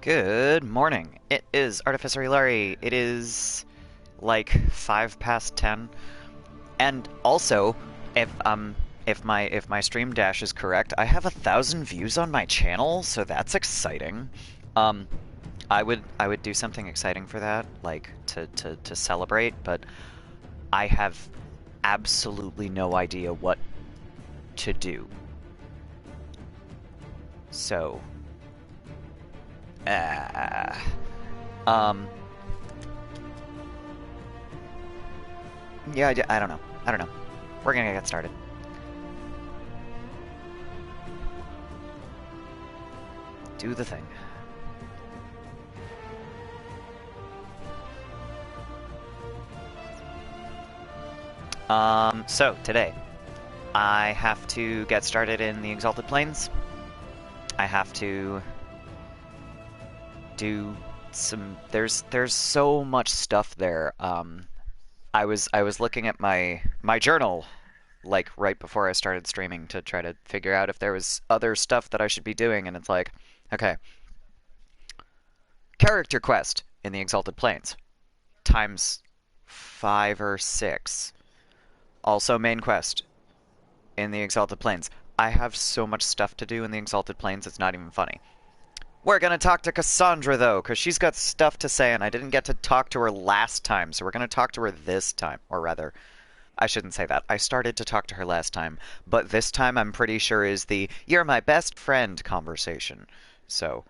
Good morning. It is Artificer Larry. It is like 5 past 10. And also, if my stream dash is correct, I have 1,000 views on my channel, so that's exciting. Um, I would do something exciting for that, like to celebrate, but I have absolutely no idea what to do. So, uh, um, yeah, I don't know. I don't know. We're gonna get started. Do the thing. So today, I have to get started in the Exalted Plains. I have to do some. There's so much stuff there. I was looking at my journal like right before I started streaming to try to figure out if there was other stuff that I should be doing, and it's like, okay, character quest in the Exalted Plains times 5 or 6. Also main quest in the Exalted Plains. I have so much stuff to do in the Exalted Plains, it's not even funny. We're gonna talk to Cassandra, though, because she's got stuff to say, and I didn't get to talk to her last time, so we're gonna talk to her this time. Or rather, I shouldn't say that. I started to talk to her last time, but this time I'm pretty sure is the "you're my best friend" conversation. So,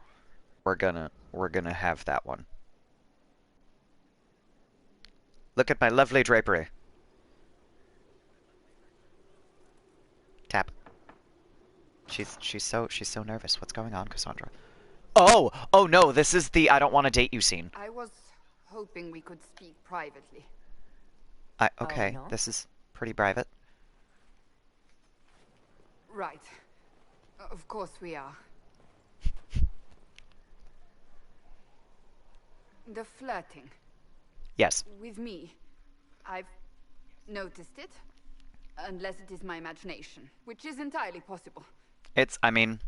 we're gonna have that one. Look at my lovely drapery. Tap. She's so nervous. What's going on, Cassandra? Oh no, this is the "I don't want to date you" scene. I was hoping we could speak privately. Okay, no? this is pretty private. Right. Of course we are. The flirting. Yes. With me. I've noticed it. Unless it is my imagination, which is entirely possible. I mean,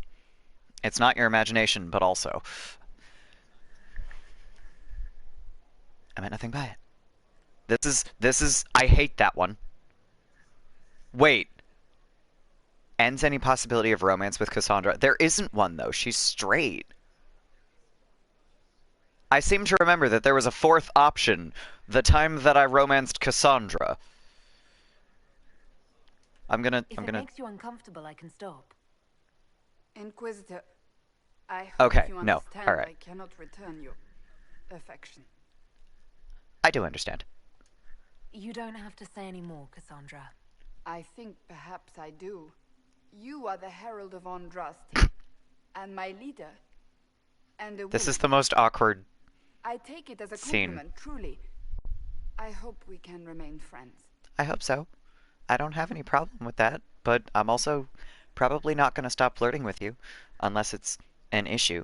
it's not your imagination, but also. I meant nothing by it. I hate that one. Wait. Ends any possibility of romance with Cassandra? There isn't one, though. She's straight. I seem to remember that there was a fourth option, the time that I romanced Cassandra. If it makes you uncomfortable, I can stop. Inquisitor, I hope Okay, you no, understand all right. I cannot return your affection. I do understand. You don't have to say any more, Cassandra. I think perhaps I do. You are the herald of Andraste, and my leader, and a This woman. is the most awkward I take it as a scene. compliment, truly. I hope we can remain friends. I hope so. I don't have any problem with that, but I'm also probably not going to stop flirting with you unless it's an issue.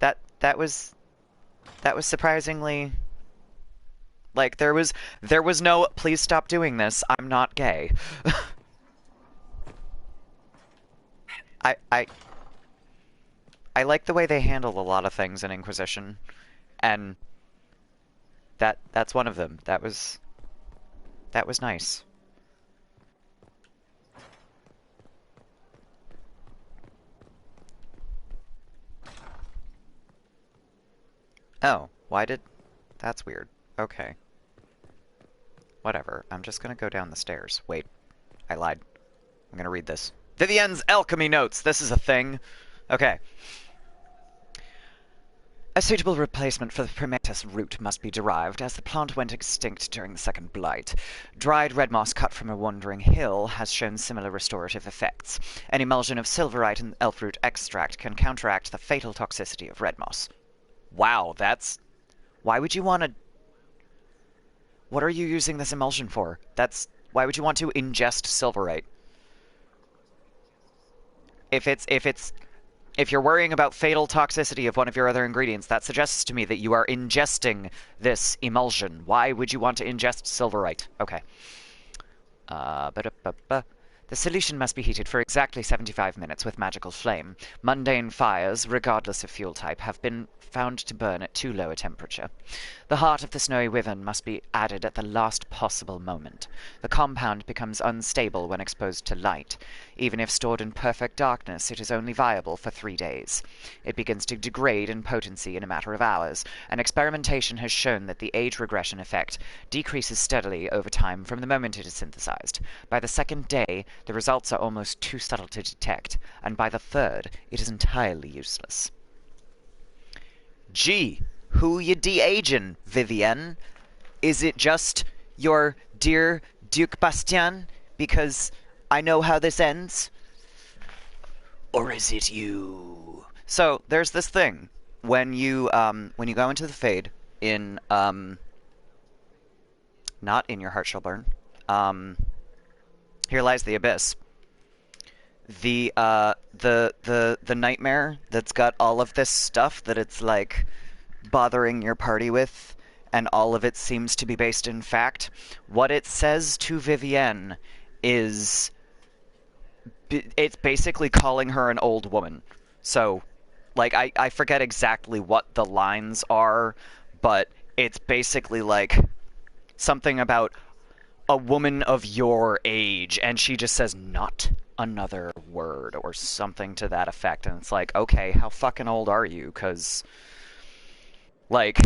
That was surprisingly, like, there was no "please stop doing this, I'm not gay." I like the way they handle a lot of things in Inquisition, and that's one of them. That was nice. Oh, why did... That's weird. Okay. Whatever. I'm just gonna go down the stairs. Wait. I lied. I'm gonna read this. Vivienne's Alchemy Notes! This is a thing. Okay. A suitable replacement for the Prometheus root must be derived, as the plant went extinct during the Second Blight. Dried red moss cut from a wandering hill has shown similar restorative effects. An emulsion of silverite and elfroot extract can counteract the fatal toxicity of red moss. Wow, that's... Why would you want to... What are you using this emulsion for? Why would you want to ingest silverite? If you're worrying about fatal toxicity of one of your other ingredients, that suggests to me that you are ingesting this emulsion. Why would you want to ingest silverite? Okay. The solution must be heated for exactly 75 minutes with magical flame. Mundane fires, regardless of fuel type, have been found to burn at too low a temperature. The heart of the snowy wyvern must be added at the last possible moment. The compound becomes unstable when exposed to light. Even if stored in perfect darkness, it is only viable for 3 days. It begins to degrade in potency in a matter of hours, and experimentation has shown that the age regression effect decreases steadily over time from the moment it is synthesized. By the second day, the results are almost too subtle to detect, and by the third, it is entirely useless. Gee, who you de-aging, Vivienne? Is it just your dear Duke Bastien? Because I know how this ends? Or is it you? So, there's this thing. When you go into the Fade in, not in Your Heart Shall Burn, Here Lies the Abyss, the nightmare that's got all of this stuff that it's like bothering your party with, and all of it seems to be based in fact. What it says to Vivienne is it's basically calling her an old woman. So, like, I forget exactly what the lines are, but it's basically like something about a woman of your age, and she just says not another word or something to that effect. And it's like, okay, how fucking old are you? Because, like,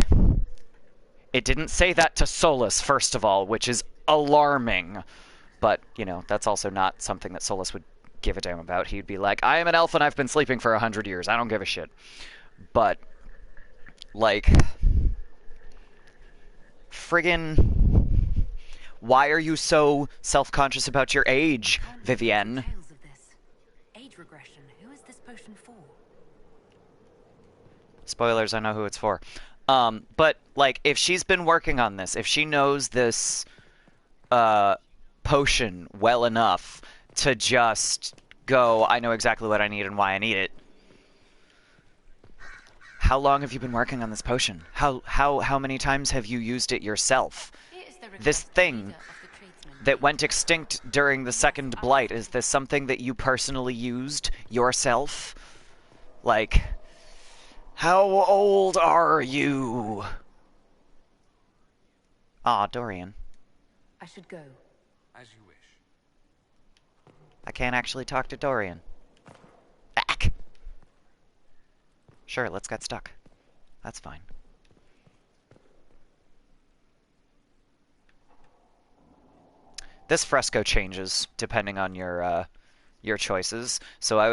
it didn't say that to Solus, first of all, which is alarming. But, you know, that's also not something that Solus would give a damn about. He'd be like, I am an elf and I've been sleeping for 100 years. I don't give a shit. But, like, friggin', why are you so self-conscious about your age, Vivienne? Tales of this. Age regression. Who is this potion for? Spoilers, I know who it's for. But, like, if she's been working on this, if she knows this, potion well enough to just go, I know exactly what I need and why I need it. How long have you been working on this potion? How many times have you used it yourself? This thing that went extinct during the second blight, is this something that you personally used yourself? Like, how old are you? Aw, Dorian. I should go. As you wish. I can't actually talk to Dorian. Back! Sure, let's get stuck. That's fine. This fresco changes depending on your choices. So I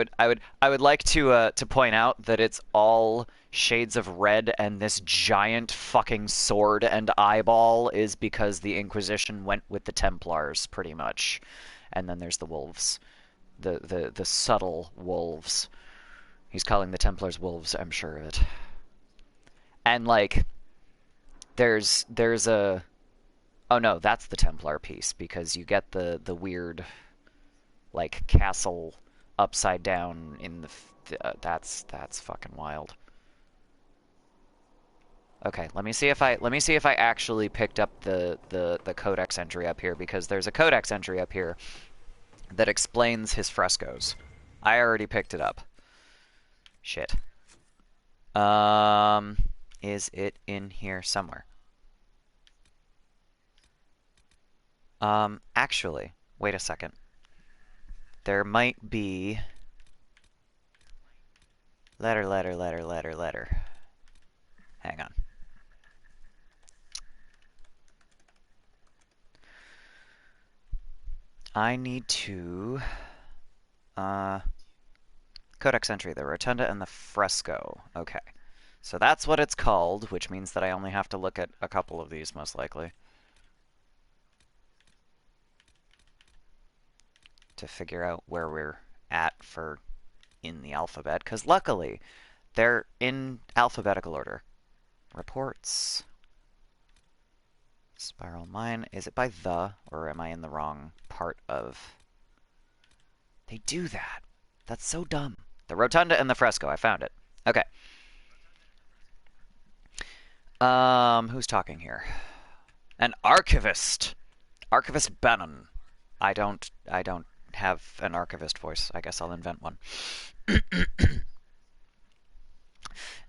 would like to point out that it's all shades of red, and this giant fucking sword and eyeball is because the Inquisition went with the Templars pretty much. And then there's the wolves. The subtle wolves. He's calling the Templars wolves, I'm sure of it. And like there's a oh no, that's the Templar piece, because you get the weird like castle upside down in the that's fucking wild. Okay, let me see if I actually picked up the codex entry up here, because there's a codex entry up here that explains his frescoes. I already picked it up. Shit. Is it in here somewhere? Actually, wait a second. There might be letter. Hang on. I need to codex entry, the rotunda and the fresco. Okay. So that's what it's called, which means that I only have to look at a couple of these, most likely, to figure out where we're at for in the alphabet, because luckily they're in alphabetical order. Reports. Spiral Mine. Is it by the, or am I in the wrong part of... They do that. That's so dumb. The rotunda and the fresco. I found it. Okay. Who's talking here? An archivist. Archivist Bannon. I don't have an archivist voice. I guess I'll invent one.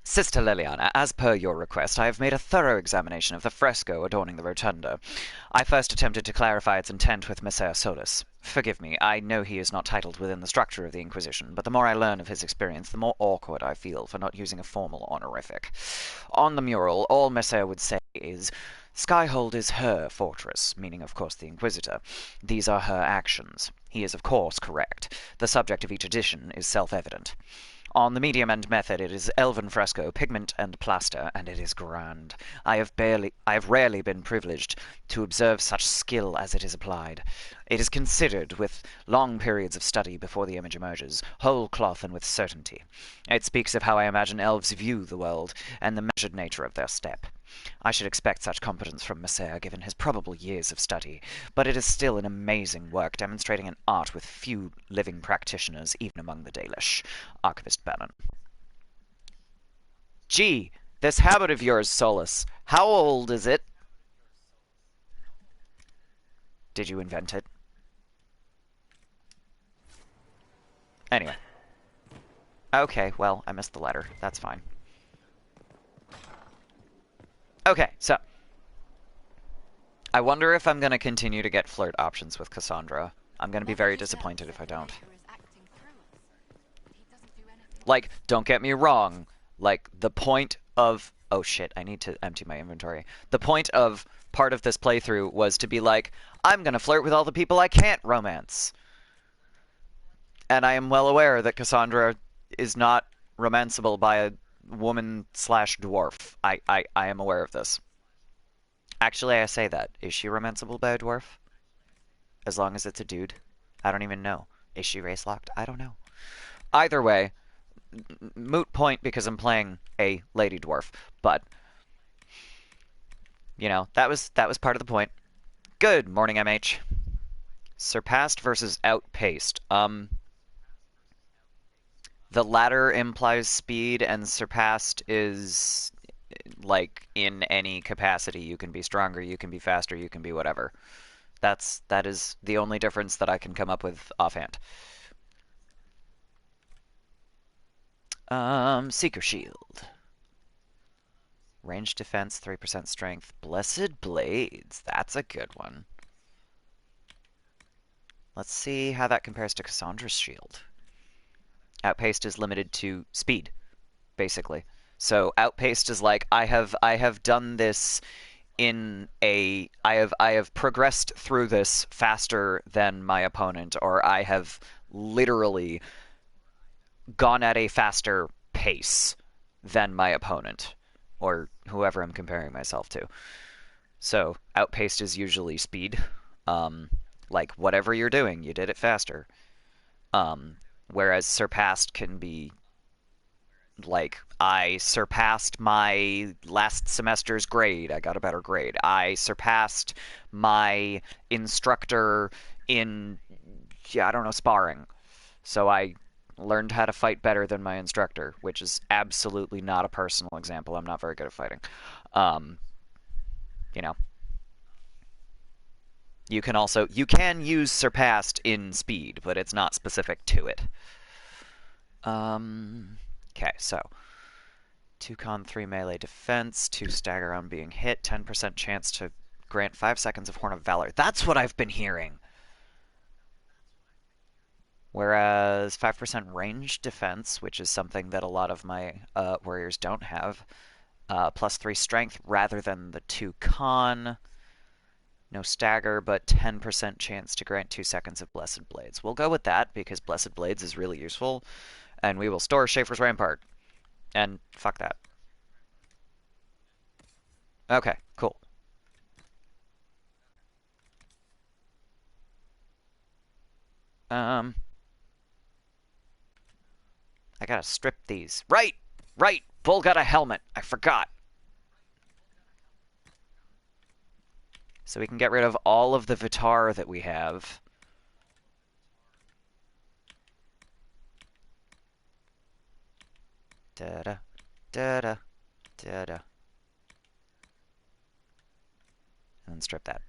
Sister Liliana, as per your request, I have made a thorough examination of the fresco adorning the rotunda. I first attempted to clarify its intent with Messer Solus. Forgive me, I know he is not titled within the structure of the Inquisition, but the more I learn of his experience, the more awkward I feel for not using a formal honorific. On the mural, all Messer would say is, Skyhold is her fortress, meaning of course the Inquisitor. These are her actions. He is of course correct. The subject of each edition is self-evident. On the medium end method, it is elven fresco, pigment, and plaster, and it is grand. I have rarely been privileged to observe such skill as it is applied. It is considered with long periods of study before the image emerges, whole cloth and with certainty. It speaks of how I imagine elves view the world, and the measured nature of their step. I should expect such competence from Messer, given his probable years of study, but it is still an amazing work, demonstrating an art with few living practitioners, even among the Dalish. Archivist Bannon. Gee, this habit of yours, Solus, how old is it? Did you invent it? Anyway. Okay, well, I missed the letter. That's fine. Okay, so I wonder if I'm going to continue to get flirt options with Cassandra. I'm going to be very disappointed if I don't. Like, don't get me wrong. Like, the point of... Oh shit, I need to empty my inventory. The point of part of this playthrough was to be like, I'm going to flirt with all the people I can't romance. And I am well aware that Cassandra is not romanceable by a woman slash dwarf. I am aware of this. Actually, I say that. Is she romanceable by a dwarf? As long as it's a dude? I don't even know. Is she race locked? I don't know. Either way, moot point because I'm playing a lady dwarf. But, you know, that was part of the point. Good morning, MH. Surpassed versus outpaced. The latter implies speed, and surpassed is like in any capacity. You can be stronger, you can be faster, you can be whatever. That is the only difference that I can come up with offhand. Seeker Shield. Range defense, 3% strength. Blessed Blades. That's a good one. Let's see how that compares to Cassandra's shield. Outpaced is limited to speed, basically. So outpaced is like I have done this in a I have progressed through this faster than my opponent, or I have literally gone at a faster pace than my opponent, or whoever I'm comparing myself to. So outpaced is usually speed. Like whatever you're doing, you did it faster. Whereas surpassed can be like, I surpassed my last semester's grade. I got a better grade. I surpassed my instructor in, yeah, I don't know, sparring. So I learned how to fight better than my instructor, which is absolutely not a personal example. I'm not very good at fighting. You know. You can use surpassed in speed, but it's not specific to it. Okay, so 2 con 3 melee defense, 2 stagger on being hit, 10% chance to grant 5 seconds of Horn of Valor. That's what I've been hearing! Whereas 5% range defense, which is something that a lot of my warriors don't have, plus 3 strength rather than the 2 con. No stagger, but 10% chance to grant 2 seconds of Blessed Blades. We'll go with that, because Blessed Blades is really useful, and we will store Schaefer's Rampart. And fuck that. Okay, cool. I gotta strip these. Right! Right! Bull got a helmet. I forgot. So we can get rid of all of the Vitar that we have. Da-da, da-da, da-da. And then strip that.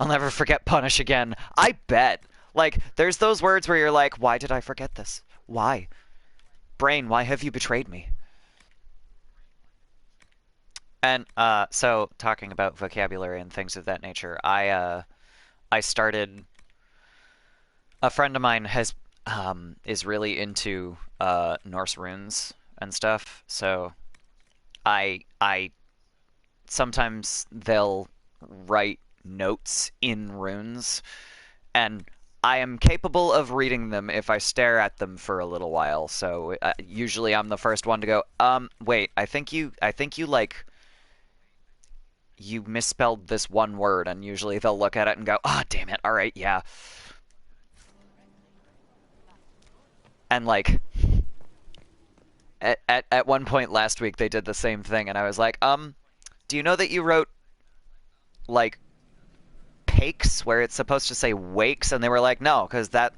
I'll never forget Punish again. I bet. Like, there's those words where you're like, why did I forget this? Why? Brain, why have you betrayed me? And so talking about vocabulary and things of that nature, I started. A friend of mine has is really into Norse runes and stuff. So I sometimes they'll write notes in runes, and I am capable of reading them if I stare at them for a little while. So usually I'm the first one to go, wait, I think you like you misspelled this one word, and usually they'll look at it and go, ah, oh, damn it, all right, yeah. And like at one point last week they did the same thing, and I was like, do you know that you wrote like pakes where it's supposed to say wakes? And they were like, no, because that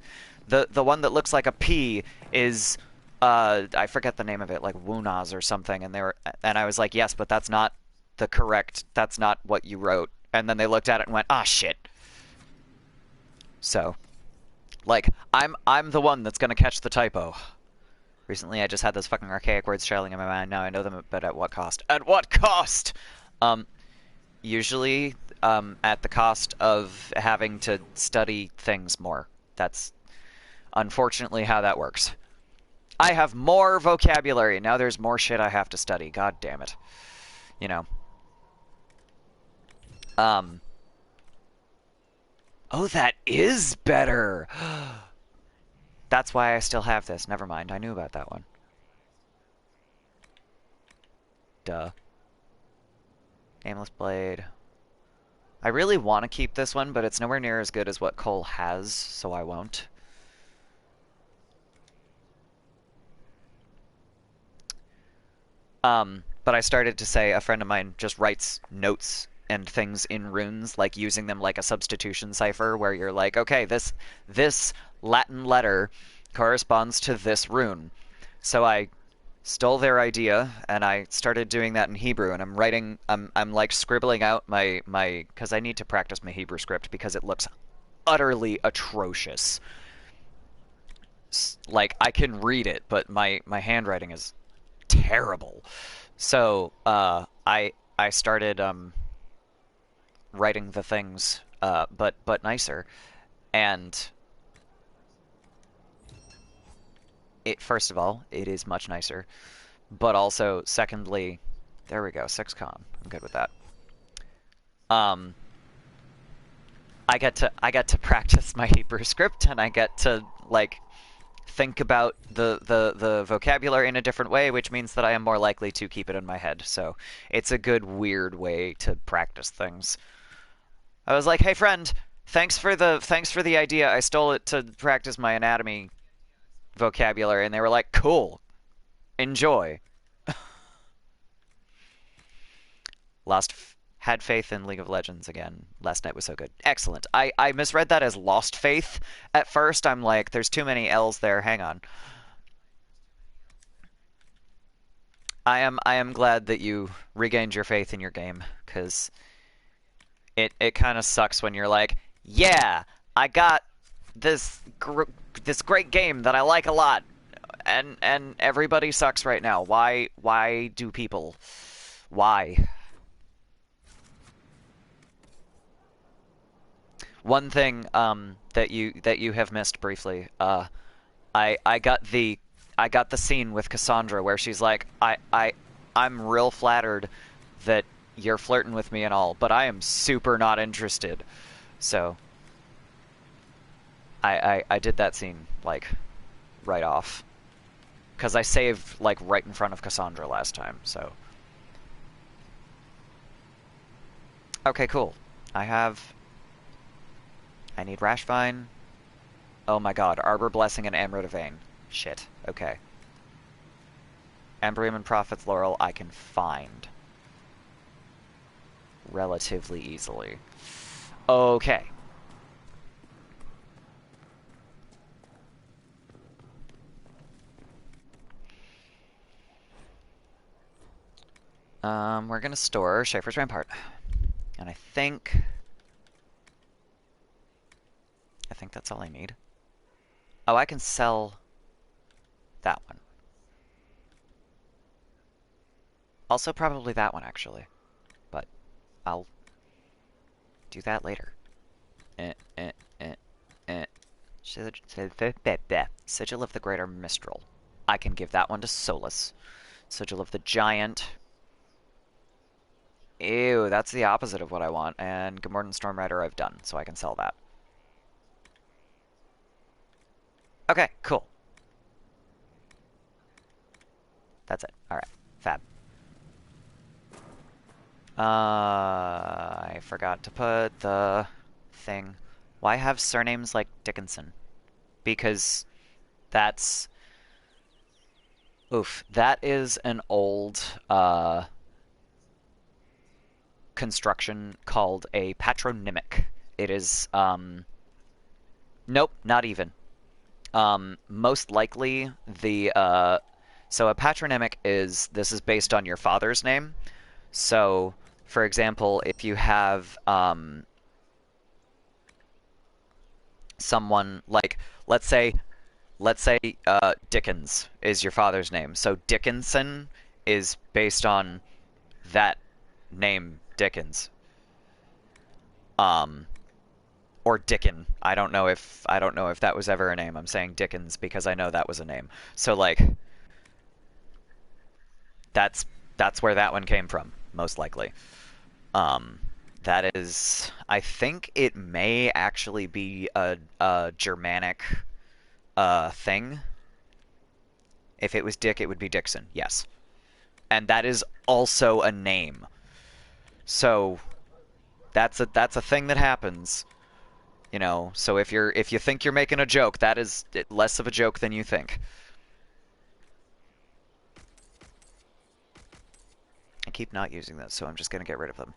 the one that looks like a P is I forget the name of it, like Wunaz or something. And I was like, yes, but that's not the correct. That's not what you wrote. And then they looked at it and went, ah, shit. So, like, I'm the one that's gonna catch the typo. Recently, I just had those fucking archaic words trailing in my mind. Now I know them, but at what cost? At what cost? Um, Usually, at the cost of having to study things more. That's unfortunately how that works. I have more vocabulary. Now there's more shit I have to study. God damn it. You know. Um. Oh, that is better. That's why I still have this. Never mind. I knew about that one. Duh. Aimless blade. I really want to keep this one, but it's nowhere near as good as what Cole has, so I won't. But I started to say a friend of mine just writes notes and things in runes, like using them like a substitution cipher, where you're like, okay, this Latin letter corresponds to this rune. So I stole their idea and I started doing that in Hebrew, and I'm like scribbling out my because I need to practice my Hebrew script because it looks utterly atrocious. Like I can read it, but my handwriting is terrible. So I started writing the things but nicer, and it first of all it is much nicer, but also secondly, there we go, 6 con. I'm good with that. Um, I get to practice my Hebrew script, and I get to like think about the vocabulary in a different way, which means that I am more likely to keep it in my head. So it's a good weird way to practice things. I was like, "Hey friend, thanks for the idea. I stole it to practice my anatomy vocabulary." And they were like, "Cool. Enjoy." Lost had faith in League of Legends again. Last night was so good. Excellent. I misread that as lost faith at first. I'm like, there's too many L's there. Hang on. I am glad that you regained your faith in your game, because it kind of sucks when you're like, yeah, I got this great game that I like a lot, and everybody sucks right now. Why do people? Why? One thing that you have missed briefly. I got the scene with Cassandra where she's like, I'm real flattered that you're flirting with me and all, but I am super not interested. So I did that scene like right off because I saved like right in front of Cassandra last time. So okay, cool. I need Rashvine. Oh my god, Arbor Blessing and Emerald of Vein. Shit. Okay. Ambrium and Prophet's Laurel I can find relatively easily. Okay. We're gonna store Schaefer's Rampart. And I think think that's all I need. Oh, I can sell that one. Also probably that one, actually. But I'll do that later. Eh, eh, eh, eh. Sigil of the Greater Mistral. I can give that one to Solus. Sigil of the Giant. Ew, that's the opposite of what I want. And Gamorrean Stormrider I've done, so I can sell that. Okay, cool. That's it. Alright, fab. I forgot to put the thing. Why have surnames like Dickinson? Because that's... Oof, that is an old, construction called a patronymic. It is, nope, not even. Most likely so a patronymic is, this is based on your father's name. So, for example, if you have, someone like, let's say Dickens is your father's name. So Dickinson is based on that name, Dickens. Or Dickon. I don't know if that was ever a name. I'm saying Dickens because I know that was a name. So like that's that's where that one came from, most likely. Um that is, I think it may actually be a Germanic thing. If it was Dick, it would be Dixon. Yes. And that is also a name. So that's a thing that happens. You know, so if you think you're making a joke, that is less of a joke than you think. I keep not using those, so I'm just gonna get rid of them.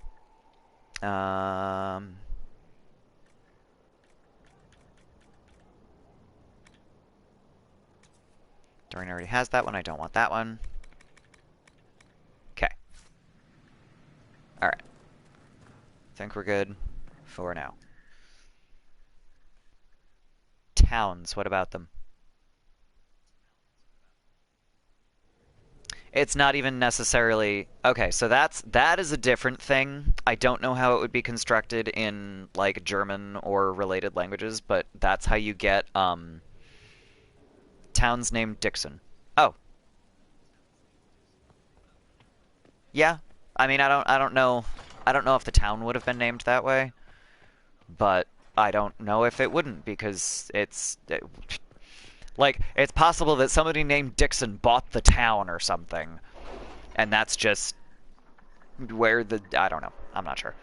Doreen already has that one. I don't want that one. Okay. Alright. Think we're good for now. Towns, what about them? It's not even necessarily... Okay, so that is a different thing. I don't know how it would be constructed in, like, German or related languages, but that's how you get, towns named Dixon. Oh. Yeah. I mean, I don't know if the town would have been named that way, but I don't know if it wouldn't because like, it's possible that somebody named Dixon bought the town or something, and that's just where I don't know. I'm not sure.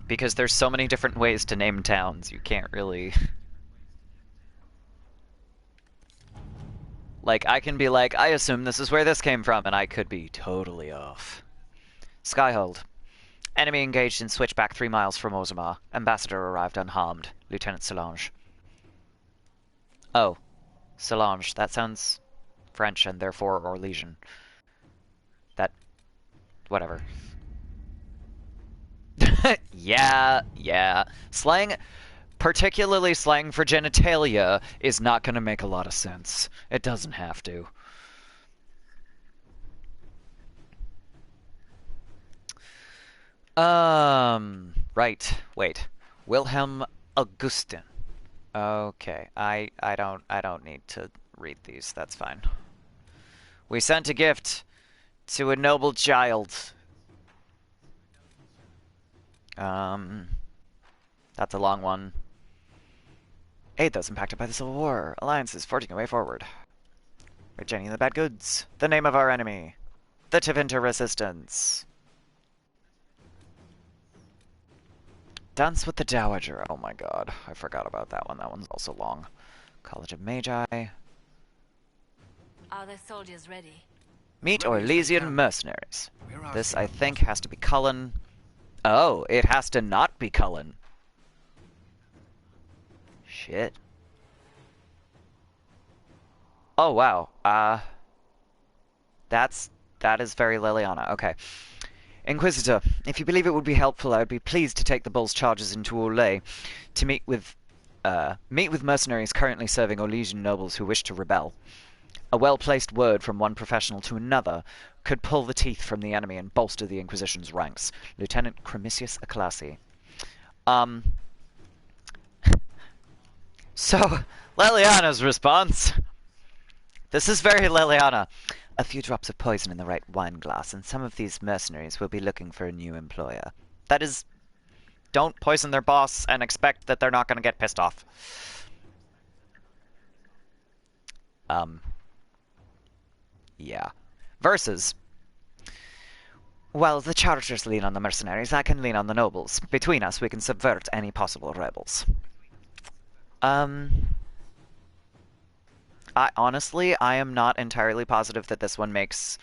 Because there's so many different ways to name towns, you can't really... Like, I can be like, I assume this is where this came from, and I could be totally off. Skyhold. Enemy engaged in switchback 3 miles from Ozama. Ambassador arrived unharmed. Lieutenant Solange. Oh. Solange. That sounds French and therefore Orlesian. That... whatever. Yeah. Slang, particularly slang for genitalia, is not going to make a lot of sense. It doesn't have to. Right. Wait. Wilhelm Augustin. Okay. I don't need to read these. That's fine. We sent a gift to a noble child. That's a long one. Aid those impacted by the Civil War. Alliance is forging a way forward. Rejecting the bad goods. The name of our enemy. The Tevinter Resistance. Dance with the Dowager. Oh my god. I forgot about that one. That one's also long. College of Magi. Are the soldiers ready? Meet Orlesian mercenaries. This, I think, has to be Cullen. Oh, it has to not be Cullen. Shit. Oh, wow. That is very Liliana. Okay. Inquisitor, if you believe it would be helpful, I would be pleased to take the Bull's charges into Orlais to meet with mercenaries currently serving Orlesian nobles who wish to rebel. A well-placed word from one professional to another could pull the teeth from the enemy and bolster the Inquisition's ranks. Lieutenant Cremisius Aclassi. So, Leliana's response. This is very Leliana. A few drops of poison in the right wine glass, and some of these mercenaries will be looking for a new employer. That is, don't poison their boss and expect that they're not going to get pissed off. Yeah. Versus, while the chargers lean on the mercenaries, I can lean on the nobles. Between us, we can subvert any possible rebels. I am not entirely positive that this one makes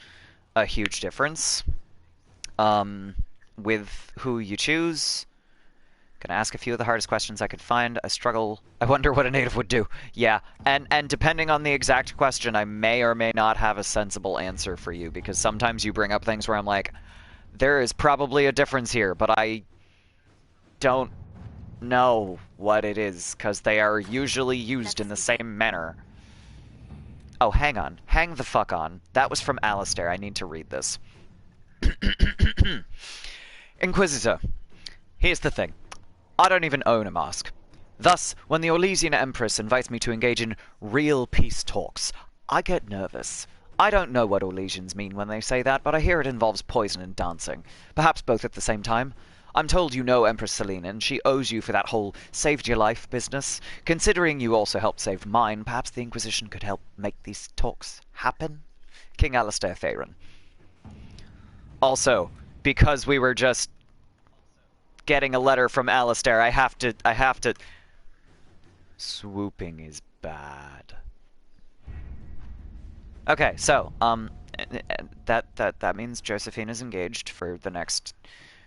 a huge difference with who you choose. Gonna ask a few of the hardest questions I could find. I struggle. I wonder what a native would do. Yeah, and depending on the exact question, I may or may not have a sensible answer for you, because sometimes you bring up things where I'm like, there is probably a difference here, but I don't know what it is, because they are usually used in the same manner. Oh, hang on. Hang the fuck on. That was from Alistair. I need to read this. Inquisitor, here's the thing. I don't even own a mask. Thus, when the Orlesian Empress invites me to engage in real peace talks, I get nervous. I don't know what Orlesians mean when they say that, but I hear it involves poison and dancing. Perhaps both at the same time. I'm told you know Empress Selene, and she owes you for that whole saved-your-life business. Considering you also helped save mine, perhaps the Inquisition could help make these talks happen? King Alistair Theron. Also, because we were just getting a letter from Alistair, I have to... Swooping is bad. Okay, so, that means Josephine is engaged for the next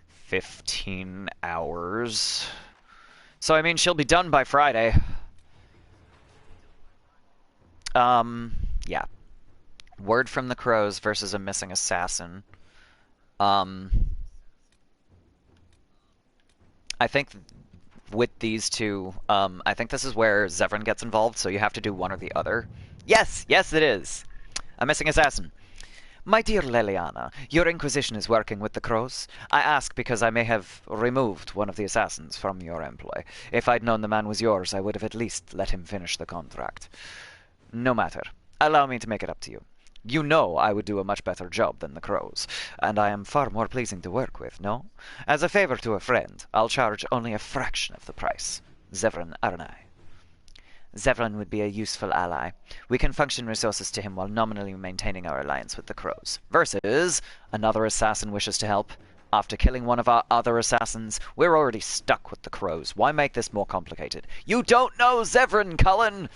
15 hours. So, I mean, she'll be done by Friday. Yeah. Word from the Crows versus a missing assassin. I think with these two, I think this is where Zevran gets involved, so you have to do one or the other. Yes! Yes, it is! A missing assassin. My dear Leliana, your Inquisition is working with the Crows. I ask because I may have removed one of the assassins from your employ. If I'd known the man was yours, I would have at least let him finish the contract. No matter. Allow me to make it up to you. You know I would do a much better job than the Crows, and I am far more pleasing to work with, no? As a favor to a friend, I'll charge only a fraction of the price. Zevran Arnai. Zevran would be a useful ally. We can function resources to him while nominally maintaining our alliance with the Crows. Versus, another assassin wishes to help. After killing one of our other assassins, we're already stuck with the Crows. Why make this more complicated? You don't know Zevran, Cullen!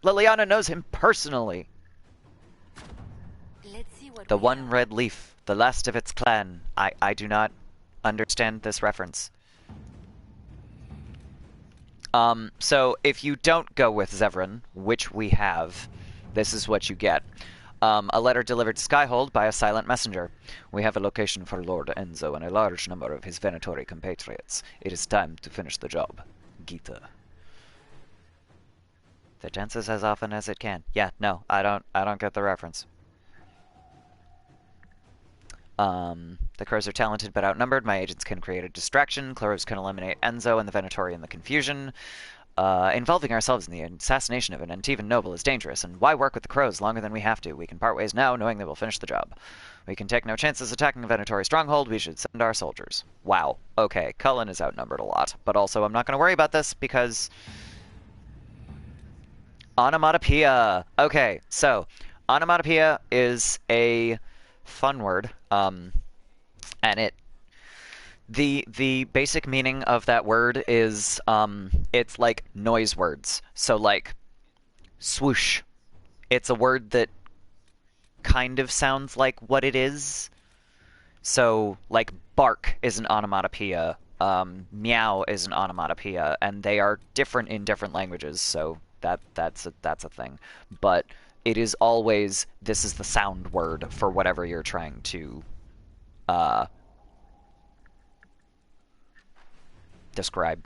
Leliana knows him personally. Let's see what The we one have. red leaf, the last of its clan. I do not understand this reference. So if you don't go with Zevran, which we have, this is what you get. A letter delivered to Skyhold by a silent messenger. We have a location for Lord Enzo and a large number of his Venatori compatriots. It is time to finish the job. Gita. The dances as often as it can. Yeah, no, I don't get the reference. The Crows are talented but outnumbered. My agents can create a distraction. Crows can eliminate Enzo and the Venatori in the confusion. Involving ourselves in the assassination of an Antivan noble is dangerous, and why work with the Crows longer than we have to? We can part ways now, knowing they will finish the job. We can take no chances attacking a Venatori stronghold. We should send our soldiers. Wow. Okay, Cullen is outnumbered a lot. But also, I'm not going to worry about this, because... Onomatopoeia. Okay, so onomatopoeia is a fun word, and the basic meaning of that word is it's like noise words. So like swoosh, it's a word that kind of sounds like what it is. So like bark is an onomatopoeia, meow is an onomatopoeia, and they are different in different languages. So that's a thing, but it is always, this is the sound word for whatever you're trying to uh, describe.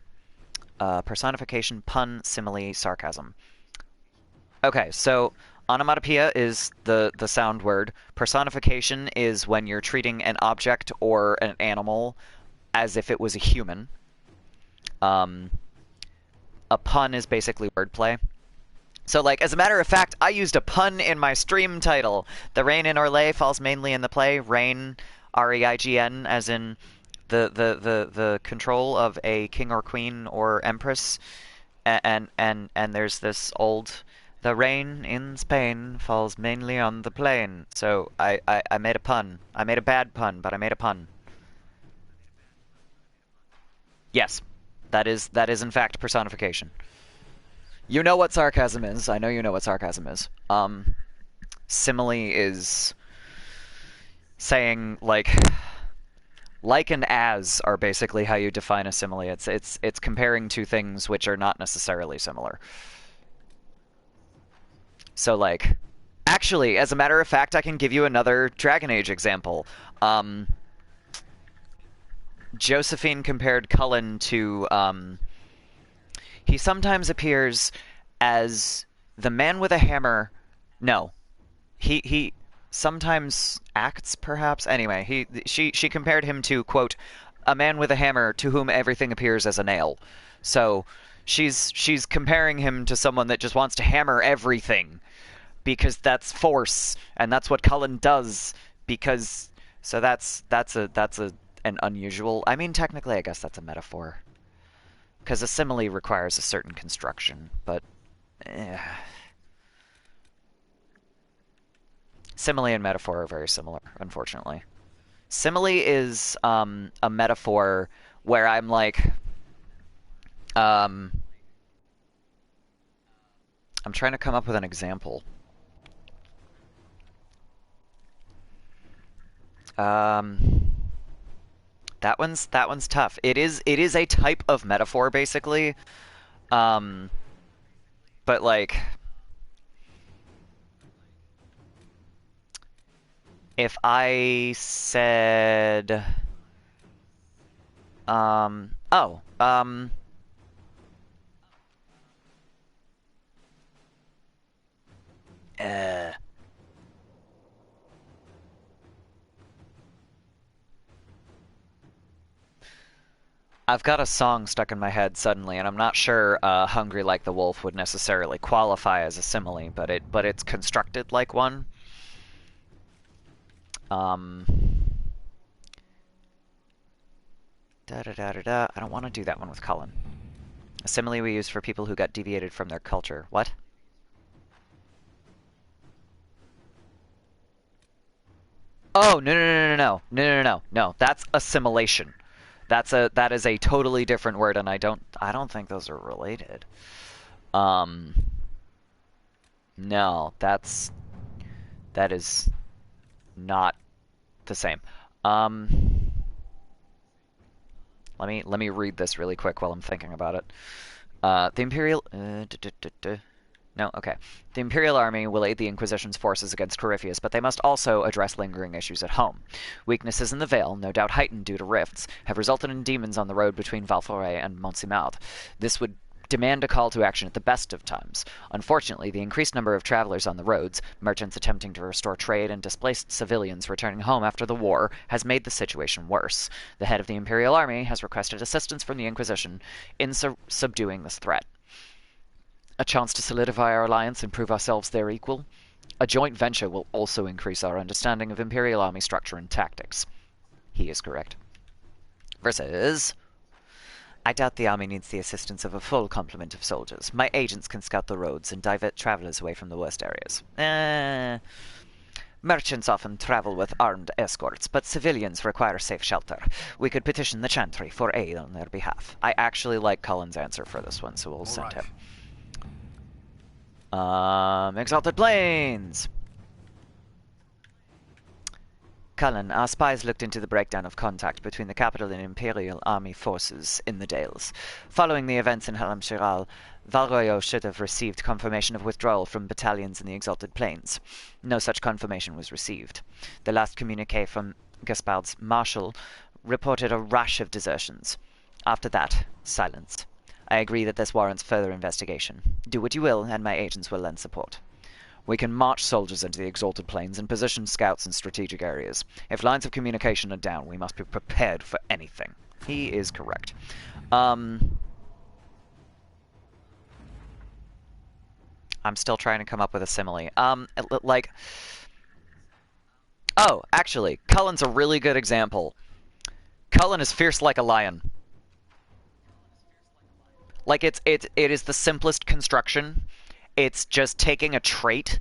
Personification, pun, simile, sarcasm. Okay, so onomatopoeia is the sound word. Personification is when you're treating an object or an animal as if it was a human. Um, a pun is basically wordplay. So, like, as a matter of fact, I used a pun in my stream title. The rain in Orlais falls mainly in the play. Reign, R-E-I-G-N, as in the control of a king or queen or empress. And there's this old, the rain in Spain falls mainly on the plain. So I made a pun. I made a bad pun, but I made a pun. Yes, that is in fact personification. You know what sarcasm is. I know you know what sarcasm is. Simile is saying like and as are basically how you define a simile. It's comparing two things which are not necessarily similar. So like, actually, as a matter of fact, I can give you another Dragon Age example. Um, Josephine compared Cullen to he sometimes appears as the man with a hammer. No, he sometimes acts perhaps. Anyway, she compared him to quote a man with a hammer to whom everything appears as a nail. So she's comparing him to someone that just wants to hammer everything because that's force and that's what Cullen does because so that's a an unusual. I mean technically I guess that's a metaphor because a simile requires a certain construction, but eh. Simile and metaphor are very similar, unfortunately. Simile is a metaphor where I'm like, um, I'm trying to come up with an example. Um, that one's tough. It is a type of metaphor basically, um, but like if I said, oh, uh, I've got a song stuck in my head suddenly, and I'm not sure "Hungry Like the Wolf" would necessarily qualify as a simile, but it's constructed like one. Um, da da da da da. I don't want to do that one with Cullen. A simile we use for people who got deviated from their culture. What? Oh no no no no no no no no no no. That's assimilation. That is a totally different word, and I don't think those are related. Um, no, that is not the same. Um, let me read this really quick while I'm thinking about it. The Imperial. No, okay. The Imperial Army will aid the Inquisition's forces against Corypheus, but they must also address lingering issues at home. Weaknesses in the Vale, no doubt heightened due to rifts, have resulted in demons on the road between Valforet and Montsimard. This would demand a call to action at the best of times. Unfortunately, the increased number of travelers on the roads, merchants attempting to restore trade, and displaced civilians returning home after the war has made the situation worse. The head of the Imperial Army has requested assistance from the Inquisition in subduing this threat. A chance to solidify our alliance and prove ourselves their equal? A joint venture will also increase our understanding of Imperial Army structure and tactics. He is correct. Versus... I doubt the army needs the assistance of a full complement of soldiers. My agents can scout the roads and divert travelers away from the worst areas. Merchants often travel with armed escorts, but civilians require safe shelter. We could petition the Chantry for aid on their behalf. I actually like Cullen's answer for this one, so we'll send him. Exalted Plains! Cullen, our spies looked into the breakdown of contact between the capital and Imperial Army forces in the Dales. Following the events in Halam Shiral, Valroyo should have received confirmation of withdrawal from battalions in the Exalted Plains. No such confirmation was received. The last communique from Gaspard's marshal reported a rash of desertions. After that, silence. I agree that this warrants further investigation. Do what you will, and my agents will lend support. We can march soldiers into the Exalted Plains and position scouts in strategic areas. If lines of communication are down, we must be prepared for anything. He is correct. I'm still trying to come up with a simile. Like... Oh, actually, Cullen's a really good example. Cullen is fierce like a lion. Like, it is the simplest construction. It's just taking a trait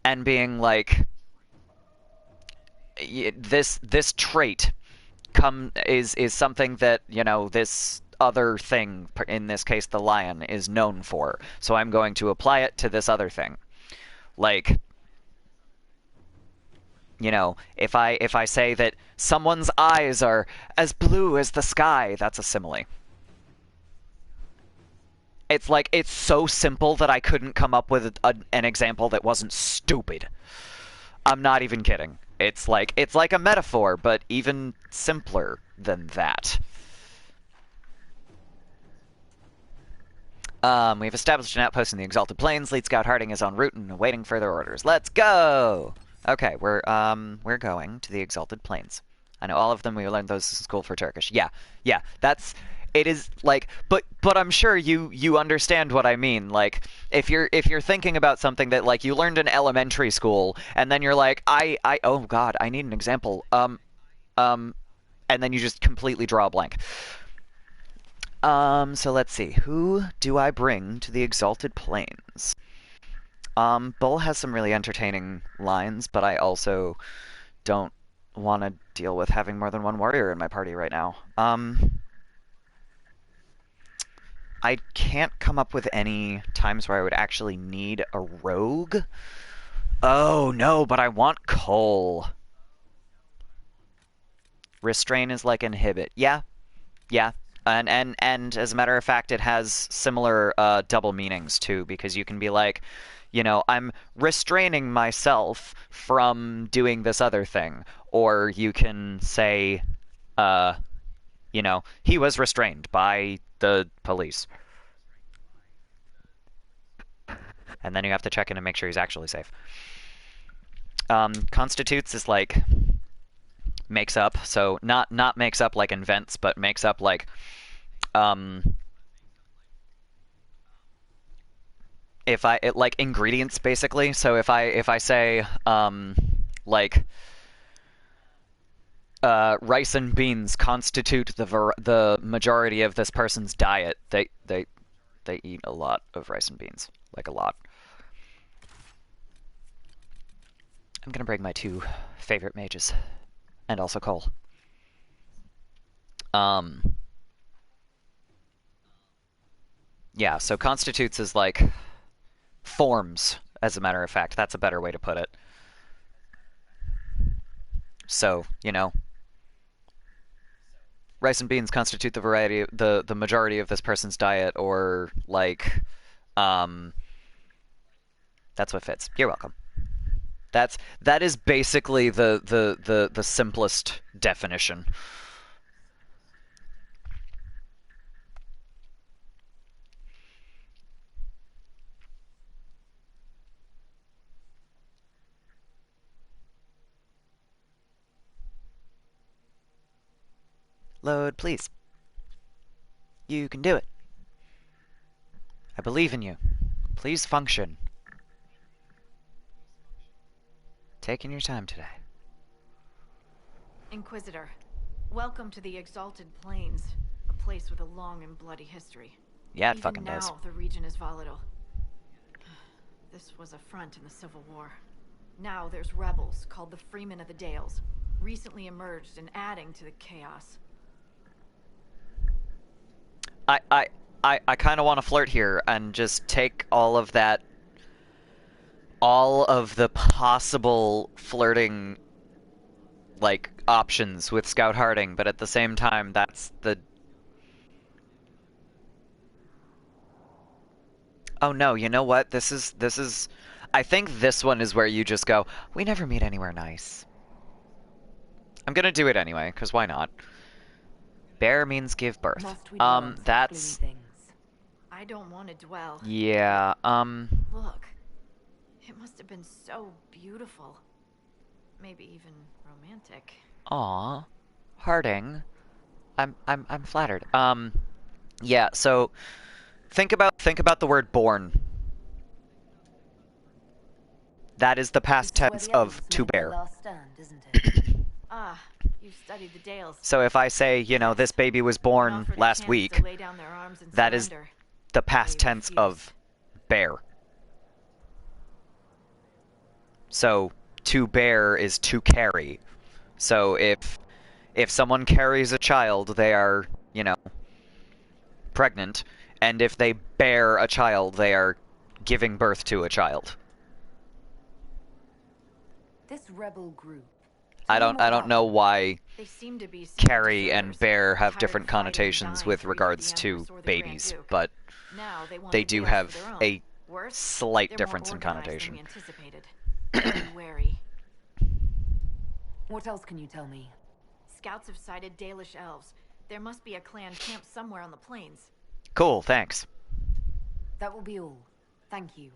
and being like, this trait is something that, you know, this other thing, in this case the lion, is known for. So I'm going to apply it to this other thing. Like, you know, if I say that someone's eyes are as blue as the sky, that's a simile. It's like, it's so simple that I couldn't come up with an example that wasn't stupid. I'm not even kidding. It's like a metaphor, but even simpler than that. We've established an outpost in the Exalted Plains. Lead Scout Harding is en route and awaiting further orders. Let's go! Okay, we're going to the Exalted Plains. I know all of them. We learned those in school for Turkish. Yeah, that's... It is like, but I'm sure you understand what I mean. Like, if you're thinking about something that, like, you learned in elementary school, and then you're like, oh god, I need an example. And then you just completely draw a blank. So let's see. Who do I bring to the Exalted Plains? Bull has some really entertaining lines, but I also don't want to deal with having more than one warrior in my party right now. I can't come up with any times where I would actually need a rogue. Oh, no, but I want Cole. Restrain is like inhibit. Yeah. And as a matter of fact, it has similar double meanings, too, because you can be like, you know, I'm restraining myself from doing this other thing. Or you can say, you know, he was restrained by the police. And then you have to check in and make sure he's actually safe. Constitutes is like makes up, so not makes up like invents, but makes up like like ingredients basically. So if I say like rice and beans constitute the majority of this person's diet, they eat a lot of rice and beans, like a lot. I'm gonna bring my two favorite mages, and also Cole. Yeah, so constitutes is like forms, as a matter of fact. That's a better way to put it. So, you know, rice and beans constitute the majority of this person's diet, or like, that's what fits. You're welcome. That is basically the simplest definition. Load, please. You can do it. I believe in you. Please function. Taking your time today. Inquisitor, welcome to the Exalted Plains, a place with a long and bloody history. Yeah, it Even fucking now, does. the region is volatile. This was a front in the Civil War. Now there's rebels called the Freemen of the Dales, recently emerged and adding to the chaos. I kind of want to flirt here and just take all of that, all of the possible flirting, like, options with Scout Harding, but at the same time, that's the... Oh no, you know what? This is... I think this one is where you just go, we never meet anywhere nice. I'm gonna do it anyway, because why not? Bear means give birth. Must we dwell on such gloomy That's... things? I don't want to dwell. Yeah, Look. It must have been so beautiful. Maybe even romantic. aw. Harding. I'm flattered. Yeah, so... Think about the word born. That is the past This is where tense the of elves to made their bear. last stand, isn't it? Ah, you've studied the Dales. So if I say, you know, this baby was born Offered a last chance week, to lay down their arms and that is surrender. the past They tense refused. of bear. So to bear is to carry. So if someone carries a child, they are, you know, pregnant, and if they bear a child, they are giving birth to a child. This rebel group. I don't know why They seem to be skilled carry and deserters, bear have tired different of fighting and connotations dying with for either regards the to Empress or the Grand babies, Duke. but Now they want they the do Dales have for their own. a Worse, slight they're difference more in organized connotation. than we anticipated. Be wary. What else can you tell me? Scouts have sighted Dalish elves. There must be a clan camped somewhere on the plains. Cool, thanks. That will be all. Thank you.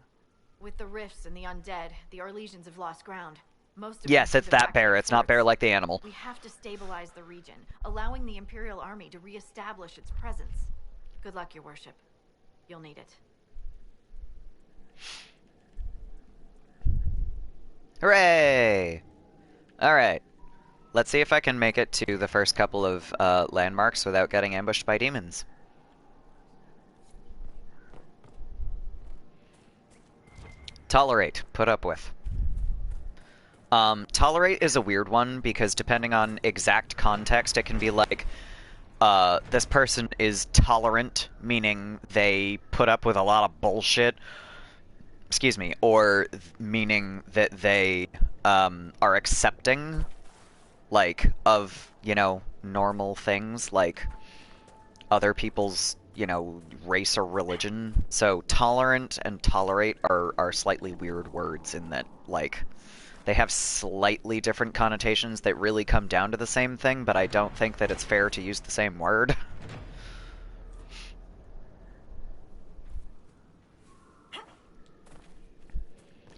With the rifts and the undead, the Orlesians have lost ground. Most of Yes, them it's seem to that back bear. their It's not bear forts. like the animal. We have to stabilize the region, allowing the Imperial Army to re-establish its presence. Good luck, Your Worship. You'll need it. Hooray! Alright. Let's see if I can make it to the first couple of landmarks without getting ambushed by demons. Tolerate. Put up with. Tolerate is a weird one because depending on exact context, it can be like, this person is tolerant, meaning they put up with a lot of bullshit, excuse me, or meaning that they are accepting, like, of, you know, normal things, like other people's, you know, race or religion. So tolerant and tolerate are slightly weird words in that, like, they have slightly different connotations that really come down to the same thing, but I don't think that it's fair to use the same word.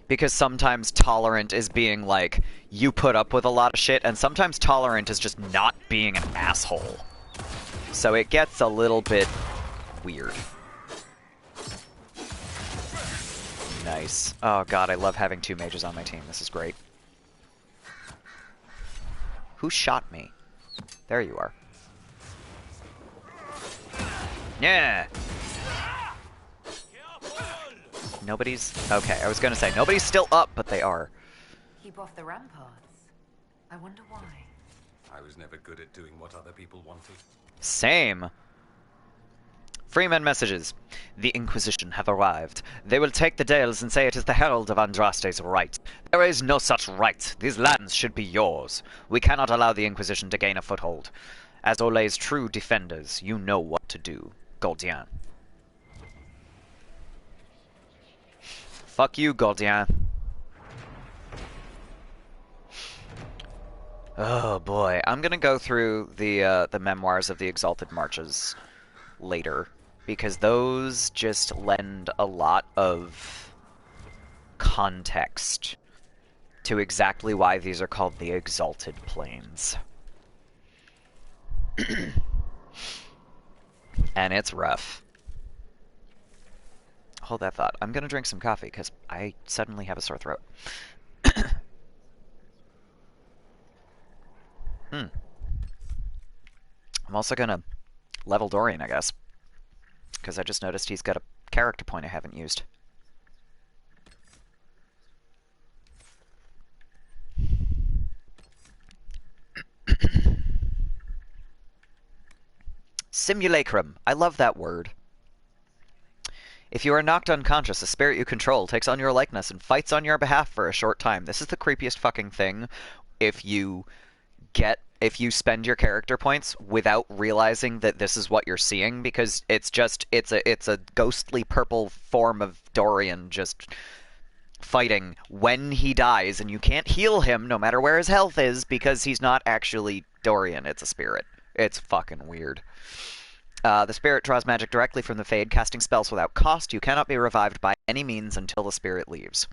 Because sometimes tolerant is being like, you put up with a lot of shit, and sometimes tolerant is just not being an asshole. So it gets a little bit weird. Nice. Oh god, I love having two mages on my team. This is great. Who shot me? There you are. Yeah! Nobody's... Okay, I was gonna say, nobody's still up, but they are. Keep off the ramparts. I wonder why. I was never good at doing what other people wanted. Same. Freeman messages. The Inquisition have arrived. They will take the Dales and say it is the Herald of Andraste's right. There is no such right. These lands should be yours. We cannot allow the Inquisition to gain a foothold. As Orlais' true defenders, you know what to do. Gordien. Fuck you, Gordien. Oh boy, I'm gonna go through the memoirs of the Exalted Marches later, because those just lend a lot of context to exactly why these are called the Exalted Plains. And it's rough. Hold that thought. I'm gonna drink some coffee, because I suddenly have a sore throat. I'm also gonna level Dorian, I guess. Because I just noticed he's got a character point I haven't used. Simulacrum. I love that word. If you are knocked unconscious, a spirit you control takes on your likeness and fights on your behalf for a short time. This is the creepiest fucking thing. If you spend your character points without realizing that this is what you're seeing, because it's a ghostly purple form of Dorian just fighting when he dies, and you can't heal him no matter where his health is because he's not actually Dorian, it's a spirit. It's fucking weird. The spirit draws magic directly from the Fade, casting spells without cost. You cannot be revived by any means until the spirit leaves.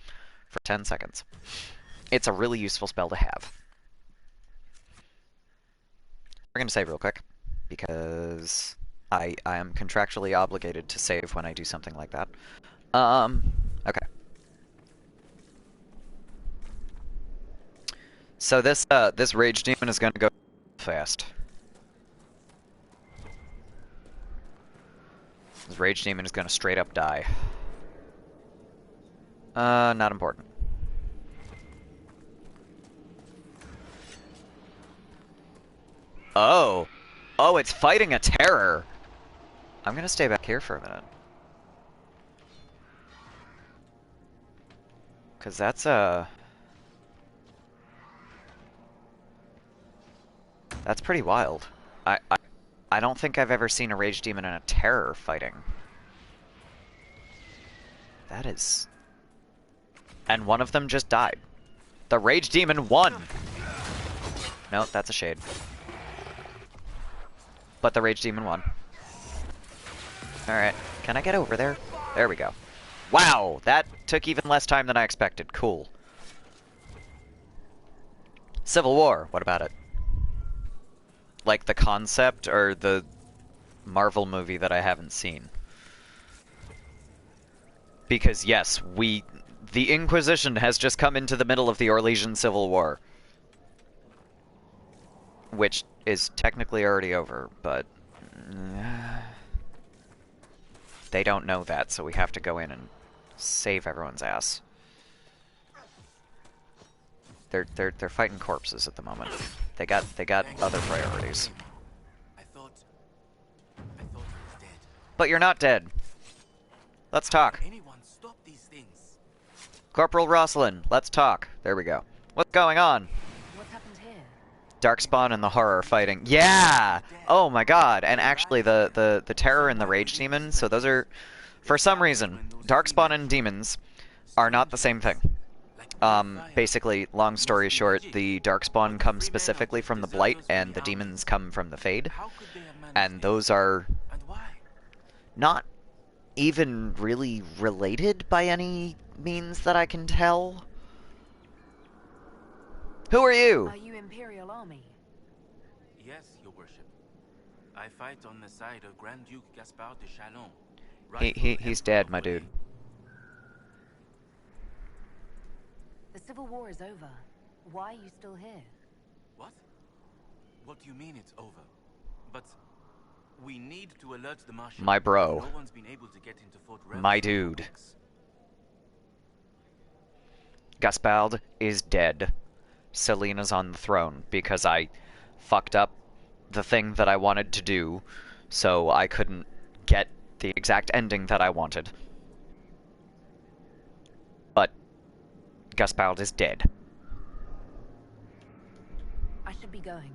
For 10 seconds. It's a really useful spell to have. We're going to save real quick, because I am contractually obligated to save when I do something like that. Okay. So this rage demon is going to go fast. This rage demon is going to straight up die. Not important. Oh. Oh, it's fighting a terror. I'm going to stay back here for a minute. Because that's that's pretty wild. I don't think I've ever seen a rage demon and a terror fighting. That is... And one of them just died. The rage demon won! No, that's a shade. But the rage demon won. Alright, can I get over there? There we go. Wow, that took even less time than I expected. Cool. Civil War, what about it? Like the concept, or the Marvel movie that I haven't seen? Because yes, the Inquisition has just come into the middle of the Orlesian Civil War. Which is technically already over, but... they don't know that, so we have to go in and save everyone's ass. They're fighting corpses at the moment. They got other priorities. I thought he was dead. But you're not dead. Let's talk. Anyone stop these things? Corporal Rosalind, let's talk. There we go. What's going on? What happened here? Darkspawn and the horror fighting. Yeah! Oh my god. And actually the terror and the rage demon, so those are, for some reason, Darkspawn and demons are not the same thing. Basically, long story short, the Darkspawn comes specifically from the Blight, and the demons come from the Fade. And those are not even really related by any means that I can tell. Who are you? Are you Imperial Army? Yes, your worship. I fight on the side of Grand Duke Gaspard de Chalon. He's dead, my dude. The Civil War is over. Why are you still here? What? What do you mean it's over? But we need to alert the Marshal. My bro. No one's been able to get into Fort Revel. My dude. Gaspard is dead. Selena's on the throne because I fucked up the thing that I wanted to do, so I couldn't get the exact ending that I wanted. But Gaspard is dead. I should be going.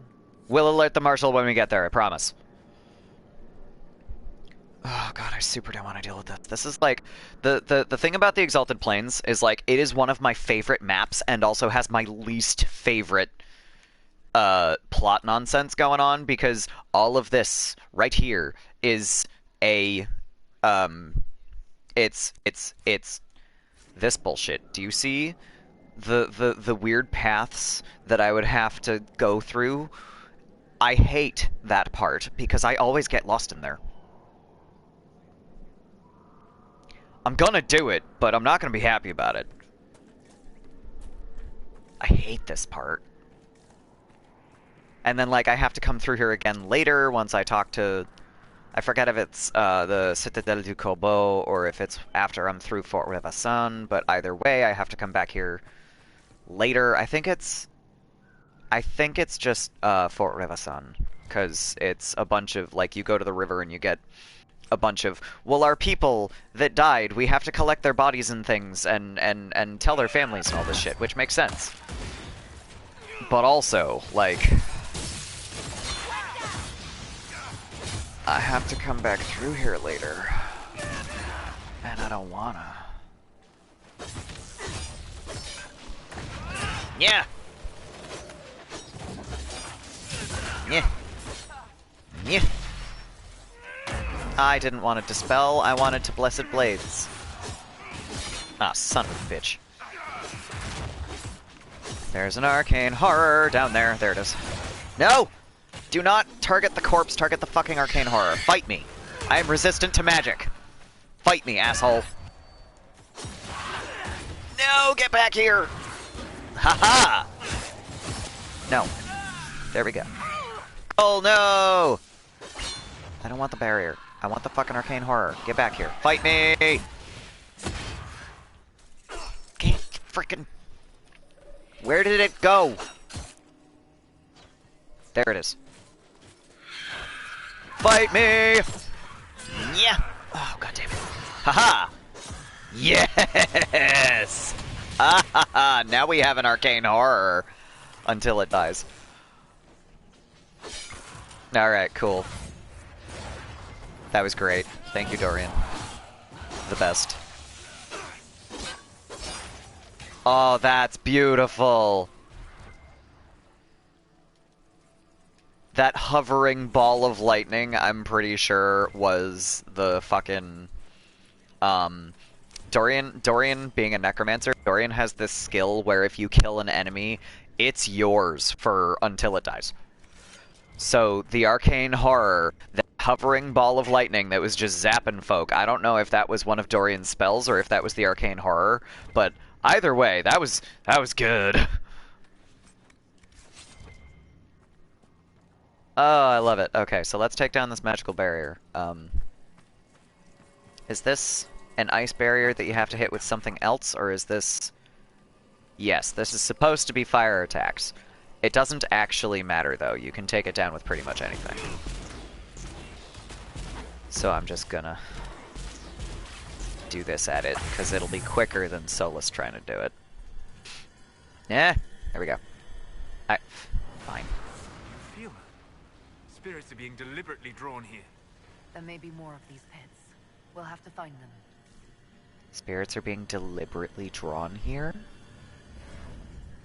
We'll alert the Marshal when we get there, I promise. Oh god, I super don't want to deal with this. This is like, the thing about the Exalted Plains is like, it is one of my favorite maps and also has my least favorite plot nonsense going on, because all of this right here is a, it's this bullshit. Do you see the weird paths that I would have to go through? I hate that part because I always get lost in there. I'm gonna do it, but I'm not gonna be happy about it. I hate this part. And then, like, I have to come through here again later once I talk to... I forget if it's the Citadelle du Corbeau or if it's after I'm through Fort Revasson, but either way, I have to come back here later. I think it's just Fort Revasson, because it's a bunch of, like, you go to the river and you get a bunch of, well, our people that died, we have to collect their bodies and things and tell their families and all this shit, which makes sense. But also, like, I have to come back through here later, and I don't wanna. Yeah. Yeah. Yeah. I didn't want to dispel, I wanted to Blessed Blades. Ah, son of a bitch. There's an arcane horror down there. There it is. No! Do not target the corpse, target the fucking arcane horror. Fight me. I am resistant to magic. Fight me, asshole. No, get back here! Haha! No. There we go. Oh no! I don't want the barrier. I want the fucking arcane horror. Get back here. Fight me! Get frickin'... Where did it go? There it is. Fight me! Yeah! Oh, god damn it. Haha! Yes! Ah ha ha! Now we have an arcane horror. Until it dies. Alright, cool. That was great. Thank you, Dorian. The best. Oh, that's beautiful! That hovering ball of lightning, I'm pretty sure, was the fucking... Dorian being a necromancer, Dorian has this skill where if you kill an enemy, it's yours until it dies. So, the arcane horror, that hovering ball of lightning that was just zapping folk, I don't know if that was one of Dorian's spells or if that was the arcane horror, but either way, that was good. Oh, I love it. Okay, so let's take down this magical barrier. Is this an ice barrier that you have to hit with something else, or is this... Yes, this is supposed to be fire attacks. It doesn't actually matter, though. You can take it down with pretty much anything. So I'm just gonna do this at it, because it'll be quicker than Solus trying to do it. Yeah, there we go. Fine. Feel her. Spirits are being deliberately drawn here. There may be more of these pits. We'll have to find them. Spirits are being deliberately drawn here?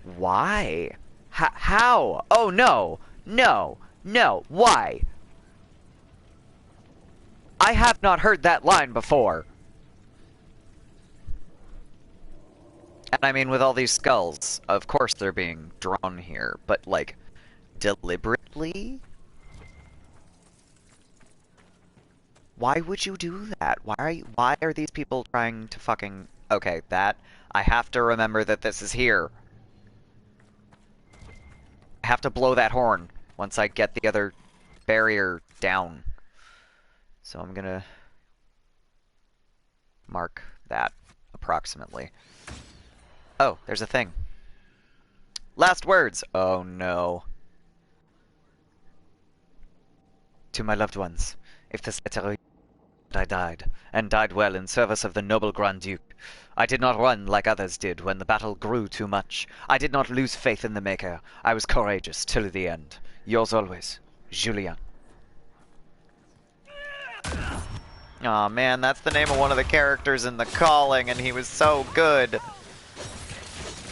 Why? How? Oh, no! No! No! Why? I have not heard that line before. And I mean, with all these skulls, of course they're being drawn here, but, like, deliberately? Why would you do that? Why are these people trying to fucking... Okay, I have to remember that this is here. I have to blow that horn once I get the other barrier down. So I'm gonna mark that approximately. Oh, there's a thing. Last words! Oh no. To my loved ones, if this letter I died, and died well in service of the noble Grand Duke. I did not run like others did when the battle grew too much. I did not lose faith in the Maker. I was courageous till the end. Yours always, Julien. Aw, man, that's the name of one of the characters in The Calling, and he was so good.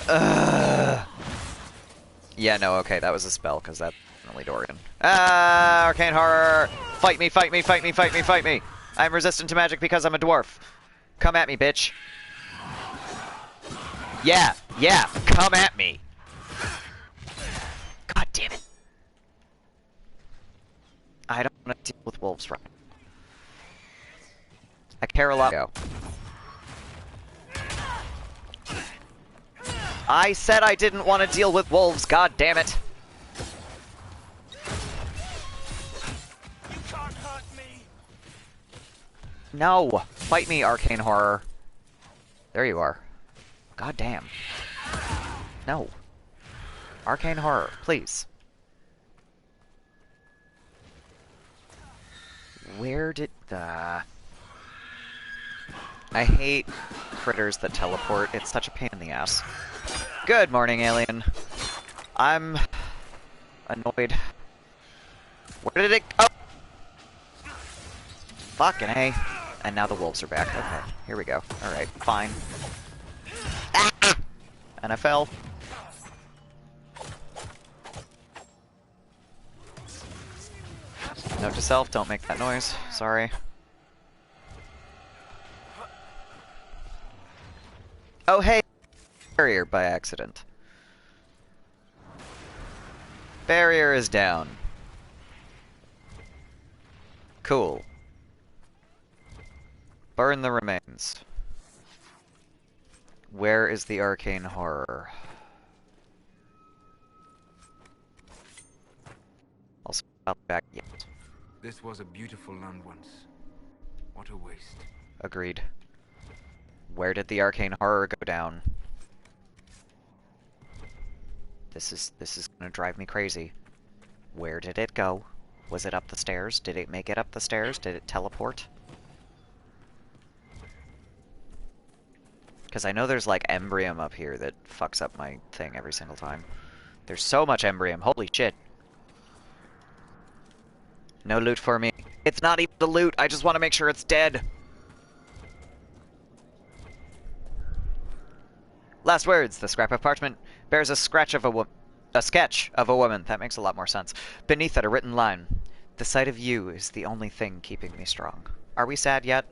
Ugh. Yeah, no, okay, that was a spell, because that's definitely Dorian. Ah, arcane horror! Fight me, fight me, fight me, fight me, fight me! I'm resistant to magic because I'm a dwarf. Come at me, bitch. Yeah, come at me. God damn it. I don't want to deal with wolves right now. I care a lot. Go. I said I didn't want to deal with wolves, god damn it. You can't hurt me. No! Fight me, arcane horror. There you are. God damn. No. Arcane horror, please. Where did the... I hate critters that teleport. It's such a pain in the ass. Good morning, alien. I'm... annoyed. Where did it go? Fucking A. And now the wolves are back. Okay, here we go. Alright, fine. Ah! And I fell. to self, don't make that noise. Sorry. Oh hey! Barrier by accident. Barrier is down. Cool. Burn the remains. Where is the arcane horror? Also, not back yet. This was a beautiful land once. What a waste. Agreed. Where did the arcane horror go down? This is gonna drive me crazy. Where did it go? Was it up the stairs? Did it make it up the stairs? Did it teleport? Because I know there's like Embrium up here that fucks up my thing every single time. There's so much Embrium, holy shit. No loot for me. It's not even the loot, I just want to make sure it's dead. Last words. The scrap of parchment bears a sketch of a woman. That makes a lot more sense. Beneath it, a written line. The sight of you is the only thing keeping me strong. Are we sad yet?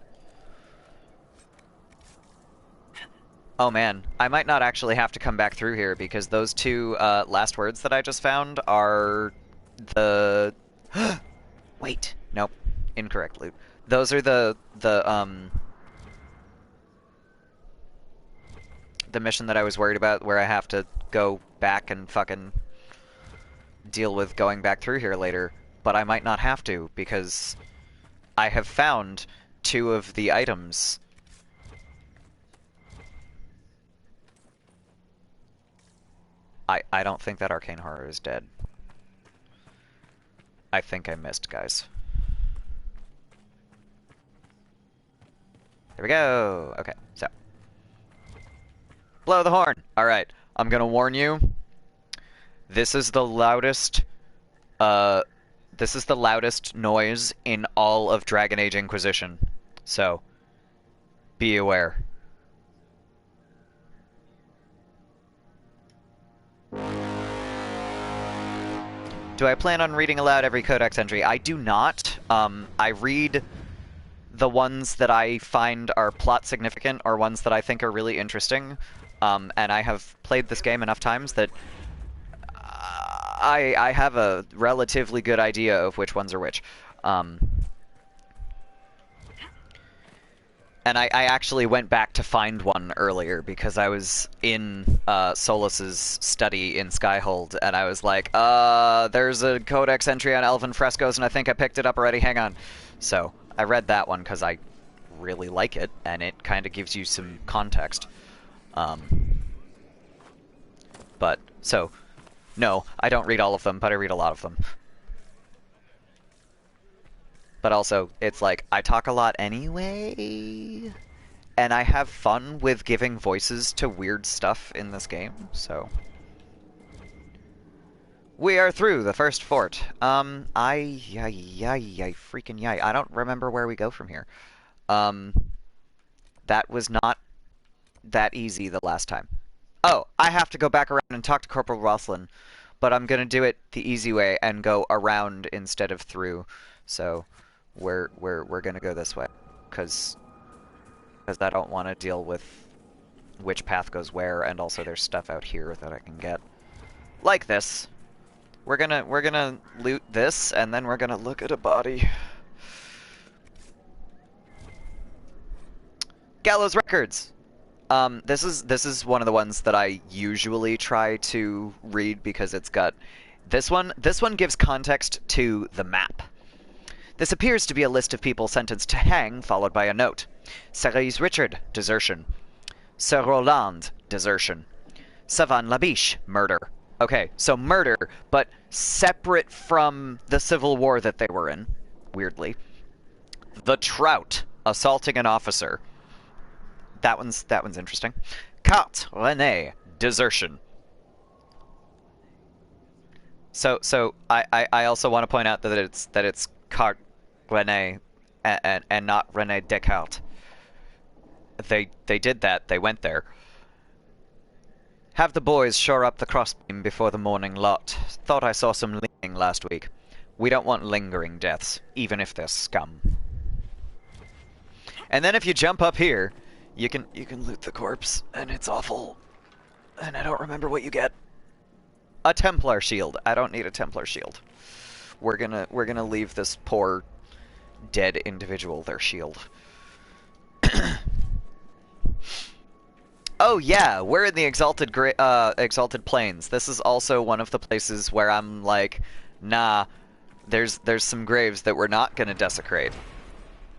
Oh man, I might not actually have to come back through here because those two last words that I just found are the... Wait, nope, incorrect loot. Those are the mission that I was worried about where I have to go back and fucking deal with going back through here later. But I might not have to because I have found two of the items. I don't think that arcane horror is dead. I think I missed, guys. There we go. Okay, so. Blow the horn. Alright, I'm gonna warn you. This is the loudest, noise in all of Dragon Age Inquisition. So, be aware. Do I plan on reading aloud every codex entry? I do not. I read the ones that I find are plot significant or ones that I think are really interesting. And I have played this game enough times that I have a relatively good idea of which ones are which. And I actually went back to find one earlier because I was in Solus's study in Skyhold, and I was like, there's a codex entry on elven frescoes, and I think I picked it up already, hang on. So, I read that one because I really like it, and it kind of gives you some context. But, so, no, I don't read all of them, but I read a lot of them. But also, it's like, I talk a lot anyway, and I have fun with giving voices to weird stuff in this game, so. We are through the first fort. Freaking yay. I don't remember where we go from here. That was not that easy the last time. Oh, I have to go back around and talk to Corporal Roslin, but I'm gonna do it the easy way and go around instead of through, so. We're gonna go this way, cause I don't want to deal with which path goes where, and also there's stuff out here that I can get, like this. We're gonna loot this, and then we're gonna look at a body. Gallows Records. This is one of the ones that I usually try to read because it's got this one. This one gives context to the map. This appears to be a list of people sentenced to hang, followed by a note. Cerise Richard, desertion. Sir Roland, desertion. Savan Labiche, murder. Okay, so murder, but separate from the civil war that they were in, weirdly. The Trout, assaulting an officer. That one's interesting. Carte René, desertion. So I also want to point out that it's Carte René and not René Descartes. They did that. They went there. Have the boys shore up the crossbeam before the morning lot. Thought I saw some leaning last week. We don't want lingering deaths, even if they're scum. And then if you jump up here, you can loot the corpse, and it's awful. And I don't remember what you get. A Templar shield. I don't need a Templar shield. We're gonna leave this poor dead individual their shield. Oh yeah, we're in the Exalted Plains. This is also one of the places where I'm like, nah, there's some graves that we're not gonna desecrate.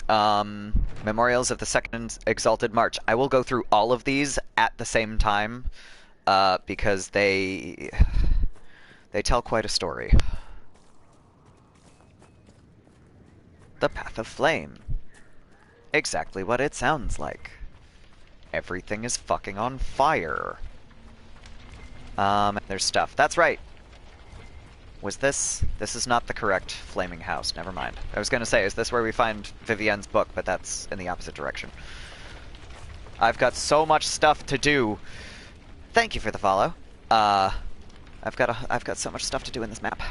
Memorials of the Second Exalted March. I will go through all of these at the same time, because they tell quite a story. The Path of Flame. Exactly what it sounds like. Everything is fucking on fire. There's stuff. That's right. Was this? This is not the correct flaming house. Never mind. I was gonna say, is this where we find Vivienne's book? But that's in the opposite direction. I've got so much stuff to do. Thank you for the follow. I've got so much stuff to do in this map.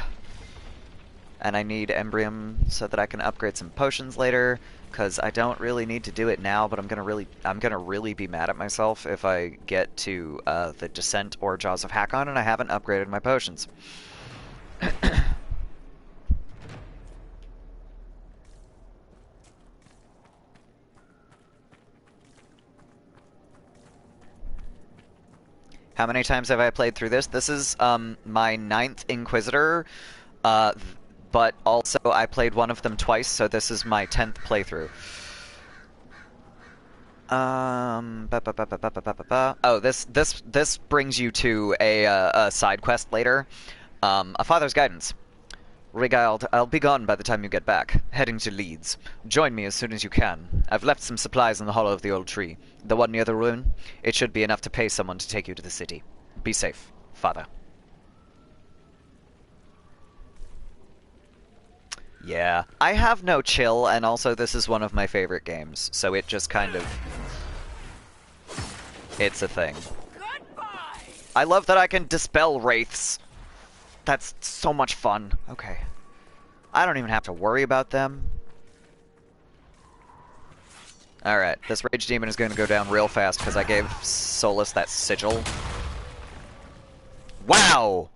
And I need Embrium so that I can upgrade some potions later, because I don't really need to do it now, but I'm gonna really be mad at myself if I get to the Descent or Jaws of Hakon and I haven't upgraded my potions. How many times have I played through this? This is my 9th Inquisitor, but also I played one of them twice, so this is my 10th playthrough. Oh, this brings you to a side quest later. A Father's Guidance. Rigiled, I'll be gone by the time you get back. Heading to Leeds. Join me as soon as you can. I've left some supplies in the hollow of the old tree. The one near the ruin. It should be enough to pay someone to take you to the city. Be safe, Father. Yeah. I have no chill, and also this is one of my favorite games, so it just kind of... It's a thing. Goodbye! I love that I can dispel wraiths. That's so much fun. Okay. I don't even have to worry about them. Alright, this Rage Demon is going to go down real fast because I gave Solus that sigil. Wow!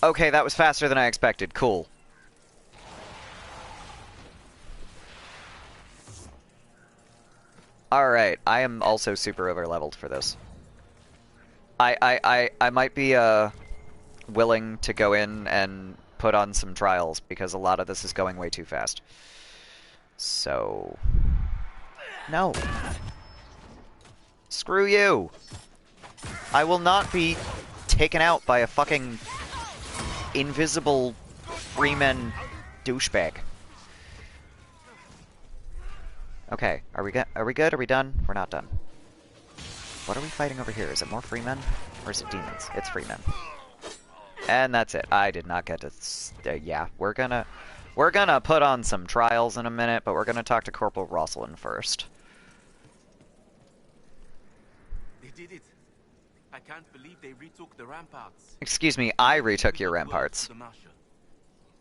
Okay, that was faster than I expected. Cool. Alright, I am also super over-leveled for this. I might be, willing to go in and put on some trials because a lot of this is going way too fast. So... No. Screw you! I will not be taken out by a fucking invisible Freeman douchebag. Okay, are we good? Are we done? We're not done. What are we fighting over here? Is it more Freemen? Or is it demons? It's Freemen. And that's it. I did not get to... yeah, we're gonna put on some trials in a minute, but we're gonna talk to Corporal Rosalind first. They did it. I can't believe they retook the ramparts. Excuse me, I retook your ramparts.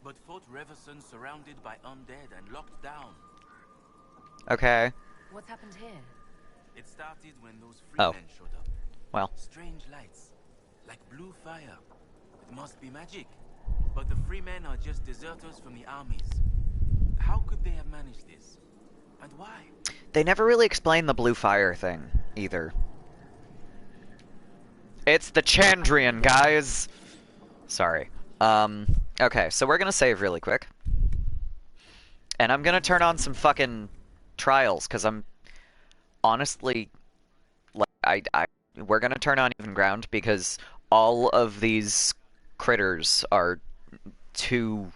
But Fort Reverson surrounded by undead and locked down. Okay. What's happened here? It started when those freemen showed up. Well. Strange lights, like blue fire. It must be magic. But the freemen are just deserters from the armies. How could they have managed this? And why? They never really explained the blue fire thing, either. It's the Chandrian, guys! Sorry. Okay, so we're gonna save really quick. And I'm gonna turn on some fucking trials, because I'm honestly... like, we're gonna turn on even ground, because all of these critters are too...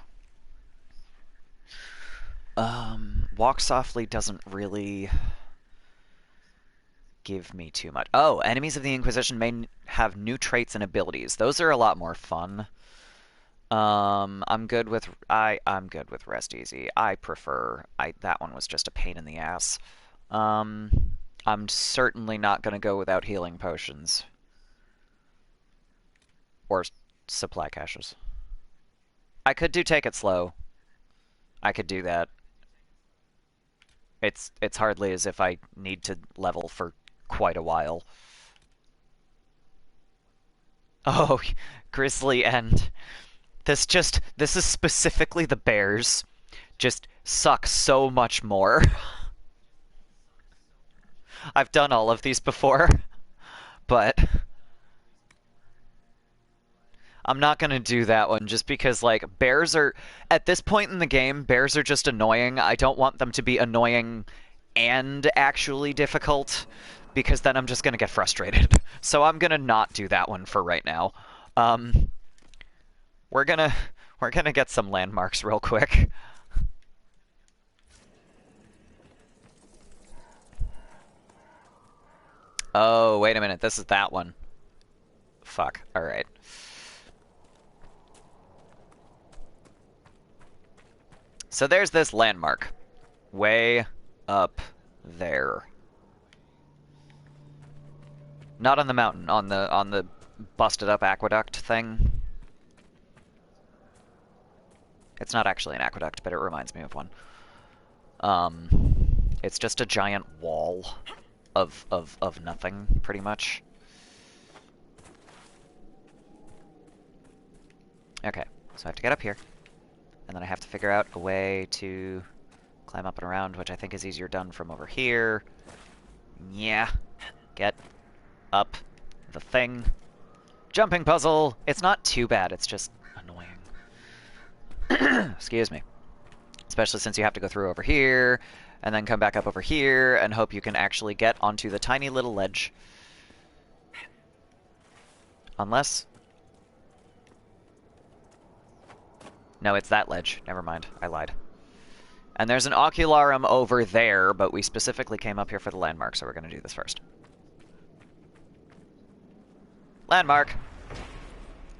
Walk Softly doesn't really give me too much. Oh, enemies of the Inquisition may have new traits and abilities. Those are a lot more fun. I'm good with Rest Easy. I prefer that one was just a pain in the ass. I'm certainly not gonna go without healing potions. Or supply caches. I could do Take It Slow, I could do that. It's hardly as if I need to level for quite a while. Oh, Grizzly End. This is specifically the bears. Just suck so much more. I've done all of these before, but I'm not gonna do that one just because, like, bears are, at this point in the game, bears are just annoying. I don't want them to be annoying and actually difficult, because then I'm just gonna get frustrated. So I'm gonna not do that one for right now. Um, we're gonna get some landmarks real quick. Oh, wait a minute, this is that one. Fuck, alright. So there's this landmark. Way up there. Not on the mountain, on the busted up aqueduct thing. It's not actually an aqueduct, but it reminds me of one. It's just a giant wall of nothing, pretty much. Okay, so I have to get up here. And then I have to figure out a way to climb up and around, which I think is easier done from over here. Yeah. Get up the thing. Jumping puzzle! It's not too bad, it's just annoying. Excuse me. Especially since you have to go through over here, and then come back up over here, and hope you can actually get onto the tiny little ledge. Unless... No, it's that ledge. Never mind. I lied. And there's an ocularum over there, but we specifically came up here for the landmark, so we're going to do this first. Landmark!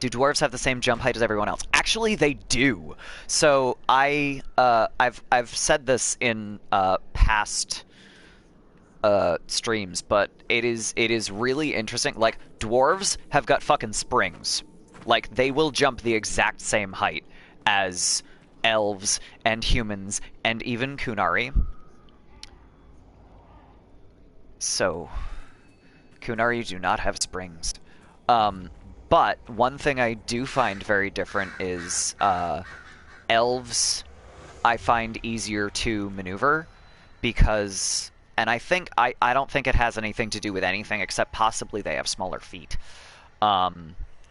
Do dwarves have the same jump height as everyone else? Actually, they do. So I've said this in past streams, but it is really interesting. Like, dwarves have got fucking springs. Like, they will jump the exact same height as elves and humans and even Kunari. So, Kunari do not have springs. But one thing I do find very different is elves I find easier to maneuver because, and I don't think it has anything to do with anything except possibly they have smaller feet.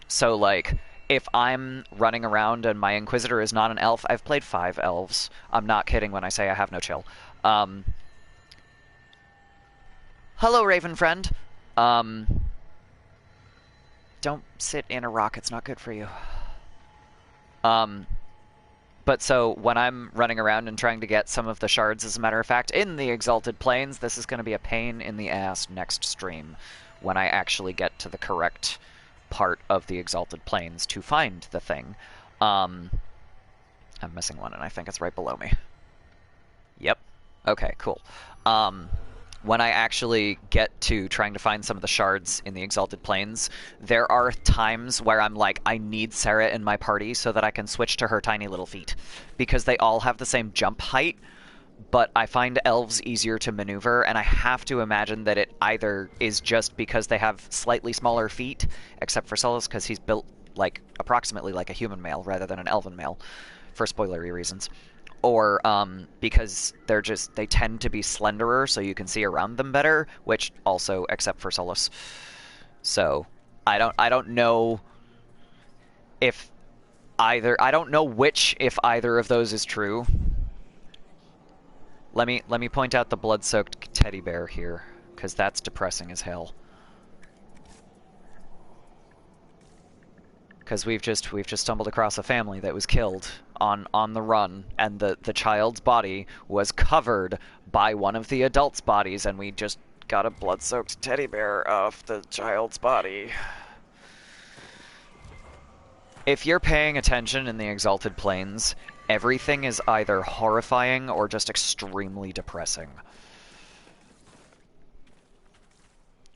So like, if I'm running around and my Inquisitor is not an elf, I've played 5 elves. I'm not kidding when I say I have no chill. Hello, Raven friend. Don't sit in a rock, it's not good for you. But so, when I'm running around and trying to get some of the shards, as a matter of fact, in the Exalted Plains, this is going to be a pain in the ass next stream, when I actually get to the correct part of the Exalted Plains to find the thing. I'm missing one, and I think it's right below me. Yep. Okay, cool. When I actually get to trying to find some of the shards in the Exalted Plains, there are times where I'm like, I need Sarah in my party so that I can switch to her tiny little feet. Because they all have the same jump height, but I find elves easier to maneuver, and I have to imagine that it either is just because they have slightly smaller feet, except for Solus, because he's built like approximately like a human male rather than an elven male, for spoilery reasons. Or because they tend to be slenderer, so you can see around them better, which also, except for Solus. So I don't know if I don't know which if either of those is true. Let me point out the blood-soaked teddy bear here, because that's depressing as hell. Because we've just stumbled across a family that was killed on the run, and the child's body was covered by one of the adults' bodies, and we just got a blood-soaked teddy bear off the child's body. If you're paying attention in the Exalted Plains, everything is either horrifying or just extremely depressing.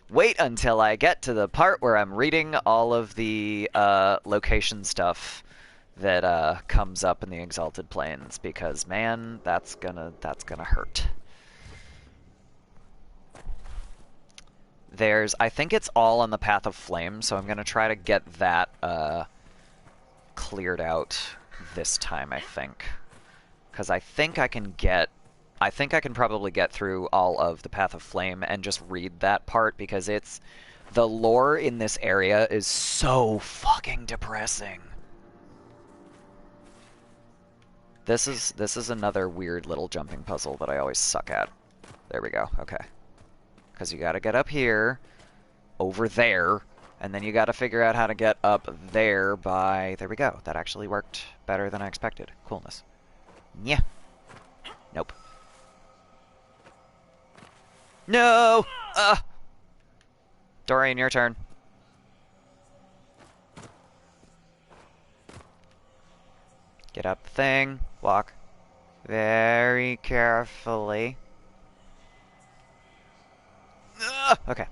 Wait until I get to the part where I'm reading all of the location stuff that comes up in the Exalted Plains, because man, that's gonna hurt. I think it's all on the Path of Flame, so I'm gonna try to get that cleared out this time, I think. Because I think I can probably get through all of the Path of Flame and just read that part, because the lore in this area is so fucking depressing. This is another weird little jumping puzzle that I always suck at. There we go, okay. Because you gotta get up here, over there, and then you gotta figure out how to get up there by... There we go. That actually worked better than I expected. Coolness. Yeah. Nope. No! Dorian, your turn. Get up the thing. Walk very carefully. Okay.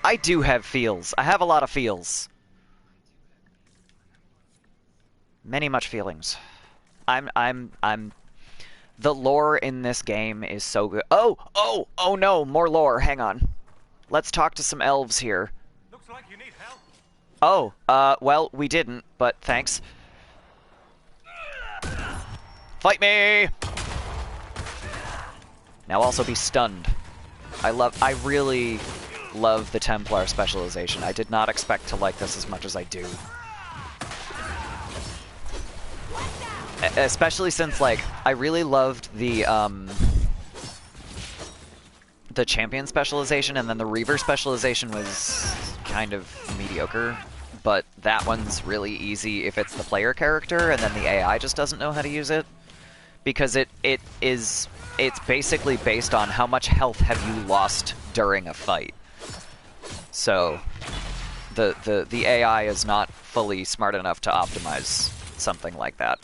I do have feels. I have a lot of feels. Many much feelings. The lore in this game is so good. Oh no, more lore. Hang on. Let's talk to some elves here. Looks like you need help. Oh, well, we didn't, but thanks. Fight me! Now also be stunned. I really love the Templar specialization. I did not expect to like this as much as I do. Especially since, like, I really loved the champion specialization, and then the Reaver specialization was kind of mediocre. But that one's really easy if it's the player character, and then the AI just doesn't know how to use it. Because it's basically based on how much health have you lost during a fight. So the AI is not fully smart enough to optimize something like that.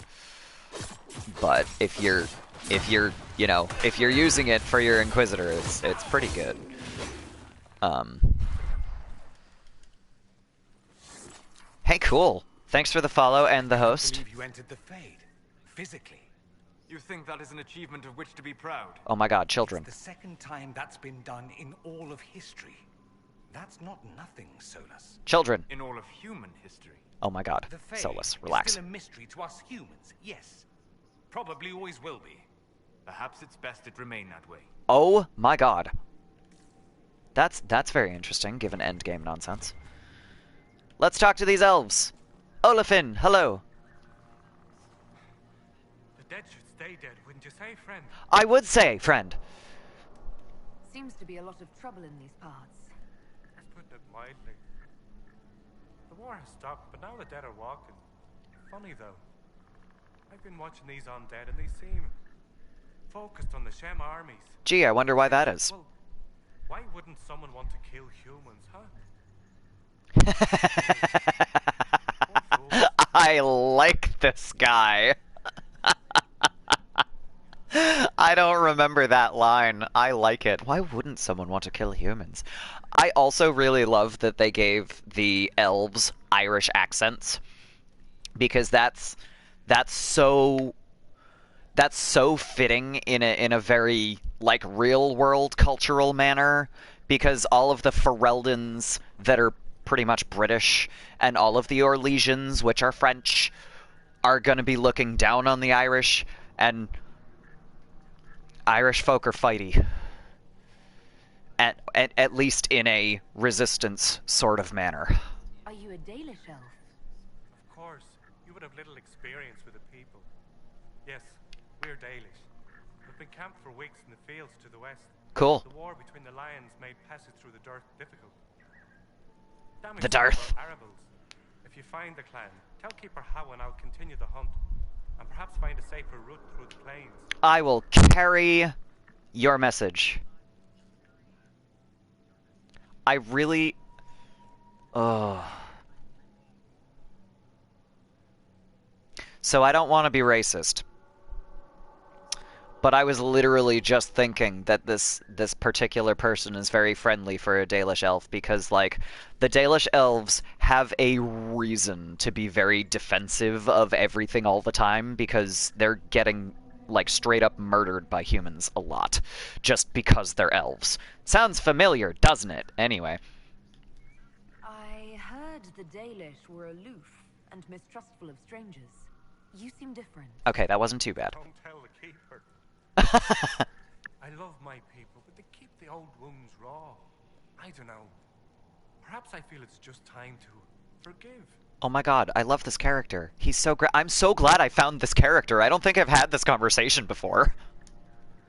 But if you're using it for your Inquisitor, it's pretty good. Hey, cool. Thanks for the follow and the host. I believe you entered the Fade, physically. You think that is an achievement of which to be proud? Oh my god, children. It's the second time that's been done in all of history. That's not nothing, Solus. Children. In all of human history. Oh my god. The Fade Solus, is relax. still a mystery to us humans, yes. Probably always will be. Perhaps it's best it remain that way. Oh my god. That's very interesting, given endgame nonsense. Let's talk to these elves. Olafin, hello. The dead should stay dead, wouldn't you say, friend? I would say, friend. Seems to be a lot of trouble in these parts. That's putting it mildly. The war has stopped, but now the dead are walking. Funny though. I've been watching these undead and they seem focused on the Shem armies. Gee, I wonder why that is. Well, why wouldn't someone want to kill humans, huh? I like this guy. I don't remember that line. I like it. Why wouldn't someone want to kill humans? I also really love that they gave the elves Irish accents, because that's so fitting in a very, like, real world cultural manner, because all of the Fereldans that are pretty much British and all of the Orlesians, which are French, are going to be looking down on the Irish, and Irish folk are fighty. At least in a resistance sort of manner. Are you a Dalish elf? Of course, you would have little experience with the people. Yes, we're Dalish. We've been camped for weeks in the fields to the west. Cool. The war between the lions made passage through the Darth difficult. Damage The Darth. Arabals. If you find the clan, tell Keeper How and I'll continue the hunt, and perhaps find a safer route through the plains. I will carry your message. I really... So I don't want to be racist. But I was literally just thinking that this particular person is very friendly for a Dalish elf because, like, the Dalish elves have a reason to be very defensive of everything all the time because they're getting, like, straight up murdered by humans a lot just because they're elves. Sounds familiar, doesn't it? Anyway. I heard the Dalish were aloof and mistrustful of strangers. You seem different. Okay, that wasn't too bad. Don't tell the keeper. I love my people, but they keep the old wounds raw. I don't know. Perhaps I feel it's just time to forgive. Oh my god, I love this character. He's so great. I'm so glad I found this character. I don't think I've had this conversation before.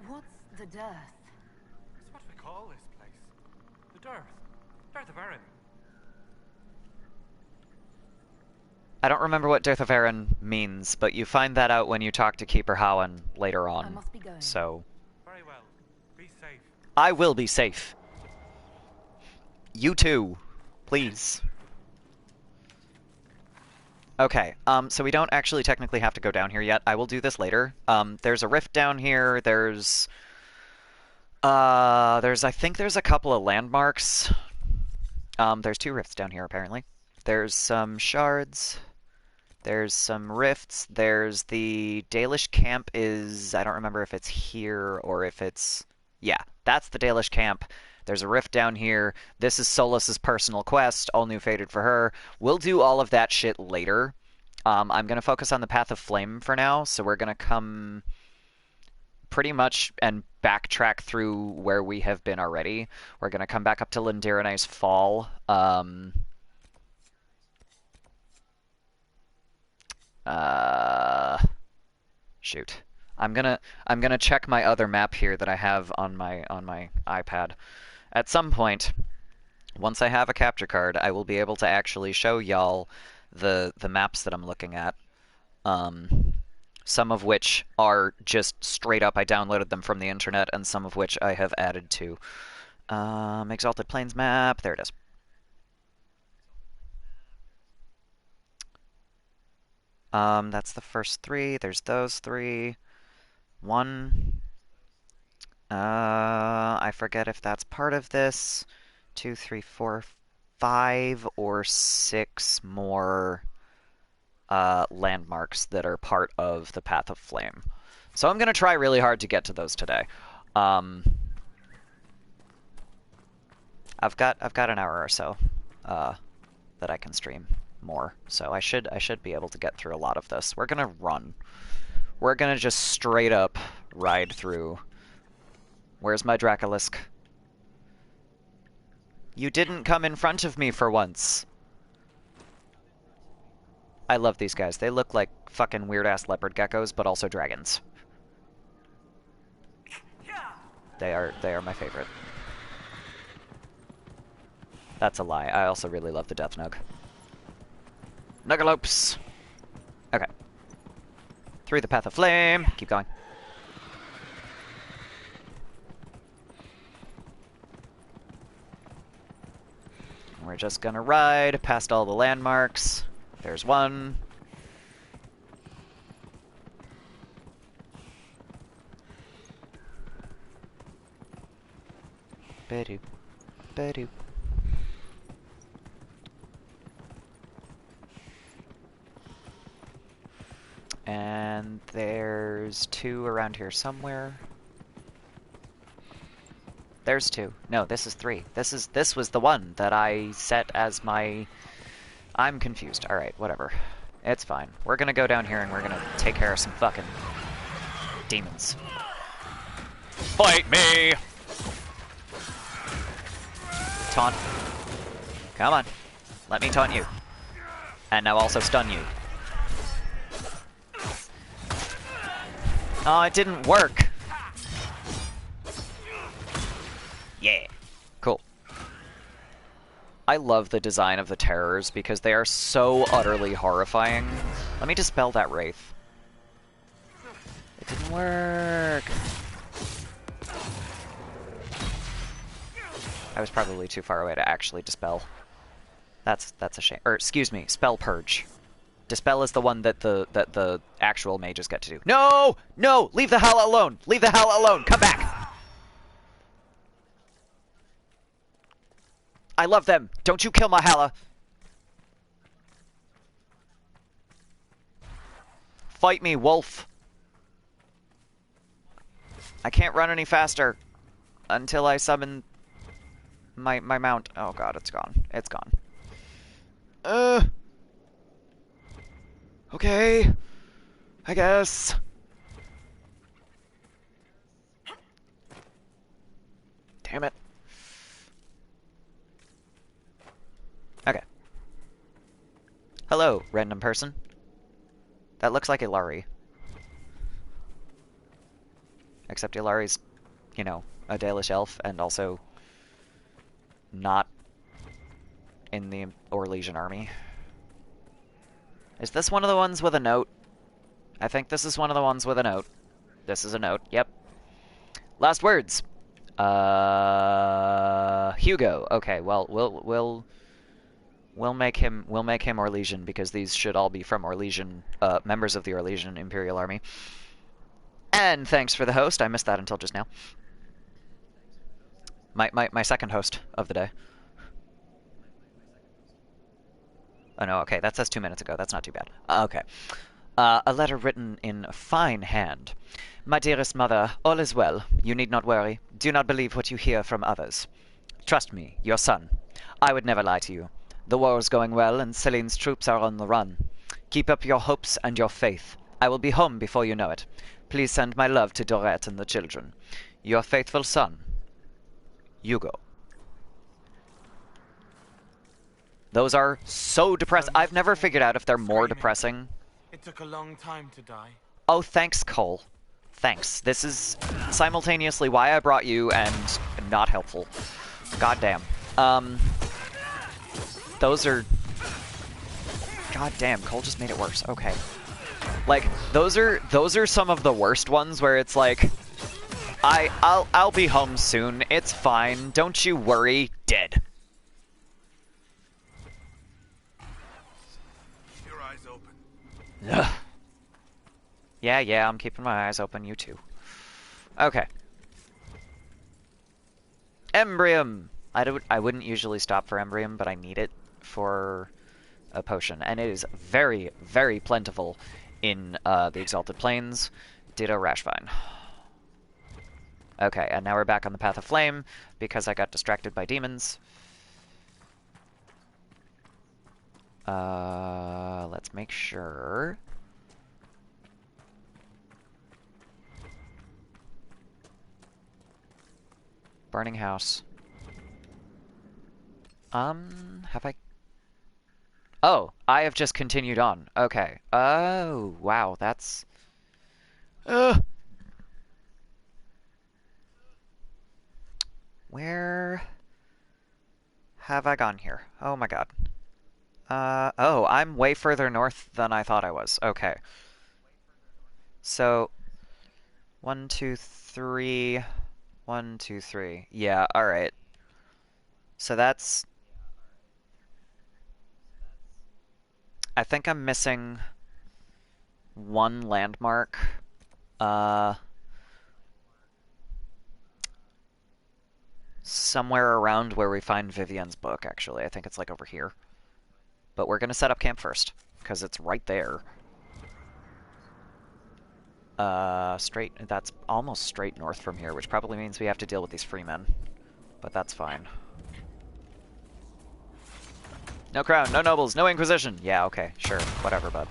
What's the dearth? It's what we call this place. The Dearth. Dearth of Erin. I don't remember what Dearth of Erin means, but you find that out when you talk to Keeper Howen later on. I must be going. So, Very well. Be safe. I will be safe. You too. Please. Okay, so we don't actually technically have to go down here yet. I will do this later. There's a rift down here. I think there's a couple of landmarks. There's 2 rifts down here, apparently. There's some shards. There's some rifts. There's the Dalish camp is... I don't remember if it's here or if it's... Yeah, that's the Dalish camp. There's a rift down here. This is Solas's personal quest, all new fated for her. We'll do all of that shit later. I'm going to focus on the Path of Flame for now, so we're going to come pretty much and backtrack through where we have been already. We're going to come back up to Lindirani's Fall. Shoot. I'm gonna check my other map here that I have on my iPad. At some point, once I have a capture card, I will be able to actually show y'all the maps that I'm looking at. Some of which are just straight up I downloaded them from the internet, and some of which I have added to. Exalted Plains map. There it is. That's the first 3. There's those 3. 1. I forget if that's part of this. 2, 3, 4, 5, or 6 more landmarks that are part of the Path of Flame. So I'm gonna try really hard to get to those today. I've got an hour or so that I can stream more, so I should be able to get through a lot of this. We're gonna run. We're gonna just straight up ride through. Where's my Dracolisk? You didn't come in front of me for once. I love these guys. They look like fucking weird-ass leopard geckos, but also dragons. They are my favorite. That's a lie. I also really love the Death Nug. Nuggalopes! Okay. Through the Path of Flame. Keep going. We're just gonna ride past all the landmarks. There's one. Ba-doop. Ba-doop. And there's 2 around here somewhere. There's 2. No, this is 3. This was the one that I set as my... I'm confused. Alright, whatever. It's fine. We're gonna go down here and we're gonna take care of some fucking demons. Fight me! Taunt. Come on. Let me taunt you. And now also stun you. Oh, it didn't work. Yeah. Cool. I love the design of the terrors because they are so utterly horrifying. Let me dispel that wraith. It didn't work. I was probably too far away to actually dispel. That's a shame. Or, excuse me, spell purge. Dispel is the one that the actual mages get to do. No! No! Leave the hell alone! Leave the hell alone! Come back! I love them! Don't you kill my Hala! Fight me, wolf! I can't run any faster until I summon my mount. Oh god, it's gone. It's gone. Okay. I guess. Damn it. Okay. Hello, random person. That looks like Ilari. Except Ilari's, you know, a Dalish elf, and also not in the Orlesian army. Is this one of the ones with a note? I think this is one of the ones with a note. This is a note, yep. Last words. Hugo. Okay, well, we'll make him Orlesian, because these should all be from Orlesian, members of the Orlesian Imperial Army. And thanks for the host. I missed that until just now. My second host of the day. Oh no, okay, that says 2 minutes ago. That's not too bad. Okay. A letter written in a fine hand. My dearest mother, all is well. You need not worry. Do not believe what you hear from others. Trust me, your son. I would never lie to you. The war is going well, and Celine's troops are on the run. Keep up your hopes and your faith. I will be home before you know it. Please send my love to Dorette and the children. Your faithful son, Hugo. Those are so depressing. I've never figured out if they're more depressing. It took a long time to die. Oh, thanks, Cole. Thanks. This is simultaneously why I brought you and not helpful. Goddamn. Those are... Goddamn, Cole just made it worse. Okay. Like, those are some of the worst ones where it's like, I'll be home soon. It's fine. Don't you worry. Dead. Keep your eyes open. Ugh. Yeah, I'm keeping my eyes open. You too. Okay. Embrium. I wouldn't usually stop for Embrium, but I need it for a potion, and it is very, very plentiful in the Exalted Plains. Ditto Rashvine. Okay, and now we're back on the Path of Flame because I got distracted by demons. Let's make sure. Burning house. Have I... Oh, I have just continued on. Okay. Oh, wow, that's... Where have I gone here? Oh my god. Oh, I'm way further north than I thought I was. Okay. So, 1, 2, 3... 1, 2, 3. Yeah, alright. So that's... I think I'm missing one landmark. Somewhere around where we find Vivienne's book, actually. I think it's like over here. But we're gonna set up camp first, because it's right there. That's almost straight north from here, which probably means we have to deal with these freemen. But that's fine. No crown, no nobles, no inquisition. Yeah, okay, sure, whatever, bud.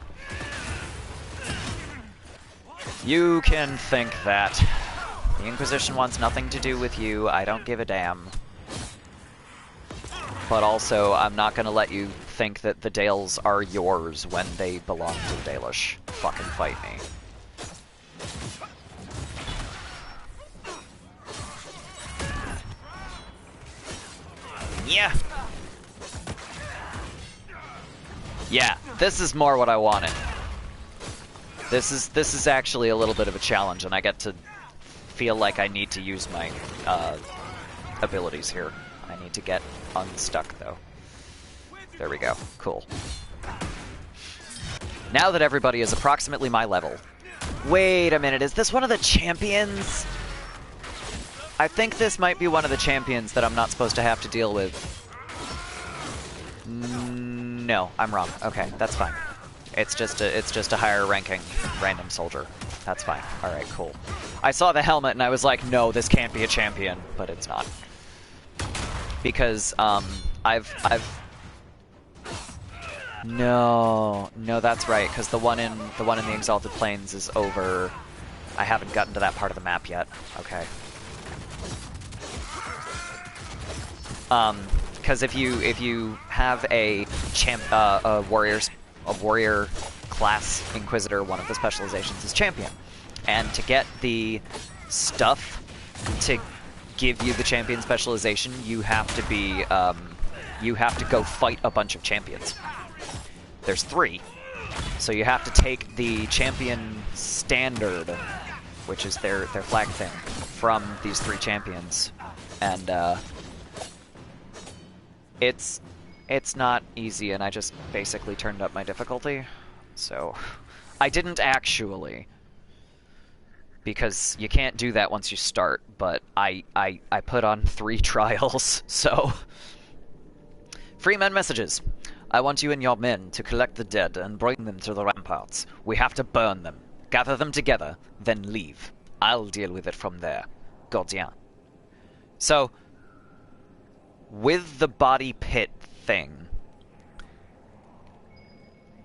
You can think that. The Inquisition wants nothing to do with you. I don't give a damn. But also, I'm not gonna let you think that the Dales are yours when they belong to the Dalish. Fucking fight me. Yeah. Yeah, this is more what I wanted. This is actually a little bit of a challenge, and I get to feel like I need to use my abilities here. I need to get unstuck, though. There we go. Cool. Now that everybody is approximately my level. Wait a minute, is this one of the champions? I think this might be one of the champions that I'm not supposed to have to deal with. No, I'm wrong. Okay, that's fine. It's just a higher ranking random soldier. That's fine. All right, cool. I saw the helmet and I was like, no, this can't be a champion, but it's not. Because no, that's right. Because the one in the Exalted Plains is over. I haven't gotten to that part of the map yet. Okay. Because if you have a warrior class Inquisitor, one of the specializations is champion, and to get the stuff to give you the champion specialization, you have to go fight a bunch of champions. There's 3, so you have to take the champion standard, which is their flag thing, from these 3 champions, and it's not easy, and I just basically turned up my difficulty. So I didn't actually, because you can't do that once you start, but I put on 3 trials, so. Freeman messages. I want you and your men to collect the dead and bring them to the ramparts. We have to burn them, gather them together, then leave. I'll deal with it from there. Gordien. So, with the body pit thing,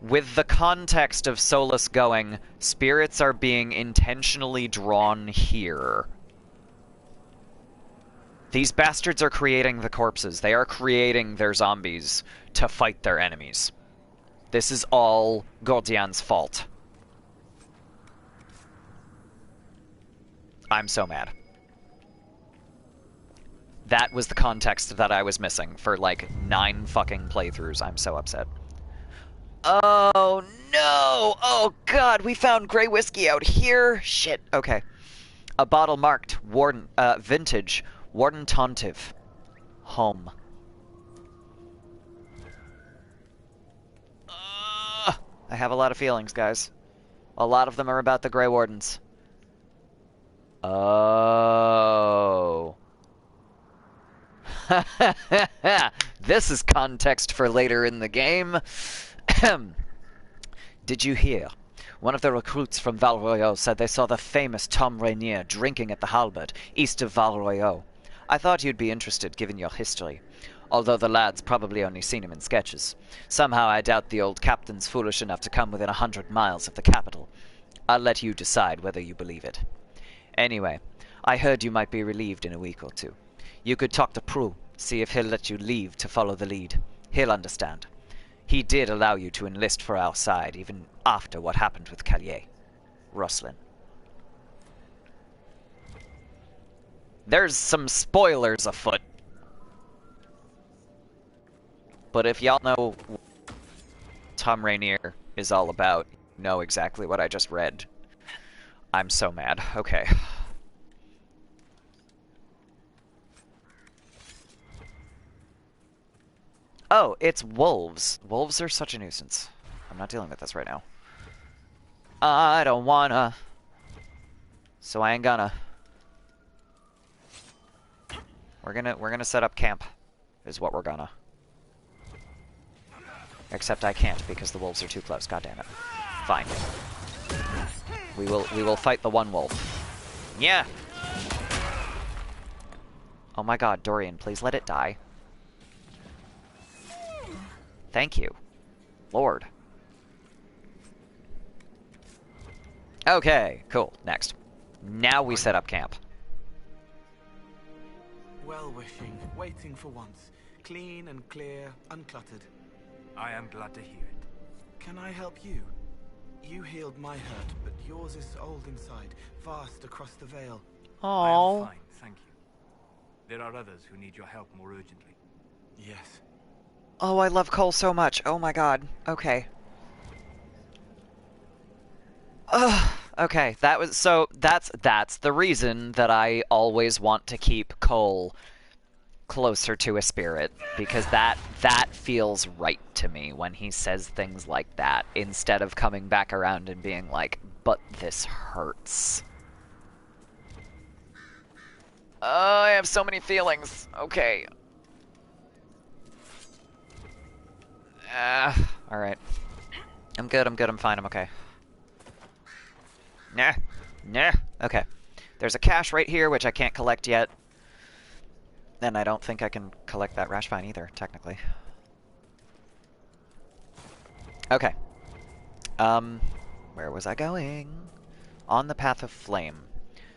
with the context of Solus going, spirits are being intentionally drawn here. These bastards are creating the corpses. They are creating their zombies to fight their enemies. This is all Gordian's fault. I'm so mad. That was the context that I was missing for like 9 fucking playthroughs. I'm so upset. Oh no! Oh god, we found gray whiskey out here! Shit, okay. A bottle marked vintage Warden Tontiv. Home. I have a lot of feelings, guys. A lot of them are about the Grey Wardens. Oh. This is context for later in the game. Did you hear? One of the recruits from Val Royeaux said they saw the famous Tom Rainier drinking at the Halberd, east of Val Royeaux. I thought you'd be interested, given your history. Although the lad's probably only seen him in sketches. Somehow I doubt the old captain's foolish enough to come within 100 miles of the capital. I'll let you decide whether you believe it. Anyway, I heard you might be relieved in a week or 2. You could talk to Prue, see if he'll let you leave to follow the lead. He'll understand. He did allow you to enlist for our side, even after what happened with Callier. Russlin. There's some spoilers afoot. But if y'all know what Tom Rainier is all about, you know exactly what I just read. I'm so mad. Okay. Oh, it's wolves. Wolves are such a nuisance. I'm not dealing with this right now. I don't wanna. So I ain't gonna. We're gonna set up camp, is what we're gonna. Except I can't because the wolves are too close. God damn it. Fine. We will fight the one wolf. Yeah. Oh my god, Dorian, please let it die. Thank you. Lord. Okay, cool. Next. Now we set up camp. Well-wishing, waiting for once. Clean and clear, uncluttered. I am glad to hear it. Can I help you? You healed my hurt, but yours is old inside, vast across the veil. I am Oh. fine, thank you. There are others who need your help more urgently. Yes. Oh, I love Cole so much. Oh my god. Okay. Ugh. Okay, that's the reason that I always want to keep Cole closer to a spirit, because that feels right to me when he says things like that, instead of coming back around and being like, but this hurts. I have so many feelings. Okay. Alright. I'm good, I'm fine, I'm okay. Nah. Okay. There's a cache right here, which I can't collect yet. And I don't think I can collect that rash vine either, technically. Okay. Where was I going? On the Path of Flame.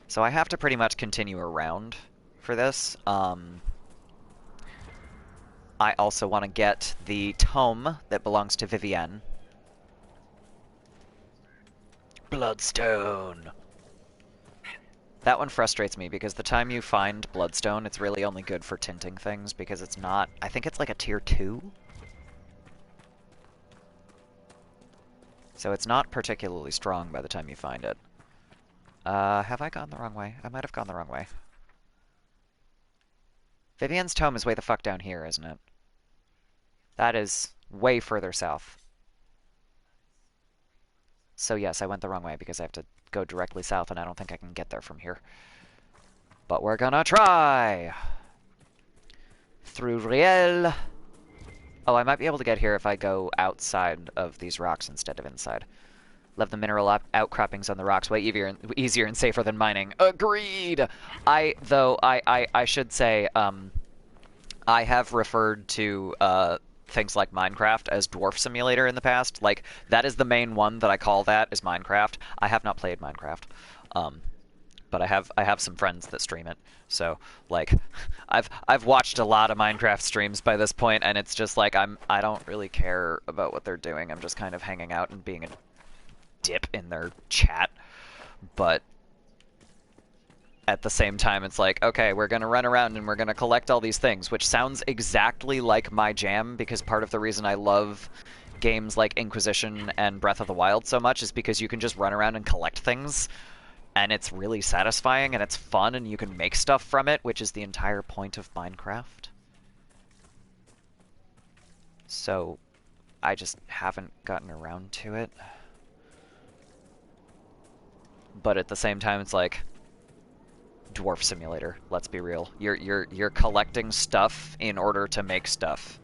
So I have to pretty much continue around for this. I also want to get the tome that belongs to Vivienne. Bloodstone! That one frustrates me, because the time you find Bloodstone, it's really only good for tinting things, because it's not... I think it's like a tier 2? So it's not particularly strong by the time you find it. Have I gone the wrong way? I might have gone the wrong way. Vivienne's tome is way the fuck down here, isn't it? That is way further south. So yes, I went the wrong way because I have to go directly south, and I don't think I can get there from here. But we're gonna try! Through Riel. Oh, I might be able to get here if I go outside of these rocks instead of inside. Love the mineral outcroppings on the rocks. Way easier and safer than mining. Agreed! I should say, I have referred to, things like Minecraft as Dwarf Simulator in the past. Like, that is the main one that I call that, is Minecraft. I have not played Minecraft. But I have some friends that stream it. So, like, I've watched a lot of Minecraft streams by this point, and it's just like I don't really care about what they're doing. I'm just kind of hanging out and being a dip in their chat. But at the same time, it's like, okay, we're going to run around and we're going to collect all these things, which sounds exactly like my jam, because part of the reason I love games like Inquisition and Breath of the Wild so much is because you can just run around and collect things, and it's really satisfying, and it's fun, and you can make stuff from it, which is the entire point of Minecraft. So, I just haven't gotten around to it. But at the same time, it's like Dwarf Simulator. Let's be real. You're collecting stuff in order to make stuff.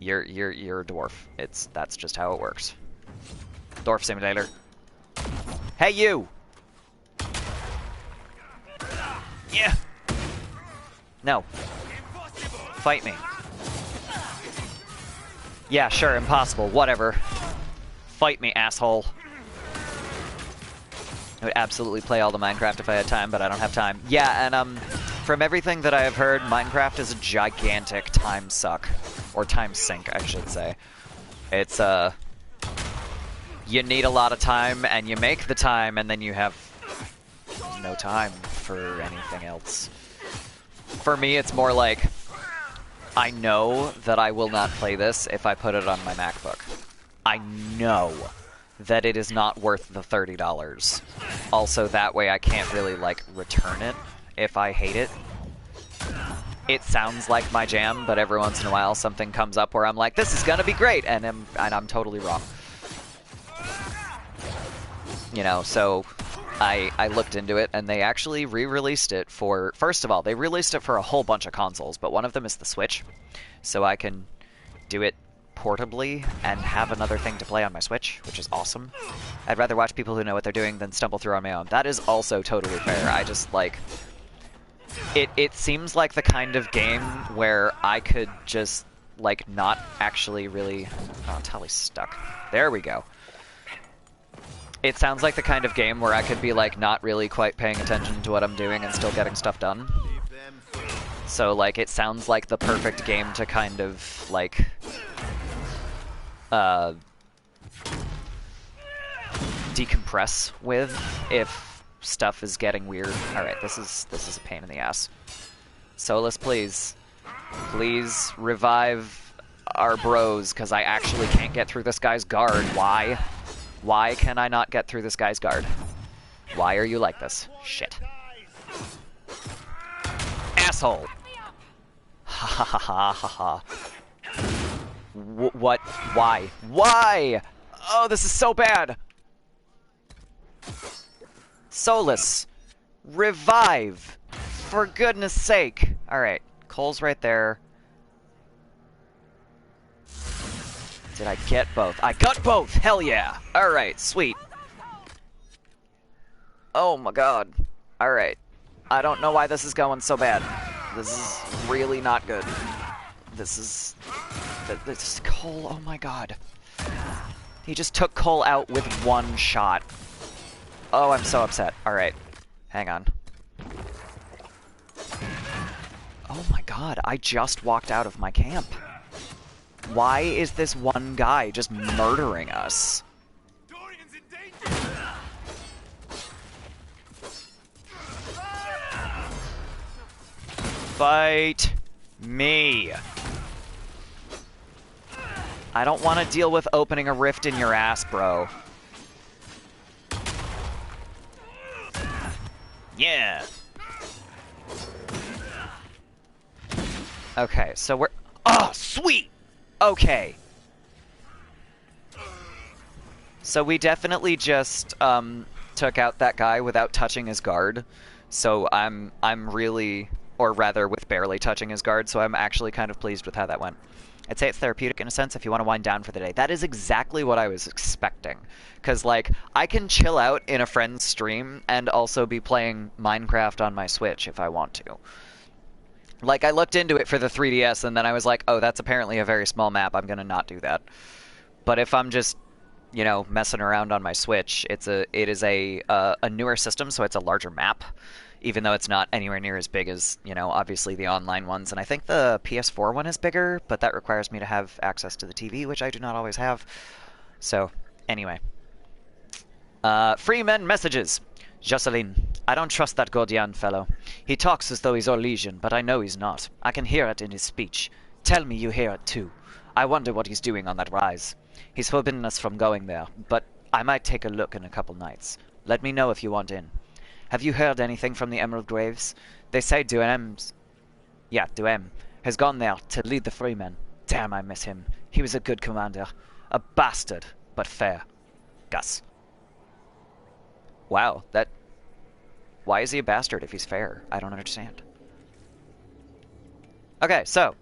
You're a dwarf. That's just how it works. Dwarf Simulator. Hey, you! Yeah! No. Fight me. Yeah, sure, impossible. Whatever. Fight me, asshole. I would absolutely play all the Minecraft if I had time, but I don't have time. Yeah, and from everything that I have heard, Minecraft is a gigantic time suck. Or time sink, I should say. It's, you need a lot of time, and you make the time, and then you have no time for anything else. For me, it's more like, I know that I will not play this if I put it on my MacBook. I know that it is not worth the $30. Also, that way I can't really, like, return it if I hate it. It sounds like my jam, but every once in a while something comes up where I'm like, this is gonna be great, and I'm totally wrong. You know, so I looked into it, and they actually re-released it for... First of all, they released it for a whole bunch of consoles, but one of them is the Switch, so I can do it portably and have another thing to play on my Switch, which is awesome. I'd rather watch people who know what they're doing than stumble through on my own. That is also totally fair. I just, like... It seems like the kind of game where I could just, like, not actually really... Oh, Tully's stuck. There we go. It sounds like the kind of game where I could be, like, not really quite paying attention to what I'm doing and still getting stuff done. So, like, it sounds like the perfect game to kind of, like... decompress with if stuff is getting weird. Alright, this is a pain in the ass. Solus, please. Please revive our bros, because I actually can't get through this guy's guard. Why? Why can I not get through this guy's guard? Why are you like this? Shit. Asshole! ha ha ha ha ha. What? Why? Why? Oh, this is so bad! Solus. Revive! For goodness sake! Alright, Cole's right there. Did I get both? I got both! Hell yeah! Alright, sweet. Oh my god. Alright. I don't know why this is going so bad. This is really not good. This is... This is Cole, oh my god. He just took Cole out with one shot. Oh, I'm so upset. Alright. Hang on. Oh my god, I just walked out of my camp. Why is this one guy just murdering us? Dorian's in danger! Fight me. I don't want to deal with opening a rift in your ass, bro. Yeah. Okay, so we're... Oh, sweet! Okay. So we definitely just took out that guy without touching his guard. So I'm really... Or rather, with barely touching his guard, so I'm actually kind of pleased with how that went. I'd say it's therapeutic in a sense if you want to wind down for the day. That is exactly what I was expecting. Because, like, I can chill out in a friend's stream and also be playing Minecraft on my Switch if I want to. Like, I looked into it for the 3DS and then I was like, oh, that's apparently a very small map. I'm going to not do that. But if I'm just, you know, messing around on my Switch, it is a newer system, so it's a larger map. Even though it's not anywhere near as big as, you know, obviously the online ones. And I think the PS4 one is bigger, but that requires me to have access to the TV, which I do not always have. So, anyway. Freeman messages. Jocelyn, I don't trust that Gordian fellow. He talks as though he's Orlesian, but I know he's not. I can hear it in his speech. Tell me you hear it too. I wonder what he's doing on that rise. He's forbidden us from going there, but I might take a look in a couple nights. Let me know if you want in. Have you heard anything from the Emerald Graves? They say Duem has gone there to lead the Freemen. Damn, I miss him. He was a good commander. A bastard, but fair. Gus. Wow, that... Why is he a bastard if he's fair? I don't understand. Okay, so...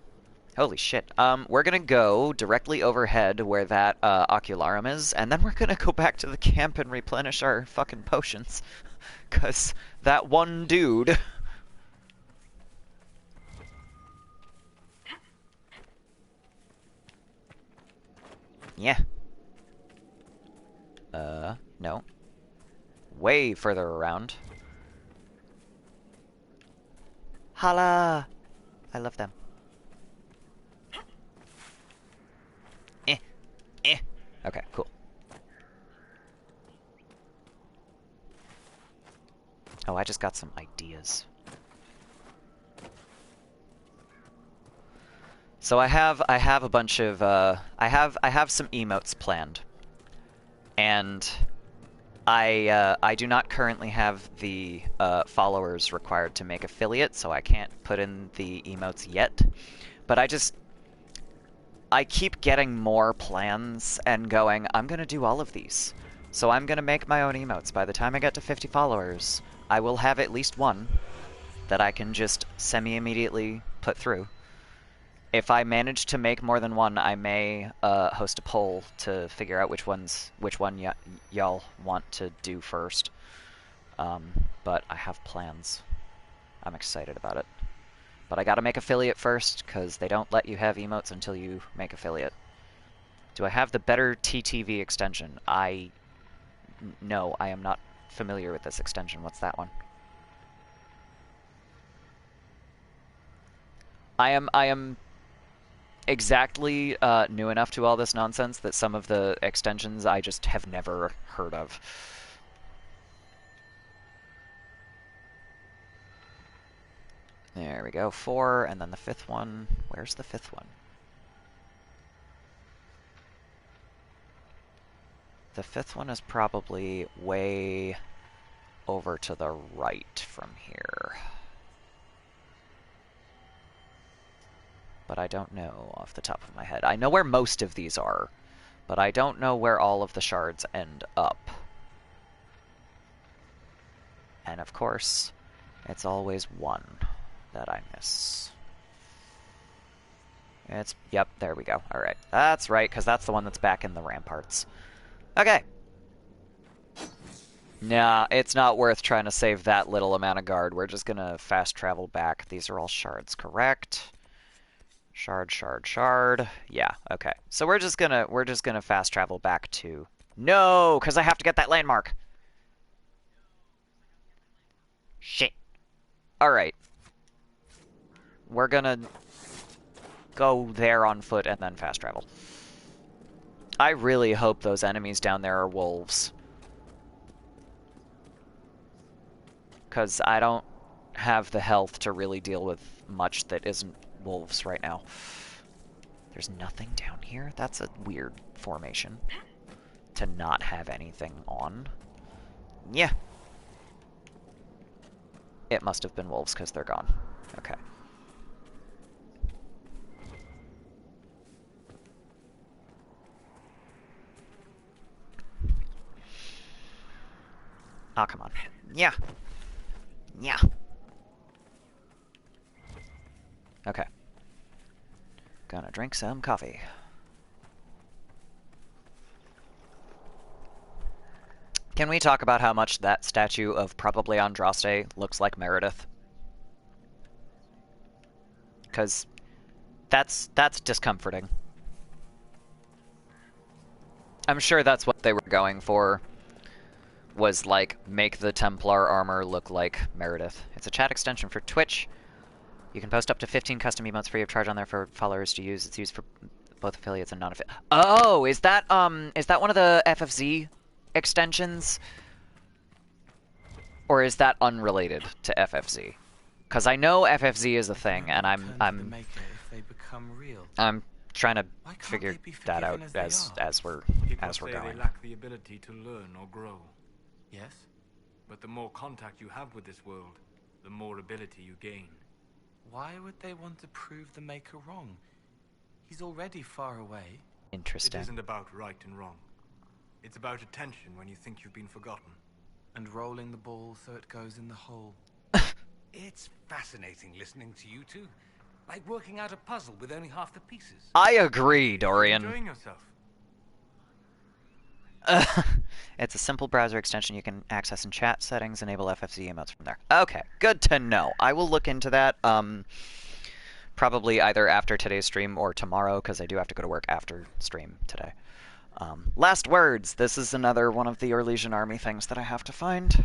Holy shit. We're gonna go directly overhead where that Ocularum is, and then we're gonna go back to the camp and replenish our fucking potions. Because that one dude... Yeah. No. Way further around. Holla! I love them. Okay, cool. Oh, I just got some ideas. So I have a bunch of I have some emotes planned, and I do not currently have the followers required to make affiliate, so I can't put in the emotes yet. But I keep getting more plans and going, I'm gonna do all of these. So I'm gonna make my own emotes. By the time I get to 50 followers, I will have at least one that I can just semi-immediately put through. If I manage to make more than one, I may host a poll to figure out which one y'all want to do first. But I have plans. I'm excited about it. But I gotta make affiliate first, because they don't let you have emotes until you make affiliate. Do I have the better TTV extension? No, I am not familiar with this extension. What's that one? I am exactly new enough to all this nonsense that some of the extensions I just have never heard of. There we go, 4, and then the 5th one. Where's the 5th one? The 5th one is probably way over to the right from here. but I don't know off the top of my head. I know where most of these are, but I don't know where all of the shards end up. And of course, it's always one that I miss. Yep, there we go. Alright, that's right, because that's the one that's back in the ramparts. Okay. Nah, it's not worth trying to save that little amount of guard. We're just gonna fast travel back. These are all shards, correct? Shard, shard, shard. Yeah, okay. So we're just gonna fast travel back to... No, because I have to get that landmark. Shit. Alright. We're gonna go there on foot and then fast travel. I really hope those enemies down there are wolves. Because I don't have the health to really deal with much that isn't wolves right now. There's nothing down here? That's a weird formation. To not have anything on. Yeah. It must have been wolves because they're gone. Okay. Oh, come on. Yeah. Yeah. Okay. Gonna drink some coffee. Can we talk about how much that statue of probably Andraste looks like Meredith? Because that's discomforting. I'm sure that's what they were going for. Was like, make the Templar armor look like Meredith. It's a chat extension for Twitch. You can post up to 15 custom emotes free of charge on there for followers to use. It's used for both affiliates and non-affiliates. Oh, is that one of the FFZ extensions? Or is that unrelated to FFZ? Because I know FFZ is a thing, and I'm trying to figure that out as we're going. They lack the ability to learn or grow. Yes? But the more contact you have with this world, the more ability you gain. Why would they want to prove the Maker wrong? He's already far away. Interesting. It isn't about right and wrong. It's about attention when you think you've been forgotten. And rolling the ball so it goes in the hole. It's fascinating listening to you two. Like working out a puzzle with only half the pieces. I agree, Dorian. Enjoying yourself? It's a simple browser extension you can access in chat settings, enable FFZ emotes from there. Okay, good to know. I will look into that, probably either after today's stream or tomorrow, because I do have to go to work after stream today. Last words. This is another one of the Orlesian army things that I have to find.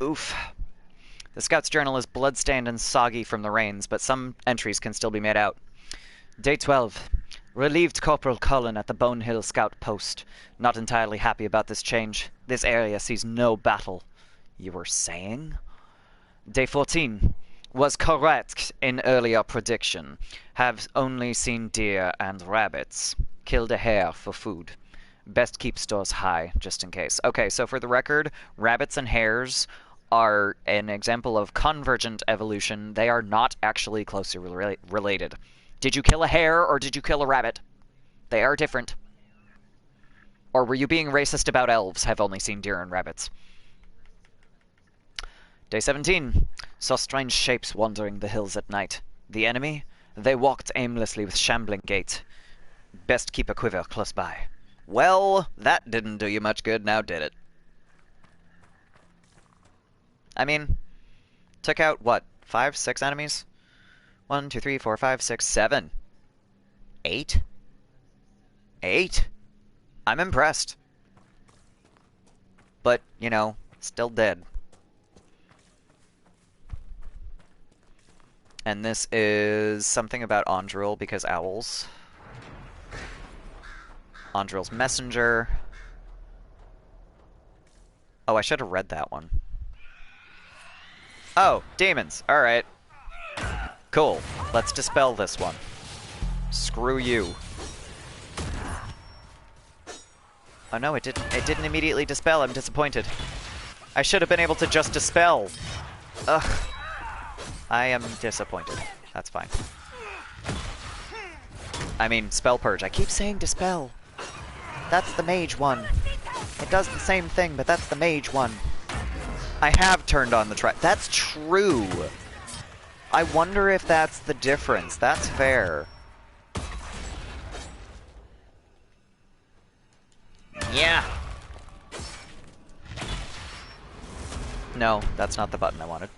Oof. The Scout's journal is blood-stained and soggy from the rains, but some entries can still be made out. Day 12. Relieved Corporal Cullen at the Bone Hill Scout Post. Not entirely happy about this change. This area sees no battle. You were saying? Day 14. Was correct in earlier prediction. Have only seen deer and rabbits. Killed a hare for food. Best keep stores high, just in case. Okay, so for the record, rabbits and hares are an example of convergent evolution. They are not actually closely related. Did you kill a hare or did you kill a rabbit? They are different. Or were you being racist about elves? Have only seen deer and rabbits. Day 17. Saw strange shapes wandering the hills at night. The enemy? They walked aimlessly with shambling gait. Best keep a quiver close by. Well, that didn't do you much good, now did it? I mean, took out, what, 5, 6 enemies? 1, 2, 3, 4, 5, 6, 7. 8? 8? I'm impressed. But, you know, still dead. And this is something about Andril, because owls. Andril's messenger. Oh, I should have read that one. Oh, demons. Alright. Cool. Let's dispel this one. Screw you. Oh no, it didn't immediately dispel. I'm disappointed. I should have been able to just dispel. Ugh. I am disappointed. That's fine. I mean, Spell Purge. I keep saying Dispel. That's the mage one. It does the same thing, but that's the mage one. I have turned on the That's true. I wonder if that's the difference. That's fair. Yeah. No, that's not the button I wanted.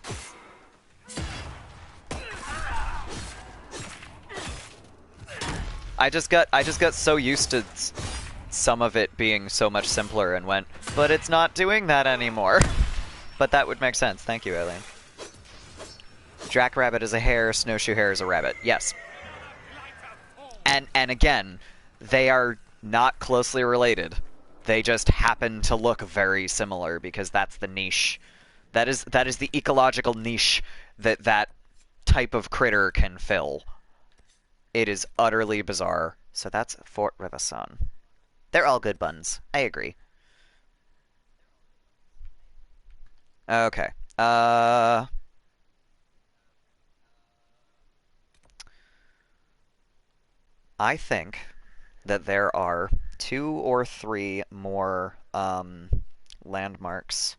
I just got so used to some of it being so much simpler and went, but it's not doing that anymore. But that would make sense. Thank you, Aileen. Jackrabbit is a hare, snowshoe hare is a rabbit. Yes. And again, they are not closely related. They just happen to look very similar because that's the niche. That is the ecological niche that type of critter can fill. It is utterly bizarre. So that's Fort Revison. They're all good buns. I agree. Okay. I think that there are 2 or 3 more landmarks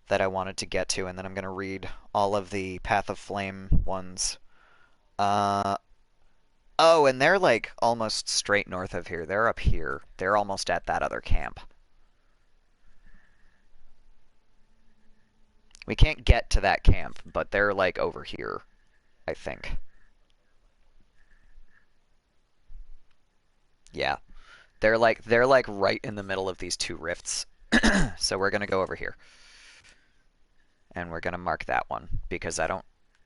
that I wanted to get to, and then I'm going to read all of the Path of Flame ones. Oh, and they're like almost straight north of here. They're up here. They're almost at that other camp. We can't get to that camp, but they're like over here, I think. Yeah. They're like right in the middle of these 2 rifts. So we're going to go over here. And we're going to mark that one because I don't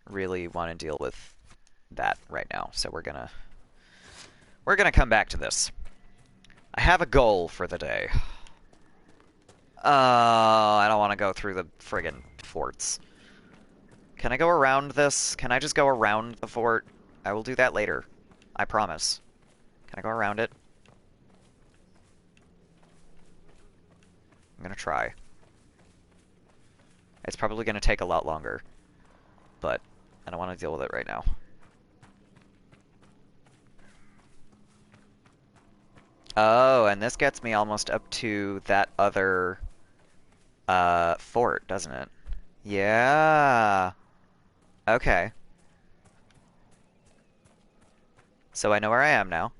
really want to deal with that right now. So we're going to come back to this. I have a goal for the day. I don't want to go through the friggin' forts. Can I go around this? Can I just go around the fort? I will do that later. I promise. Can I go around it? I'm gonna try. It's probably gonna take a lot longer, but I don't want to deal with it right now. Oh, and this gets me almost up to that other fort, doesn't it? Yeah. Okay. So I know where I am now.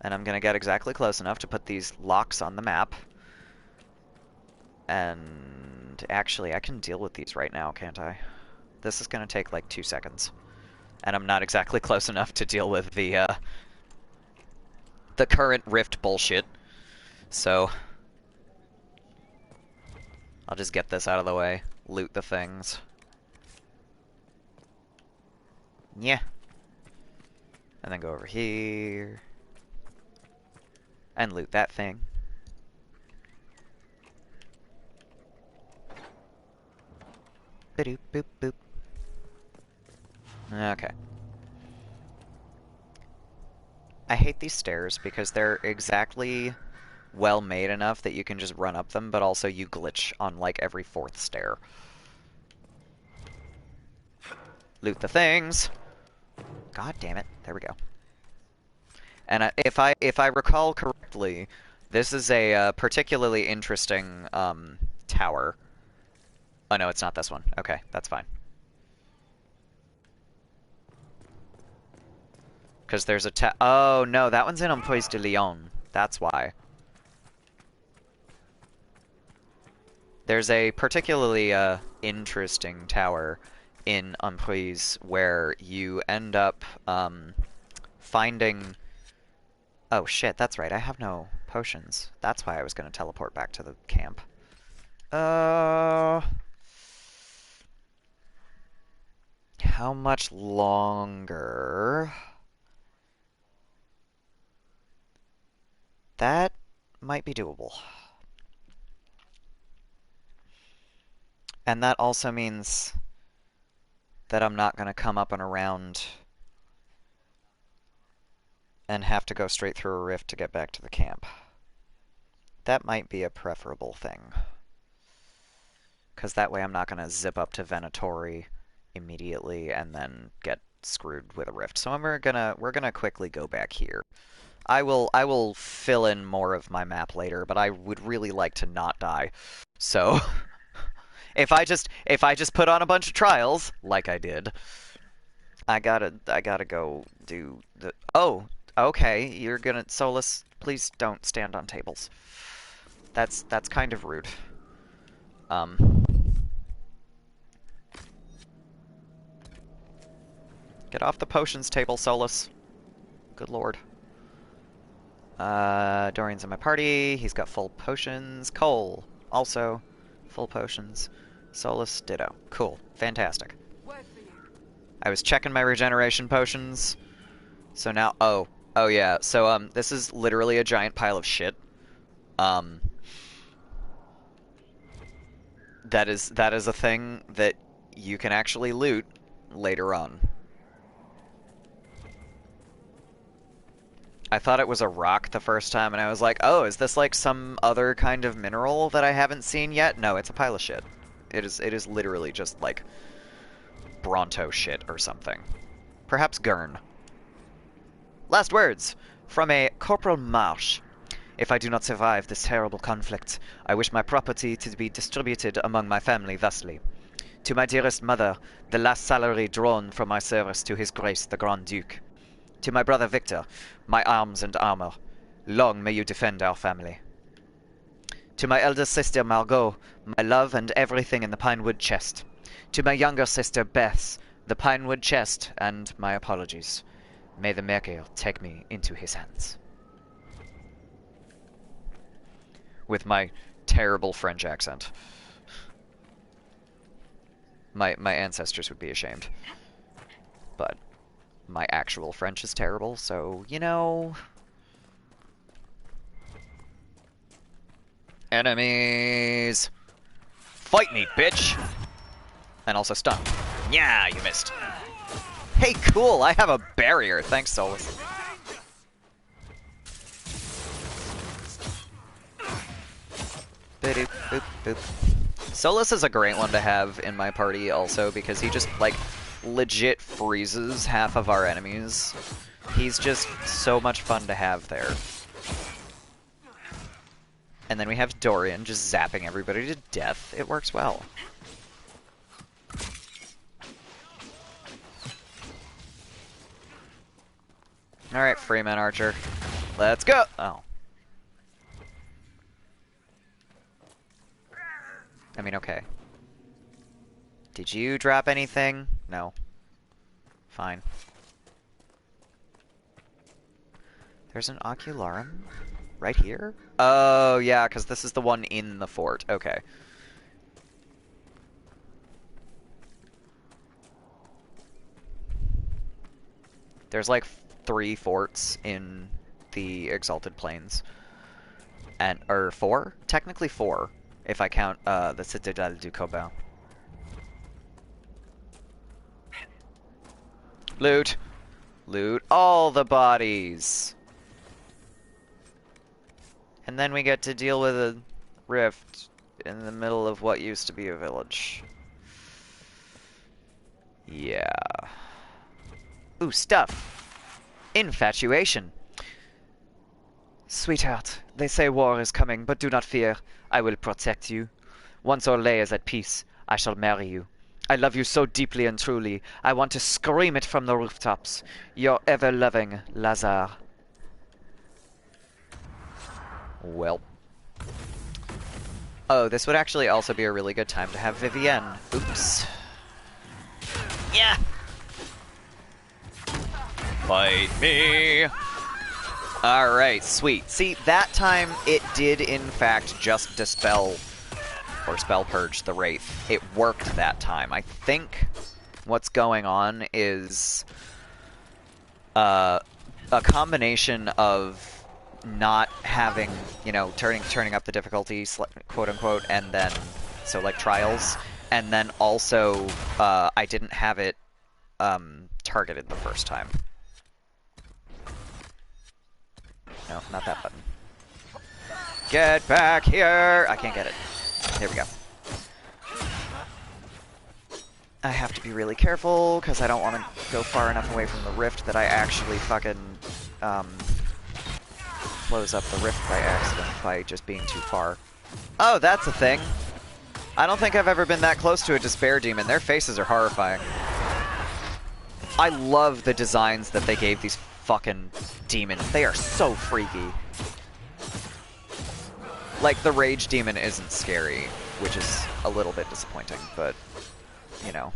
And I'm gonna get exactly close enough to put these locks on the map. And actually, I can deal with these right now, can't I? This is gonna take like 2 seconds. And I'm not exactly close enough to deal with the current rift bullshit. So I'll just get this out of the way. Loot the things. Yeah. And then go over here. And loot that thing. Ba-doop, boop, boop. Okay. I hate these stairs because they're exactly well made enough that you can just run up them, but also you glitch on like every 4th stair. Loot the things. God damn it. There we go. And if I recall correctly, this is a particularly interesting tower. Oh no, it's not this one. Okay, that's fine. Because there's a oh no, that one's in Employes de Lyon. That's why. There's a particularly interesting tower in Employes where you end up finding... Oh shit, that's right, I have no potions. That's why I was going to teleport back to the camp. How much longer? That might be doable. And that also means that I'm not going to come up and around and have to go straight through a rift to get back to the camp. That might be a preferable thing. Because that way I'm not going to zip up to Venatori immediately and then get screwed with a rift. So we're gonna quickly go back here. I will fill in more of my map later, but I would really like to not die. So if I just put on a bunch of trials like I did, I gotta go do the. Oh, okay. You're gonna Solus. Please don't stand on tables. That's kind of rude. Get off the potions table, Solus. Good lord. Dorian's in my party. He's got full potions. Cole, also full potions. Solus, ditto. Cool. Fantastic. I was checking my regeneration potions. So now, oh yeah. So, this is literally a giant pile of shit. That is a thing that you can actually loot later on. I thought it was a rock the first time, and I was like, oh, is this like some other kind of mineral that I haven't seen yet? No, it's a pile of shit. It is literally just like Bronto shit or something. Perhaps Gurn. Last words from a Corporal Marsh. If I do not survive this terrible conflict, I wish my property to be distributed among my family thusly. To my dearest mother, the last salary drawn from my service to His Grace the Grand Duke. To my brother Victor, my arms and armor, long may you defend our family. To my elder sister Margot, my love and everything in the Pinewood chest. To my younger sister Bess, the Pinewood chest, and my apologies. May the Maker take me into his hands. With my terrible French accent. My ancestors would be ashamed. But my actual French is terrible, so, you know... Enemies! Fight me, bitch! And also stun. Yeah, you missed. Hey, cool, I have a barrier. Thanks, Solus. Boop, boop, boop. Solus is a great one to have in my party also because he just, like, legit freezes half of our enemies. He's just so much fun to have there. And then we have Dorian just zapping everybody to death. It works well. Alright, Freeman Archer. Let's go! Oh. I mean, okay. Did you drop anything? No. Fine. There's an Ocularum right here? Oh, yeah, because this is the one in the fort. Okay. There's like 3 forts in the Exalted Plains. And, or 4? Technically 4, if I count the Citadelle du Coban. Loot! Loot all the bodies! And then we get to deal with a rift in the middle of what used to be a village. Yeah. Ooh, stuff! Infatuation! Sweetheart, they say war is coming, but do not fear. I will protect you. Once Orlais is at peace, I shall marry you. I love you so deeply and truly, I want to scream it from the rooftops. Your ever-loving Lazare. Well. Oh, this would actually also be a really good time to have Vivienne. Oops. Yeah! Fight me! Alright, sweet. See, that time it did in fact just dispel or spell purge the Wraith. It worked that time. I think what's going on is a combination of not having, you know, turning up the difficulty, quote unquote, and then, so like trials, and then also I didn't have it targeted the first time. No, not that button. Get back here! I can't get it. There we go. I have to be really careful because I don't want to go far enough away from the rift that I actually fucking close up the rift by accident by just being too far. Oh, that's a thing. I don't think I've ever been that close to a despair demon. Their faces are horrifying. I love the designs that they gave these fucking demons. They are so freaky. Like, the rage demon isn't scary, which is a little bit disappointing, but, you know.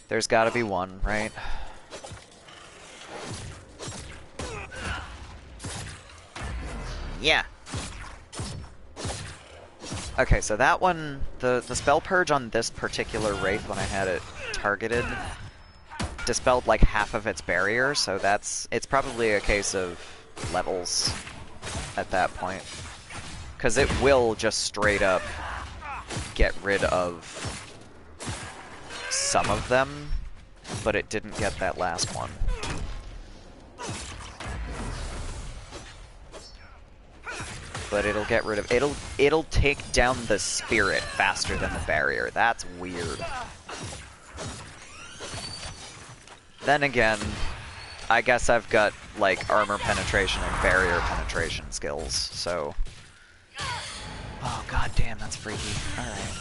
There's gotta be one, right? Yeah. Okay, so that one, the spell purge on this particular wraith when I had it targeted dispelled like half of its barrier, so it's probably a case of levels at that point. Because it will just straight up get rid of some of them, but it didn't get that last one. But it'll get rid of it'll take down the spirit faster than the barrier. That's weird. Then again, I guess I've got like armor penetration and barrier penetration skills, so oh god damn, that's freaky. Alright.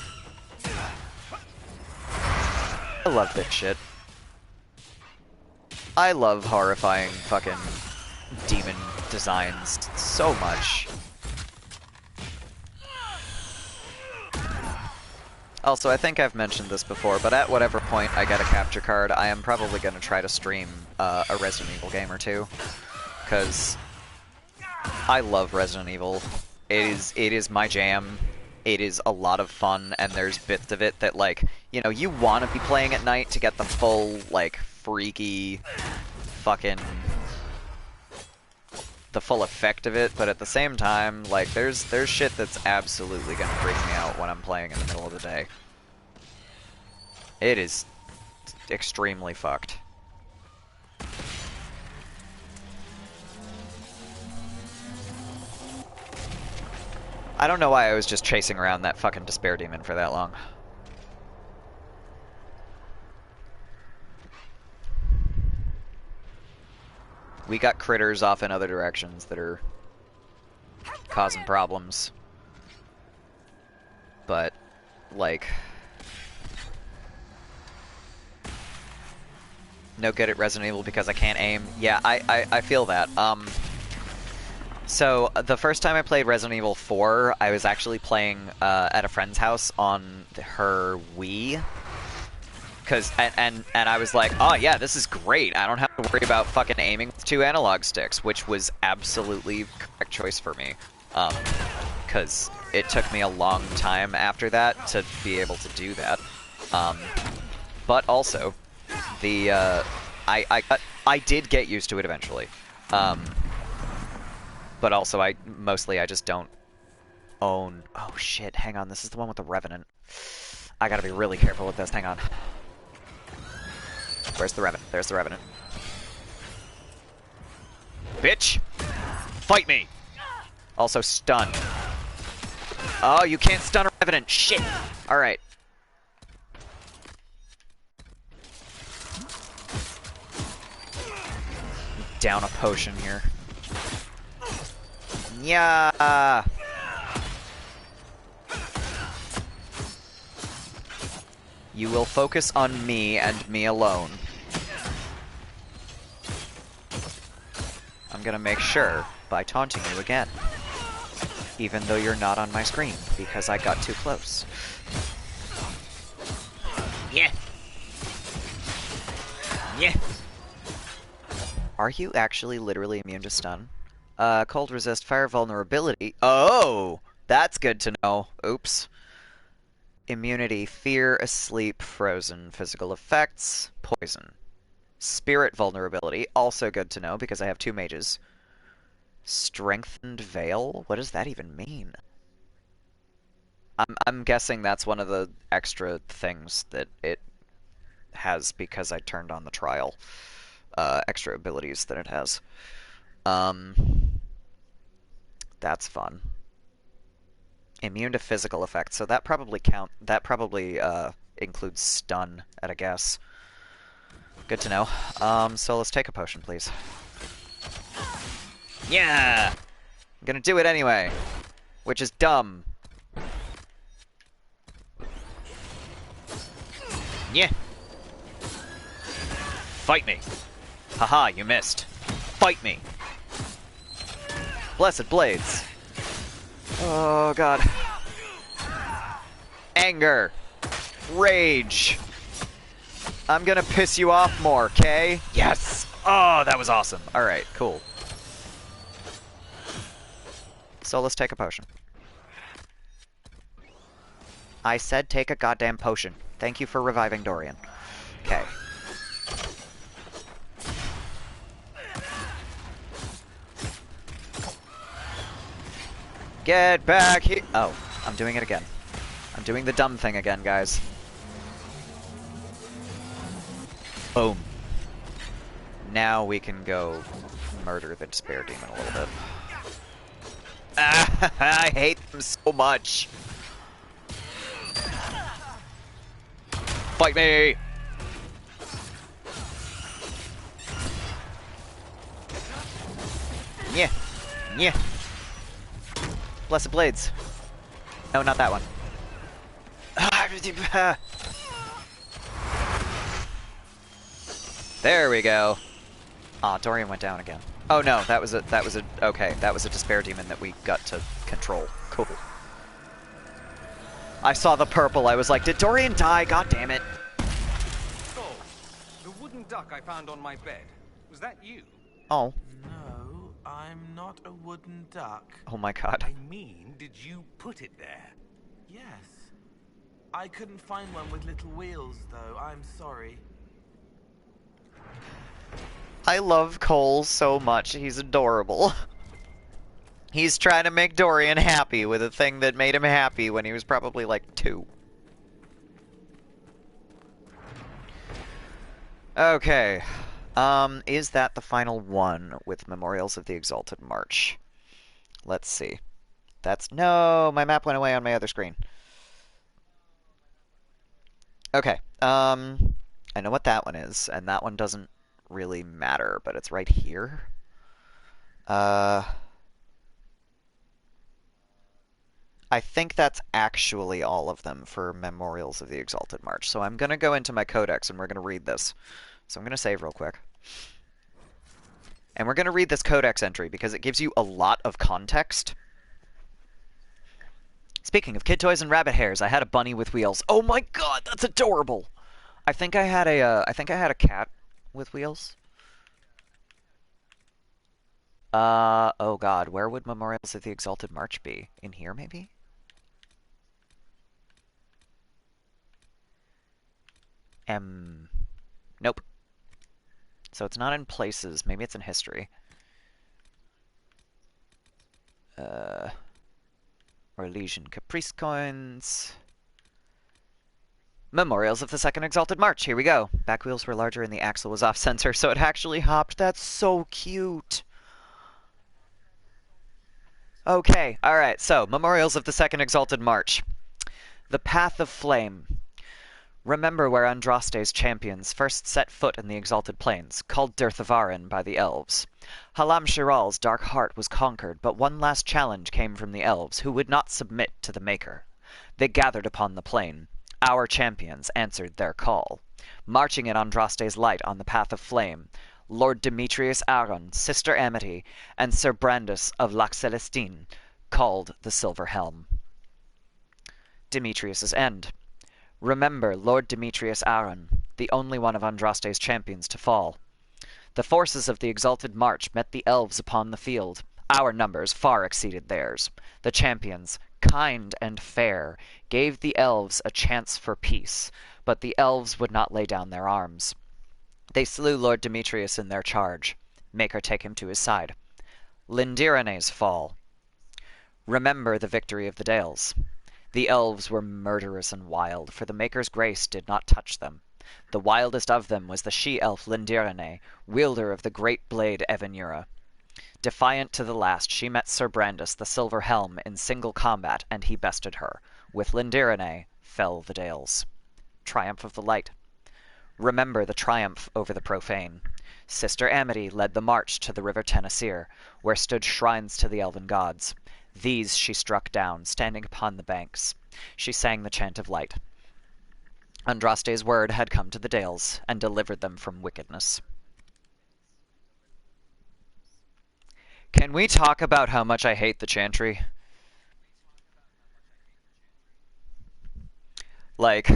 I love this shit. I love horrifying fucking demon designs so much. Also, I think I've mentioned this before, but at whatever point I get a capture card, I am probably going to try to stream a Resident Evil game or two. Because I love Resident Evil. It is my jam. It is a lot of fun, and there's bits of it that, like, you know, you want to be playing at night to get the full, like, freaky fucking the full effect of it, but at the same time, like, there's shit that's absolutely gonna freak me out when I'm playing in the middle of the day. It is extremely fucked. I don't know why I was just chasing around that fucking despair demon for that long. We got critters off in other directions that are causing problems. But, like, no good at Resident Evil because I can't aim. Yeah, I feel that. So, the first time I played Resident Evil 4, I was actually playing at a friend's house on her Wii. And I was like, oh yeah, this is great. I don't have to worry about fucking aiming with 2 analog sticks, which was absolutely the correct choice for me. Because it took me a long time after that to be able to do that. But also, I did get used to it eventually. But also, I just don't own... Oh shit, hang on, this is the one with the Revenant. I gotta be really careful with this, hang on. Where's the Revenant? There's the Revenant. Bitch! Fight me! Also stun. Oh, you can't stun a Revenant! Shit! Alright. Down a potion here. Yeah. You will focus on me and me alone. I'm gonna make sure by taunting you again. Even though you're not on my screen, because I got too close. Yeah. Yeah. Are you actually literally immune to stun? Cold resist, fire vulnerability. Oh! That's good to know. Oops. Immunity, fear, asleep, frozen, physical effects, poison. Spirit vulnerability, also good to know because I have 2 mages. Strengthened veil? What does that even mean? I'm guessing that's one of the extra things that it has because I turned on the trial. Extra abilities that it has. That's fun. Immune to physical effects, so that probably includes stun at a guess. Good to know. So let's take a potion, please. Yeah! I'm gonna do it anyway. Which is dumb. Yeah! Fight me! Haha, you missed. Fight me! Blessed blades. Oh god. Anger. Rage. I'm gonna piss you off more, okay? Yes! Oh, that was awesome. Alright, cool. So let's take a potion. I said take a goddamn potion. Thank you for reviving Dorian. Okay. Get back here! Oh, I'm doing it again. I'm doing the dumb thing again, guys. Boom. Now we can go murder the Despair Demon a little bit. Ah, I hate them so much. Fight me! Yeah. Yeah. Blessed Blades. No, not that one. There we go. Aw, Dorian went down again. Oh no, that was a Despair Demon that we got to control. Cool. I saw the purple, I was like, did Dorian die? God damn it. So, the wooden duck I found on my bed, was that you? Oh. No, I'm not a wooden duck. Oh my god. I mean, did you put it there? Yes. I couldn't find one with little wheels, though. I'm sorry. I love Cole so much, he's adorable. He's trying to make Dorian happy with a thing that made him happy when he was probably like 2. Okay. Is that the final one with Memorials of the Exalted March? Let's see. No, my map went away on my other screen. Okay, I know what that one is, and that one doesn't really matter, but it's right here. I think that's actually all of them for Memorials of the Exalted March. So I'm going to go into my codex and we're going to read this. So I'm going to save real quick. And we're going to read this codex entry because it gives you a lot of context. Speaking of kid toys and rabbit hairs, I had a bunny with wheels. Oh my god, that's adorable! I think I had a cat with wheels. Oh god, where would Memorials of the Exalted March be? In here, maybe? Nope. So it's not in places, maybe it's in history. Orlesian Caprice coins. Memorials of the Second Exalted March, here we go. Back wheels were larger and the axle was off center, so it actually hopped. That's so cute. Okay, alright, so, Memorials of the Second Exalted March. The Path of Flame. Remember where Andraste's champions first set foot in the Exalted Plains, called Dirthavarin by the elves. Halam Shiral's dark heart was conquered, but one last challenge came from the elves, who would not submit to the Maker. They gathered upon the plain. Our champions answered their call. Marching in Andraste's light on the Path of Flame, Lord Demetrius Aron, Sister Amity, and Sir Brandus of Lac Celestine called the Silver Helm. Demetrius's End. Remember Lord Demetrius Aron, the only one of Andraste's champions to fall. The forces of the Exalted March met the elves upon the field. Our numbers far exceeded theirs. The champions, kind and fair, gave the elves a chance for peace, but the elves would not lay down their arms. They slew Lord Demetrius in their charge. Maker take him to his side. Lindirane's fall. Remember the victory of the Dales. The elves were murderous and wild, for the Maker's grace did not touch them. The wildest of them was the she-elf Lindirane, wielder of the great blade Evanura. Defiant to the last, she met Sir Brandus, the Silver Helm, in single combat, and he bested her. With Lindirane fell the Dales. triumph of the light. Remember the triumph over the profane. Sister Amity led the march to the river Tenasir, where stood shrines to the elven gods. These she struck down, standing upon the banks. She sang the chant of light. Andraste's word had come to the Dales, and delivered them from wickedness. Can we talk about how much I hate the Chantry? Like,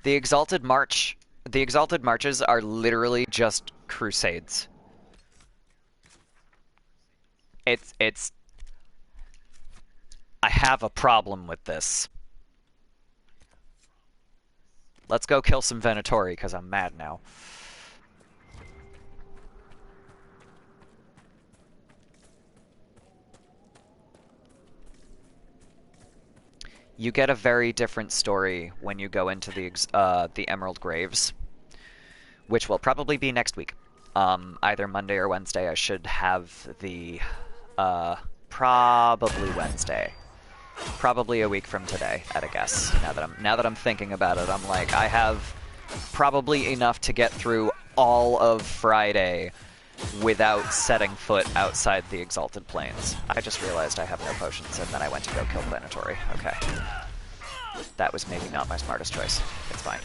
the Exalted Marches are literally just crusades. It's I have a problem with this. Let's go kill some Venatori, because I'm mad now. You get a very different story when you go into the Emerald Graves, which will probably be next week. Either Monday or Wednesday. I should have the probably Wednesday. Probably a week from today, at a guess. Now that I'm thinking about it, I'm like, I have probably enough to get through all of Friday without setting foot outside the Exalted Plains. I just realized I have no potions, and then I went to go kill Venatori. Okay. That was maybe not my smartest choice. It's fine.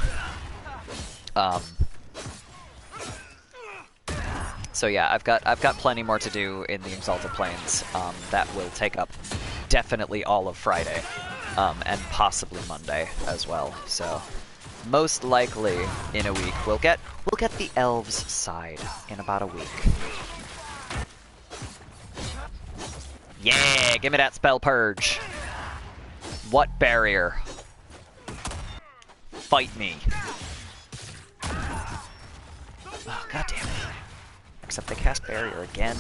So yeah, I've got plenty more to do in the Exalted Plains. That will take up definitely all of Friday, and possibly Monday as well. So most likely in a week we'll get the elves side in about a week. Yeah, give me that spell purge. What barrier? Fight me. Oh, god damn it. Except they cast barrier again.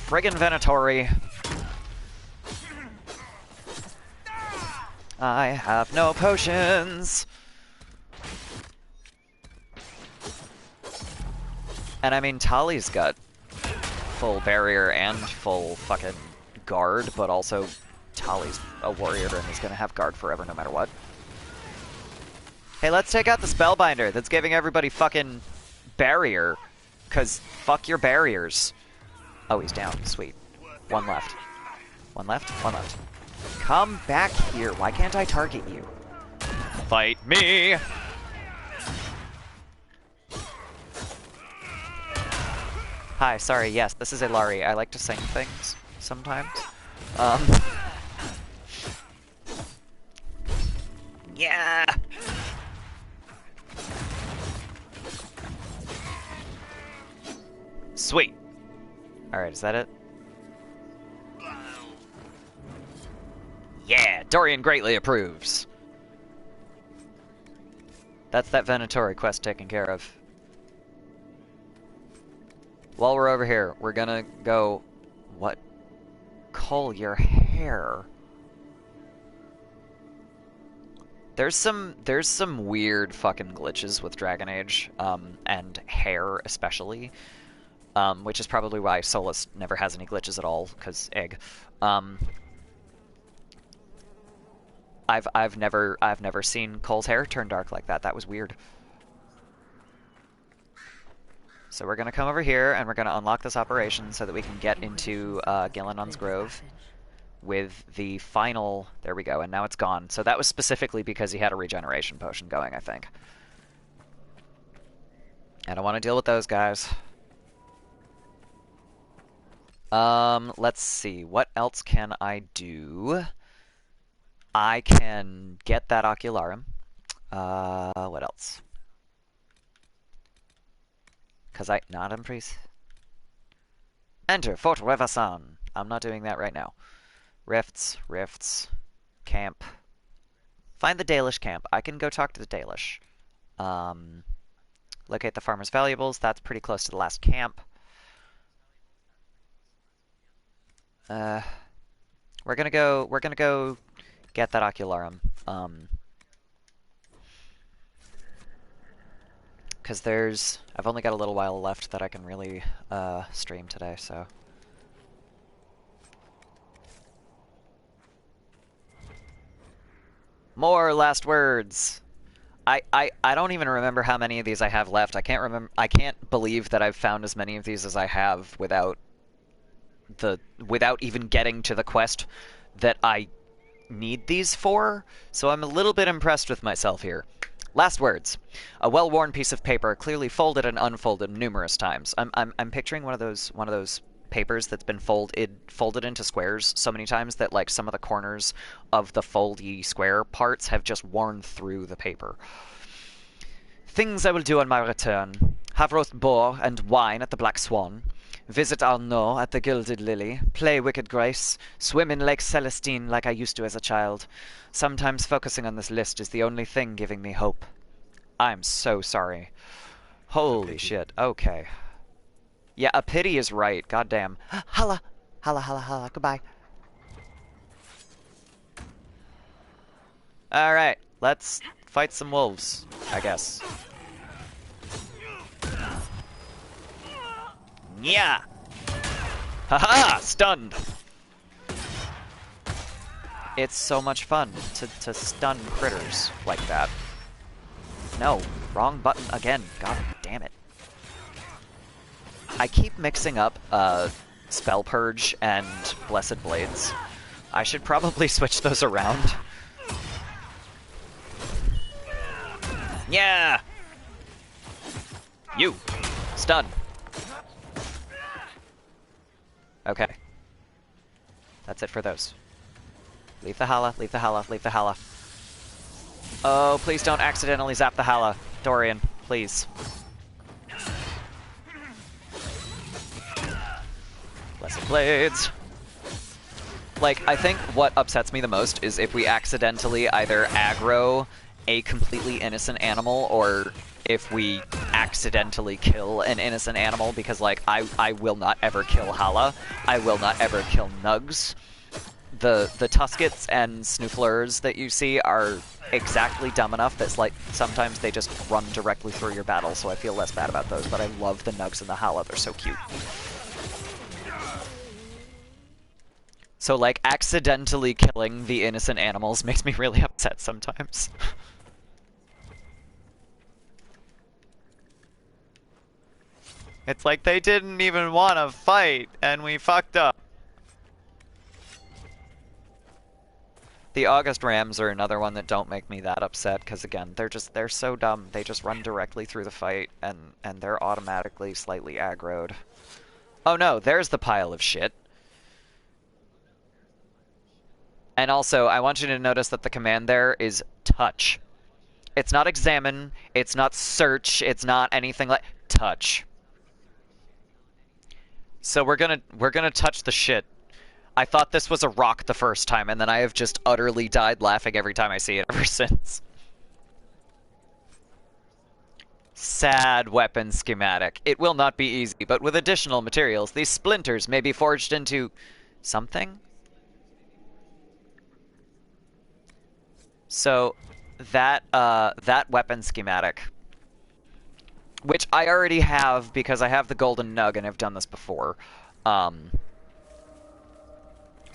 Friggin' Venatori. I have no potions. And I mean, Tali's got full barrier and full fucking guard, but also Tali's a warrior and he's gonna have guard forever no matter what. Hey, let's take out the Spellbinder that's giving everybody fucking barrier. Cause fuck your barriers. Oh, he's down. Sweet. One left. One left? One left. Come back here. Why can't I target you? Fight me! Hi, sorry, yes, this is Ilari. I like to sing things sometimes. Yeah! Sweet. Alright, is that it? Yeah, Dorian greatly approves. That's that Venatori quest taken care of. While we're over here, we're gonna go... What? Cull your hair. There's some weird fucking glitches with Dragon Age, and hair especially. Which is probably why Solus never has any glitches at all, because egg. I've never seen Cole's hair turn dark like that. That was weird. So we're gonna come over here and we're gonna unlock this operation so that we can get into Gillenon's Grove with the final. There we go, and now it's gone. So that was specifically because he had a regeneration potion going, I think. I don't want to deal with those guys. Let's see. What else can I do? I can get that Ocularum. What else? Because not in priest. Enter Fort Revasan. I'm not doing that right now. Rifts, camp. Find the Dalish camp. I can go talk to the Dalish. Locate the farmer's valuables. That's pretty close to the last camp. We're gonna go get that Ocularum. Because I've only got a little while left that I can really stream today, so. More last words. I don't even remember how many of these I have left. I can't believe that I've found as many of these as I have without even getting to the quest that I need these for. So I'm a little bit impressed with myself here. Last words. A well-worn piece of paper, clearly folded and unfolded numerous times. I'm picturing one of those papers that's been folded into squares so many times that like some of the corners of the foldy square parts have just worn through the paper. Things I will do on my return. Have roast boar and wine at the Black Swan. Visit Arnaud at the Gilded Lily. Play Wicked Grace. Swim in Lake Celestine like I used to as a child. Sometimes focusing on this list is the only thing giving me hope. I'm so sorry. Holy shit. Okay. Yeah, a pity is right. Goddamn. Holla! Holla, holla, holla. Goodbye. Alright. Let's fight some wolves, I guess. Yeah! Haha! Stunned! It's so much fun to stun critters like that. No, wrong button again. God damn it. I keep mixing up Spell Purge and Blessed Blades. I should probably switch those around. Yeah! You! Stun! Okay. That's it for those. Leave the Hala, leave the Hala, leave the Hala. Oh, please don't accidentally zap the Hala. Dorian, please. Blessed Blades. Like, I think what upsets me the most is if we accidentally either aggro a completely innocent animal or if we accidentally kill an innocent animal, because, like, I will not ever kill Hala. I will not ever kill Nugs. The Tuskets and Snooflers that you see are exactly dumb enough that, like, sometimes they just run directly through your battle, so I feel less bad about those, but I love the Nugs and the Hala. They're so cute. So, like, accidentally killing the innocent animals makes me really upset sometimes. It's like they didn't even want to fight, and we fucked up. The August Rams are another one that don't make me that upset, because again, they're so dumb. They just run directly through the fight, and they're automatically slightly aggroed. Oh no, there's the pile of shit. And also, I want you to notice that the command there is touch. It's not examine, it's not search, it's not anything like touch. So we're gonna touch the shit. I thought this was a rock the first time, and then I have just utterly died laughing every time I see it ever since. Sad weapon schematic. It will not be easy, but with additional materials, these splinters may be forged into something? So that weapon schematic, which I already have because I have the golden nug and I've done this before.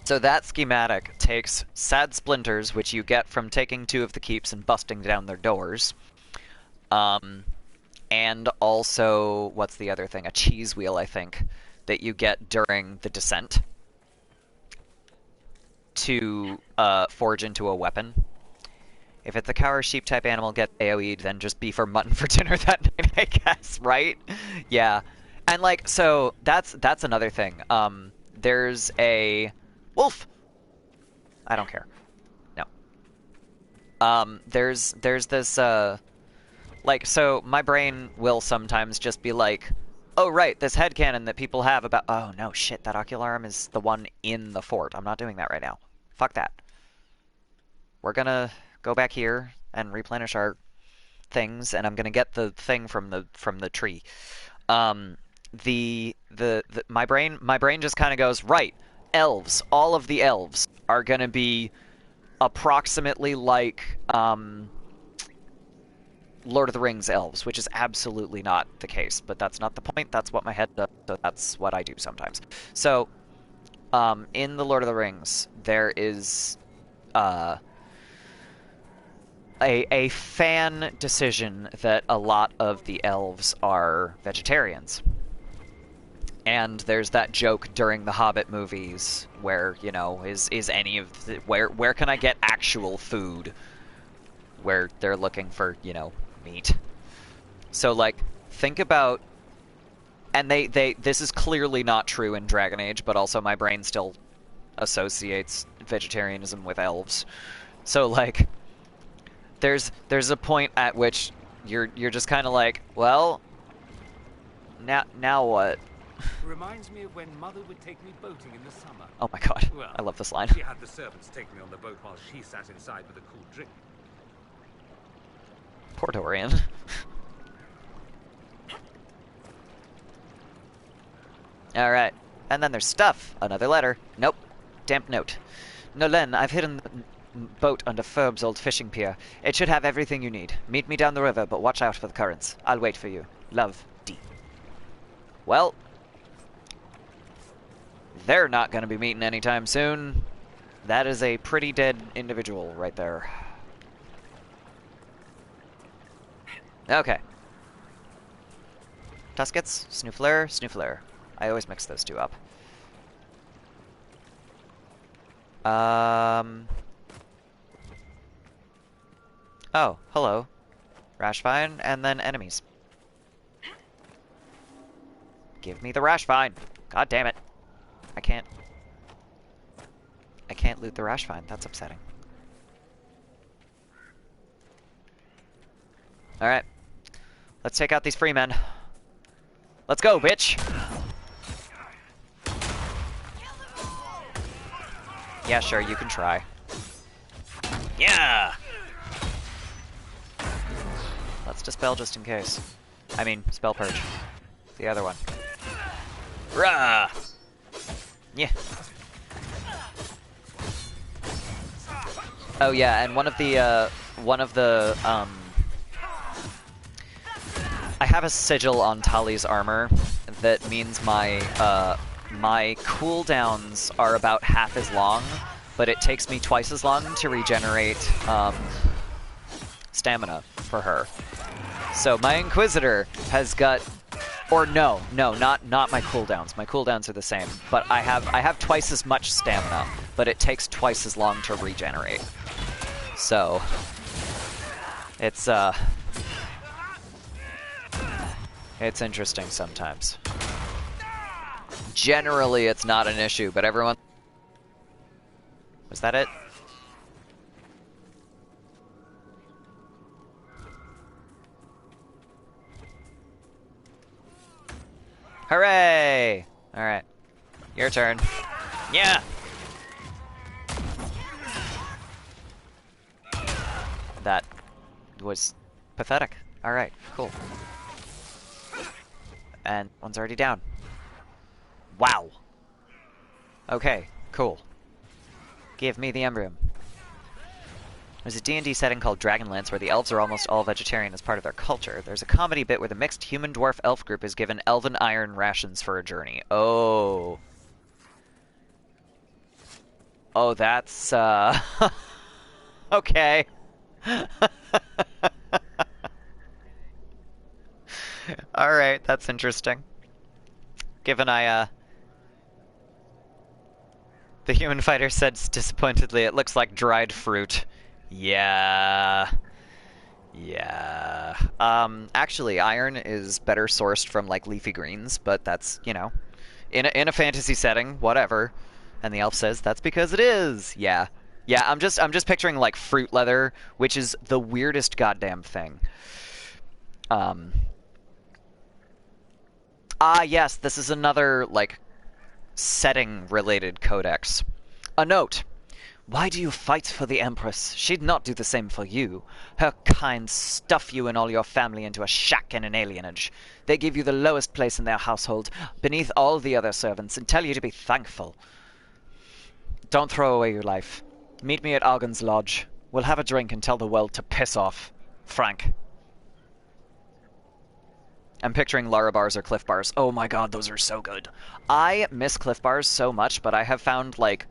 So that schematic takes sad splinters, which you get from taking 2 of the keeps and busting down their doors. And also, what's the other thing? A cheese wheel, I think, that you get during the descent to forge into a weapon. If it's a cow or sheep type animal get AoE'd, then just beef or mutton for dinner that night, I guess, right? Yeah. And like, so that's another thing. There's a wolf. I don't care. No. There's this like, so my brain will sometimes just be like, oh right, this headcanon that people have about, oh no, shit, that Ocularum is the one in the fort. I'm not doing that right now. Fuck that. We're gonna go back here and replenish our things, and I'm gonna get the thing from the tree. My brain just kind of goes, right, elves. All of the elves are gonna be approximately like Lord of the Rings elves, which is absolutely not the case, but that's not the point. That's what my head does, so that's what I do sometimes. So, in the Lord of the Rings, there is a fan decision that a lot of the elves are vegetarians. And there's that joke during the Hobbit movies where, you know, is any of the, where can I get actual food? Where they're looking for, you know, meat. So like think about, and they this is clearly not true in Dragon Age, but also my brain still associates vegetarianism with elves. So like there's a point at which you're just kind of like, well, now what? Reminds me of when Mother would take me boating in the summer. Oh my god, Well, I love this line. She had the servants take me on the boat while she sat inside with a cool drink. Poor Dorian. Alright, and then there's stuff. Another letter. Nope. Damp note. Nolen, I've hidden the boat under Ferb's old fishing pier. It should have everything you need. Meet me down the river, but watch out for the currents. I'll wait for you. Love, D. Well, they're not going to be meeting anytime soon. That is a pretty dead individual right there. Okay. Tuskets, Snoofler, Snoofler. I always mix those two up. Oh, hello. Rashvine, and then enemies. Give me the Rashvine. God damn it. I can't loot the Rashvine. That's upsetting. Alright. Let's take out these free men. Let's go, bitch! Yeah, sure, you can try. Yeah! Let's dispel just in case. I mean, spell purge. The other one. Rah! Yeah. Oh yeah, and one of the, I have a sigil on Tali's armor that means my cooldowns are about half as long, but it takes me twice as long to regenerate, stamina for her. So my Inquisitor has got, or no, not my cooldowns. My cooldowns are the same, but I have twice as much stamina, but it takes twice as long to regenerate. So it's interesting sometimes. Generally, it's not an issue, but everyone... Was that it? Hooray! Alright. Your turn. Yeah! That was pathetic. Alright, cool. And one's already down. Wow. Okay, cool. Give me the embryo. There's a D&D setting called Dragonlance where the elves are almost all vegetarian as part of their culture. There's a comedy bit where the mixed human-dwarf elf group is given elven iron rations for a journey. Oh. Oh, that's, okay. Alright, that's interesting. Given the human fighter said disappointedly, it looks like dried fruit. Yeah. Yeah. Actually, iron is better sourced from, like, leafy greens, but that's, you know, in a fantasy setting, whatever. And the elf says, that's because it is. Yeah. Yeah, I'm just picturing, like, fruit leather, which is the weirdest goddamn thing. Yes, this is another, like, setting-related codex. A note. Why do you fight for the Empress? She'd not do the same for you. Her kind stuff you and all your family into a shack in an alienage. They give you the lowest place in their household, beneath all the other servants, and tell you to be thankful. Don't throw away your life. Meet me at Argon's Lodge. We'll have a drink and tell the world to piss off. Frank. I'm picturing Lara bars or Cliff bars. Oh my god, those are so good. I miss Cliff bars so much, but I have found, like,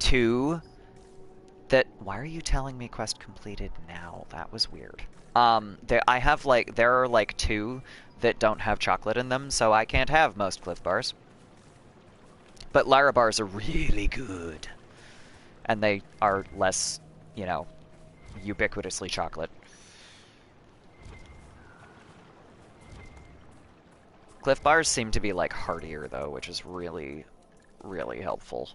2 Why are you telling me quest completed now? That was weird. There are like 2 that don't have chocolate in them, so I can't have most Cliff Bars. But Lara Bars are really good. And they are less, you know, ubiquitously chocolate. Cliff Bars seem to be, like, heartier, though, which is really, really helpful.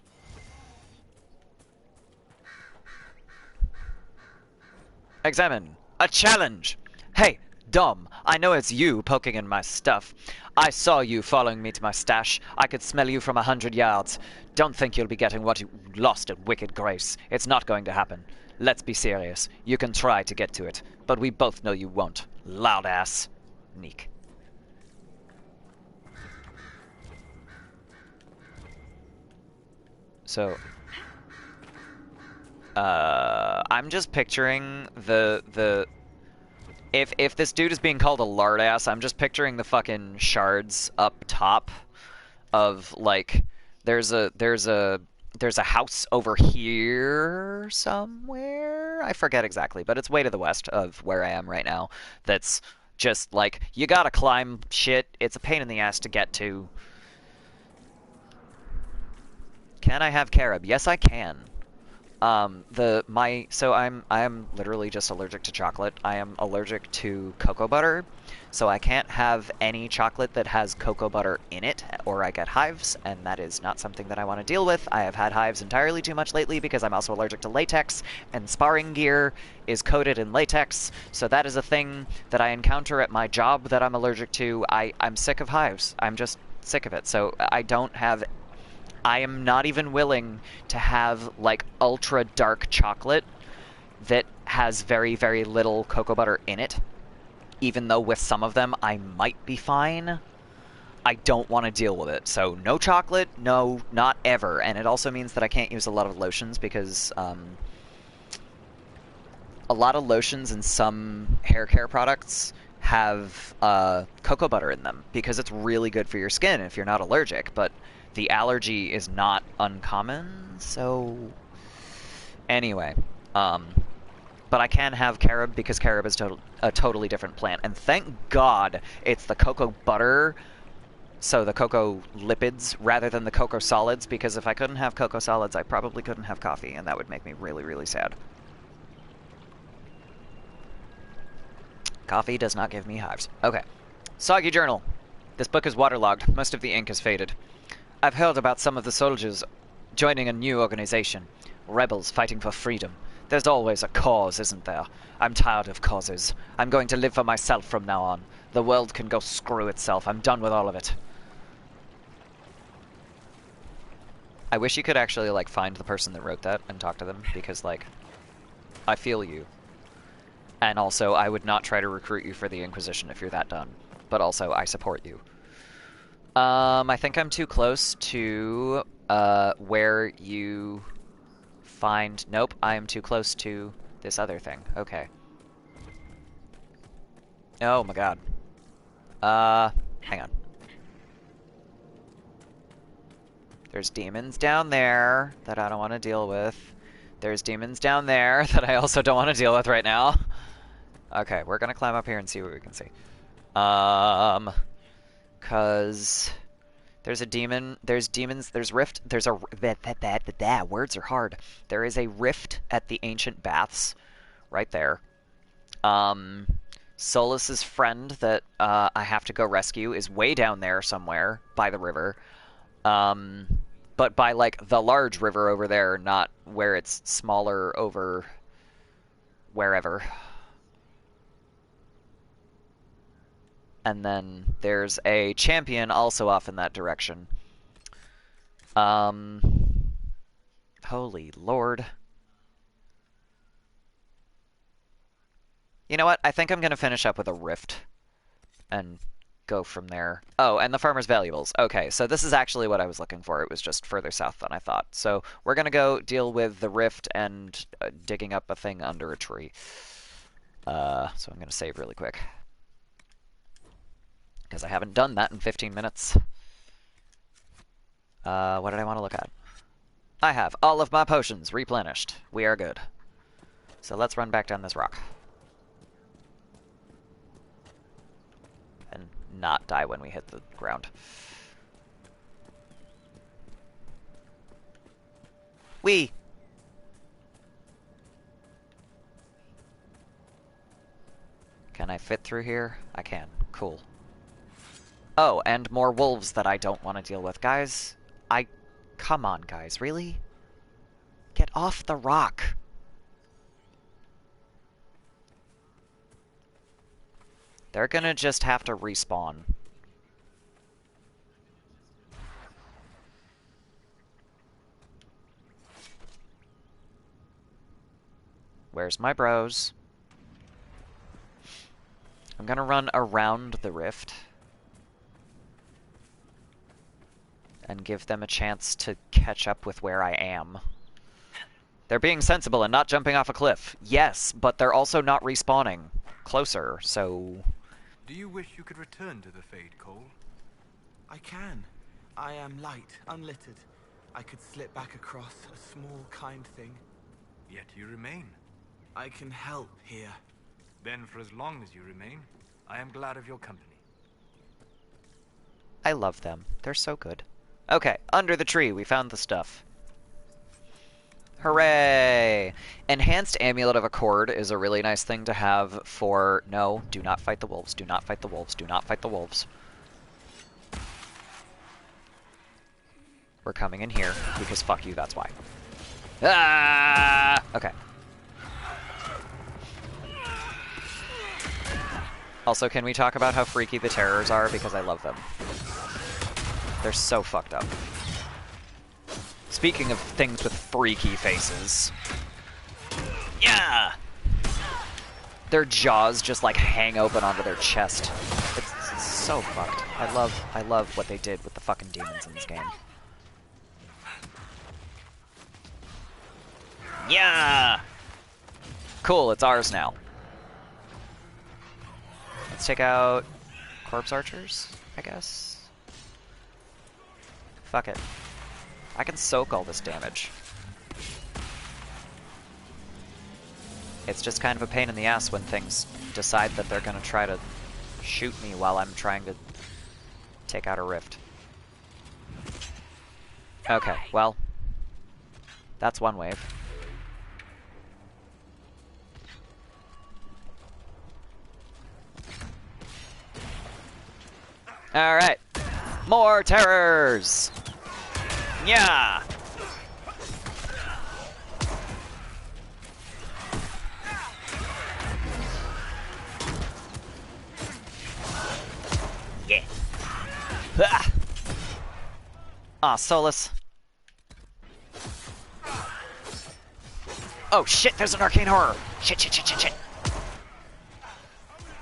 Examine. A challenge! Hey, Dom, I know it's you poking in my stuff. I saw you following me to my stash. I could smell you from 100 yards. Don't think you'll be getting what you lost at Wicked Grace. It's not going to happen. Let's be serious. You can try to get to it, but we both know you won't. Loud ass. Neek. So, I'm just picturing if this dude is being called a lard ass, I'm just picturing the fucking shards up top of, like, there's a house over here somewhere. I forget exactly, but it's way to the west of where I am right now. That's just like, you gotta climb shit. It's a pain in the ass to get to. Can I have carob? Yes, I can. So I'm literally just allergic to chocolate. I am allergic to cocoa butter, so I can't have any chocolate that has cocoa butter in it, or I get hives, and that is not something that I want to deal with. I have had hives entirely too much lately because I'm also allergic to latex, and sparring gear is coated in latex, so that is a thing that I encounter at my job that I'm allergic to. I'm sick of hives. I'm just sick of it, so I am not even willing to have, like, ultra dark chocolate that has very, very little cocoa butter in it. Even though with some of them I might be fine, I don't want to deal with it. So no chocolate, no, not ever. And it also means that I can't use a lot of lotions because a lot of lotions and some hair care products have cocoa butter in them because it's really good for your skin if you're not allergic. But the allergy is not uncommon, so anyway. But I can have carob because carob is a totally different plant. And thank God it's the cocoa butter, so the cocoa lipids, rather than the cocoa solids, because if I couldn't have cocoa solids, I probably couldn't have coffee, and that would make me really, really sad. Coffee does not give me hives. Okay. Soggy Journal. This book is waterlogged. Most of the ink has faded. I've heard about some of the soldiers joining a new organization. Rebels fighting for freedom. There's always a cause, isn't there? I'm tired of causes. I'm going to live for myself from now on. The world can go screw itself. I'm done with all of it. I wish you could actually, like, find the person that wrote that and talk to them, because, like, I feel you. And also, I would not try to recruit you for the Inquisition if you're that done. But also, I support you. I think I'm too close to where you find... Nope, I am too close to this other thing. Okay. Oh my god. Hang on. There's demons down there that I don't want to deal with. There's demons down there that I also don't want to deal with right now. Okay, we're gonna climb up here and see what we can see. Cause there's a demon, there's demons, there's rift, there's a words are hard. There is a rift at the ancient baths, right there. Solus's friend that I have to go rescue is way down there somewhere by the river. But by, like, the large river over there, not where it's smaller over wherever. And then there's a champion also off in that direction. Holy Lord. You know what? I think I'm going to finish up with a rift and go from there. Oh, and the farmer's valuables. Okay, so this is actually what I was looking for. It was just further south than I thought. So we're going to go deal with the rift and digging up a thing under a tree. So I'm going to save really quick, because I haven't done that in 15 minutes. What did I want to look at? I have all of my potions replenished. We are good. So let's run back down this rock. And not die when we hit the ground. Whee! Can I fit through here? I can. Cool. Oh, and more wolves that I don't want to deal with. Guys, come on, guys. Really? Get off the rock. They're gonna just have to respawn. Where's my bros? I'm gonna run around the rift. And give them a chance to catch up with where I am. They're being sensible and not jumping off a cliff. Yes, but they're also not respawning closer, so... Do you wish you could return to the Fade, Cole? I can. I am light, unlittered. I could slip back across, a small, kind thing. Yet you remain. I can help here. Then for as long as you remain, I am glad of your company. I love them. They're so good. Okay, under the tree, we found the stuff. Hooray! Enhanced Amulet of Accord is a really nice thing to have for... No, do not fight the wolves, do not fight the wolves, do not fight the wolves. We're coming in here, because fuck you, that's why. Ah! Okay. Also, can we talk about how freaky the terrors are? Because I love them. They're so fucked up. Speaking of things with freaky faces. Yeah! Their jaws just like hang open onto their chest. It's so fucked. I love what they did with the fucking demons in this game. Yeah! Cool, it's ours now. Let's take out corpse archers, I guess. Fuck it. I can soak all this damage. It's just kind of a pain in the ass when things decide that they're gonna try to shoot me while I'm trying to take out a rift. Okay, well, that's one wave. Alright. More terrors! Yeah! Yeah. Ah! Ah, Solus. Oh shit, there's an arcane horror! Shit, shit, shit, shit, shit.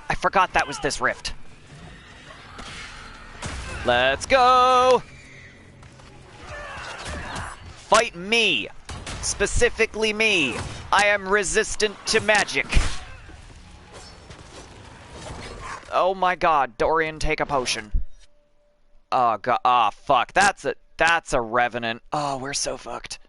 I forgot that was this rift. Let's go! Fight me! Specifically me! I am resistant to magic. Oh my god, Dorian, take a potion. Oh god, ah, oh, fuck, that's a revenant. Oh, we're so fucked.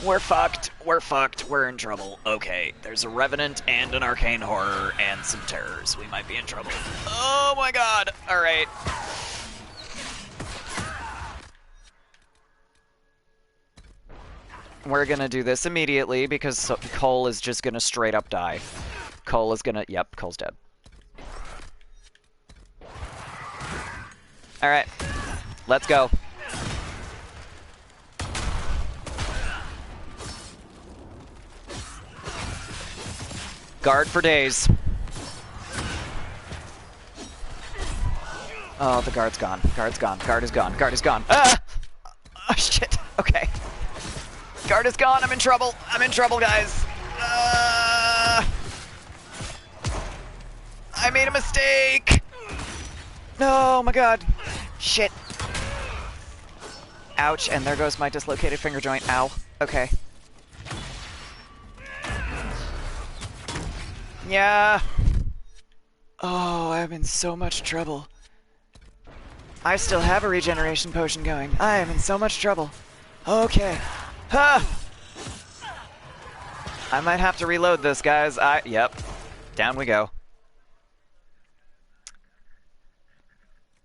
We're fucked, we're in trouble. Okay, there's a revenant and an arcane horror and some terrors. We might be in trouble. Oh my god, alright. We're gonna do this immediately because Cole is just gonna straight up die. Cole is gonna, yep, Cole's dead. Alright, let's go. Guard for days. Oh, the guard's gone. Guard's gone. Guard is gone. Guard is gone. Ah! Oh, shit. Okay. Guard is gone. I'm in trouble. I'm in trouble, guys. I made a mistake. No, oh my god. Shit. Ouch, and there goes my dislocated finger joint. Ow. Okay. Yeah. Oh, I'm in so much trouble. I still have a regeneration potion going. I am in so much trouble. Okay. Ah! I might have to reload this, guys. Yep. Down we go.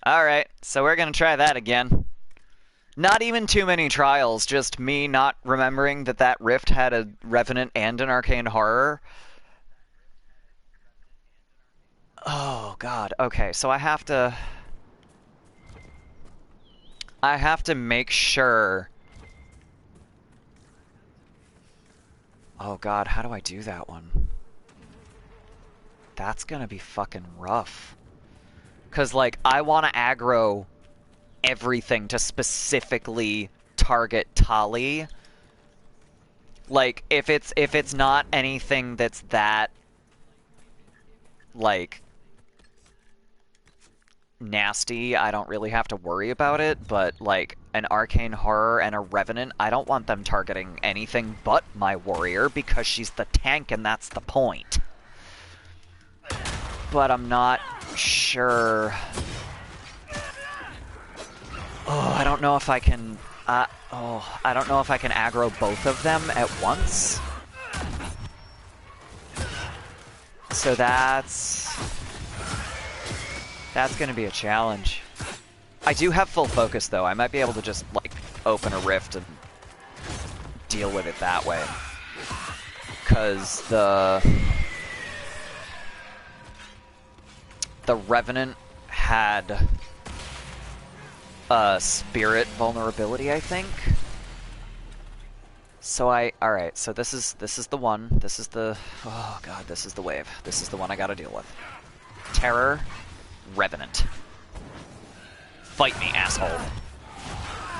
Alright, so we're gonna try that again. Not even too many trials, just me not remembering that that rift had a Revenant and an Arcane Horror. Oh, God. Okay, so I have to make sure... Oh, God, how do I do that one? That's gonna be fucking rough. Because, like, I want to aggro everything to specifically target Tali. Like, if it's not anything that's that, like, nasty, I don't really have to worry about it, but, like, an Arcane Horror and a Revenant, I don't want them targeting anything but my warrior, because she's the tank and that's the point. But I'm not sure... Oh, I don't know if I can... I don't know if I can aggro both of them at once. So that's gonna be a challenge. I do have full focus, though. I might be able to just, like, open a rift and deal with it that way. Because the Revenant had... spirit vulnerability, I think. So alright, so this is the one. This is the... Oh, God, this is the wave. This is the one I gotta deal with. Terror, Revenant. Fight me, asshole.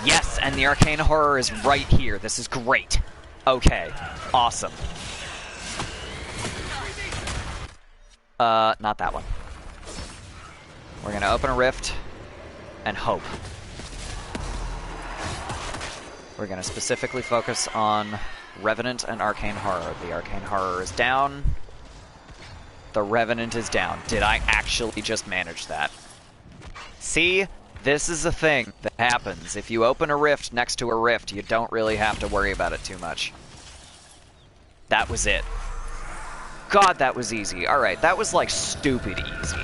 Yes, and the Arcane Horror is right here. This is great. Okay, awesome. Not that one. We're gonna open a rift and hope. We're going to specifically focus on Revenant and Arcane Horror. The Arcane Horror is down. The Revenant is down. Did I actually just manage that? See? This is a thing that happens. If you open a rift next to a rift, you don't really have to worry about it too much. That was it. God, that was easy. Alright, that was like stupid easy.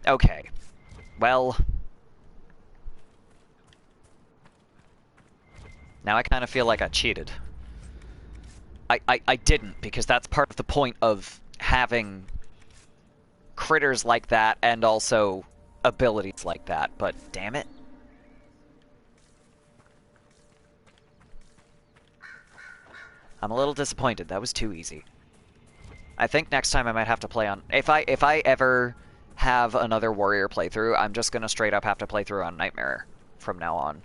Okay. Well... Now I kind of feel like I cheated. I didn't, because that's part of the point of having critters like that and also abilities like that, but damn it. I'm a little disappointed. That was too easy. I think next time I might have to play on... If I ever have another Warrior playthrough, I'm just gonna straight up have to play through on Nightmare from now on.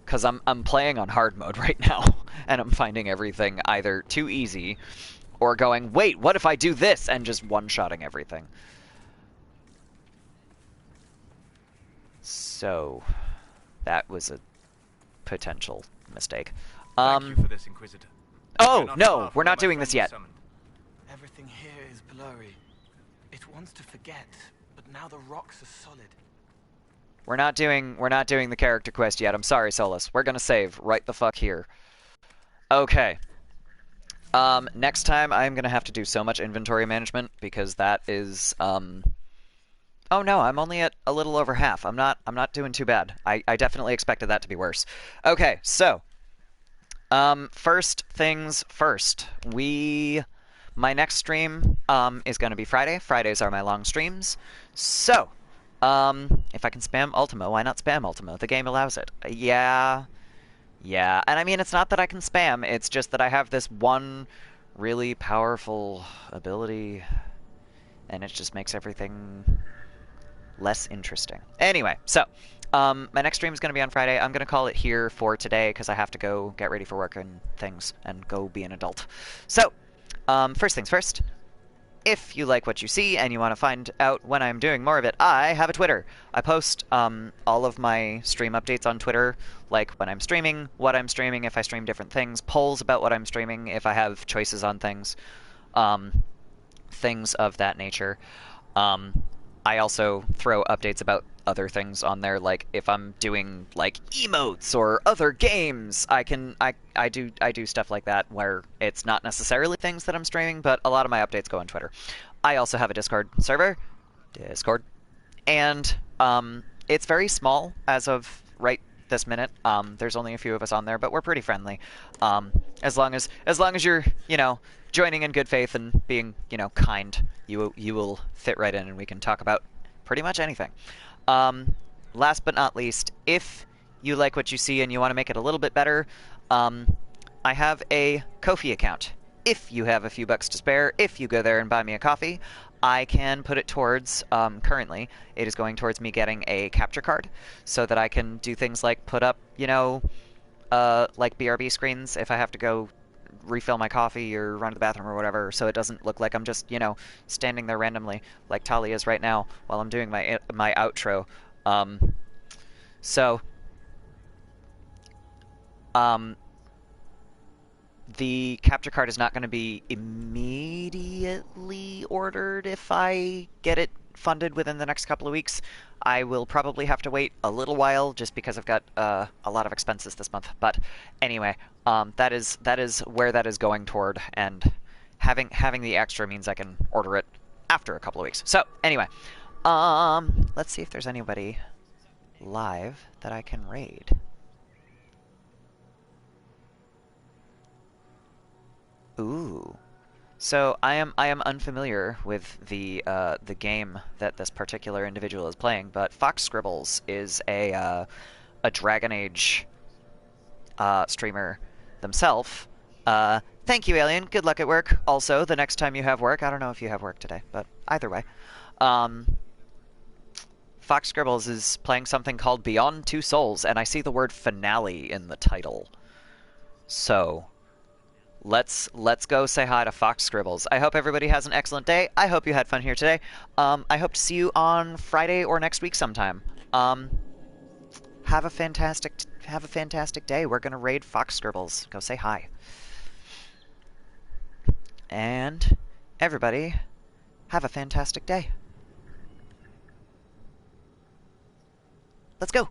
Because I'm playing on hard mode right now, and I'm finding everything either too easy, or going, wait, what if I do this, and just one-shotting everything. So, that was a potential mistake. Thank you for this, Inquisitor. Oh, no, we're not doing this yet. Everything here is blurry. It wants to forget, but now the rocks are solid. We're not doing the character quest yet. I'm sorry, Solus. We're gonna save right the fuck here. Okay. Next time I'm gonna have to do so much inventory management because that is Oh no, I'm only at a little over half. I'm not doing too bad. I definitely expected that to be worse. Okay, so first things first. My next stream is gonna be Friday. Fridays are my long streams. So if I can spam Ultimo, why not spam Ultimo? The game allows it. Yeah. And I mean, it's not that I can spam, it's just that I have this one really powerful ability, and it just makes everything less interesting. Anyway, so, my next stream is going to be on Friday. I'm going to call it here for today, because I have to go get ready for work and things, and go be an adult. So, first things first. If you like what you see and you want to find out when I'm doing more of it, I have a Twitter. I post all of my stream updates on Twitter, like when I'm streaming, what I'm streaming, if I stream different things, polls about what I'm streaming, if I have choices on things. things of that nature. I also throw updates about other things on there, like if I'm doing like emotes or other games, I do stuff like that where it's not necessarily things that I'm streaming, but a lot of my updates go on Twitter. I also have a Discord server, Discord, and it's very small as of right this minute. There's only a few of us on there, but we're pretty friendly. As long as you're joining in good faith and being kind, you will fit right in, and we can talk about pretty much anything. Last but not least, if you like what you see and you want to make it a little bit better, I have a Ko-fi account. If you have a few bucks to spare, if you go there and buy me a coffee, I can put it towards, currently, it is going towards me getting a capture card so that I can do things like put up, like BRB screens if I have to go refill my coffee or run to the bathroom or whatever, so it doesn't look like I'm just, standing there randomly like Tali is right now while I'm doing my outro. So, the capture card is not going to be immediately ordered if I get it funded within the next couple of weeks. I will probably have to wait a little while just because I've got a lot of expenses this month. But anyway, that is where that is going toward, and having the extra means I can order it after a couple of weeks. So anyway, let's see if there's anybody live that I can raid. Ooh. So I am unfamiliar with the game that this particular individual is playing, but Fox Scribbles is a Dragon Age streamer themselves. Thank you, Alien. Good luck at work. Also, the next time you have work, I don't know if you have work today, but either way, Fox Scribbles is playing something called Beyond Two Souls, and I see the word finale in the title. So let's go say hi to Fox Scribbles. I hope everybody has an excellent day. I hope you had fun here today. I hope to see you on Friday or next week sometime. Have a fantastic day. We're gonna raid Fox Scribbles. Go say hi. And everybody, have a fantastic day. Let's go.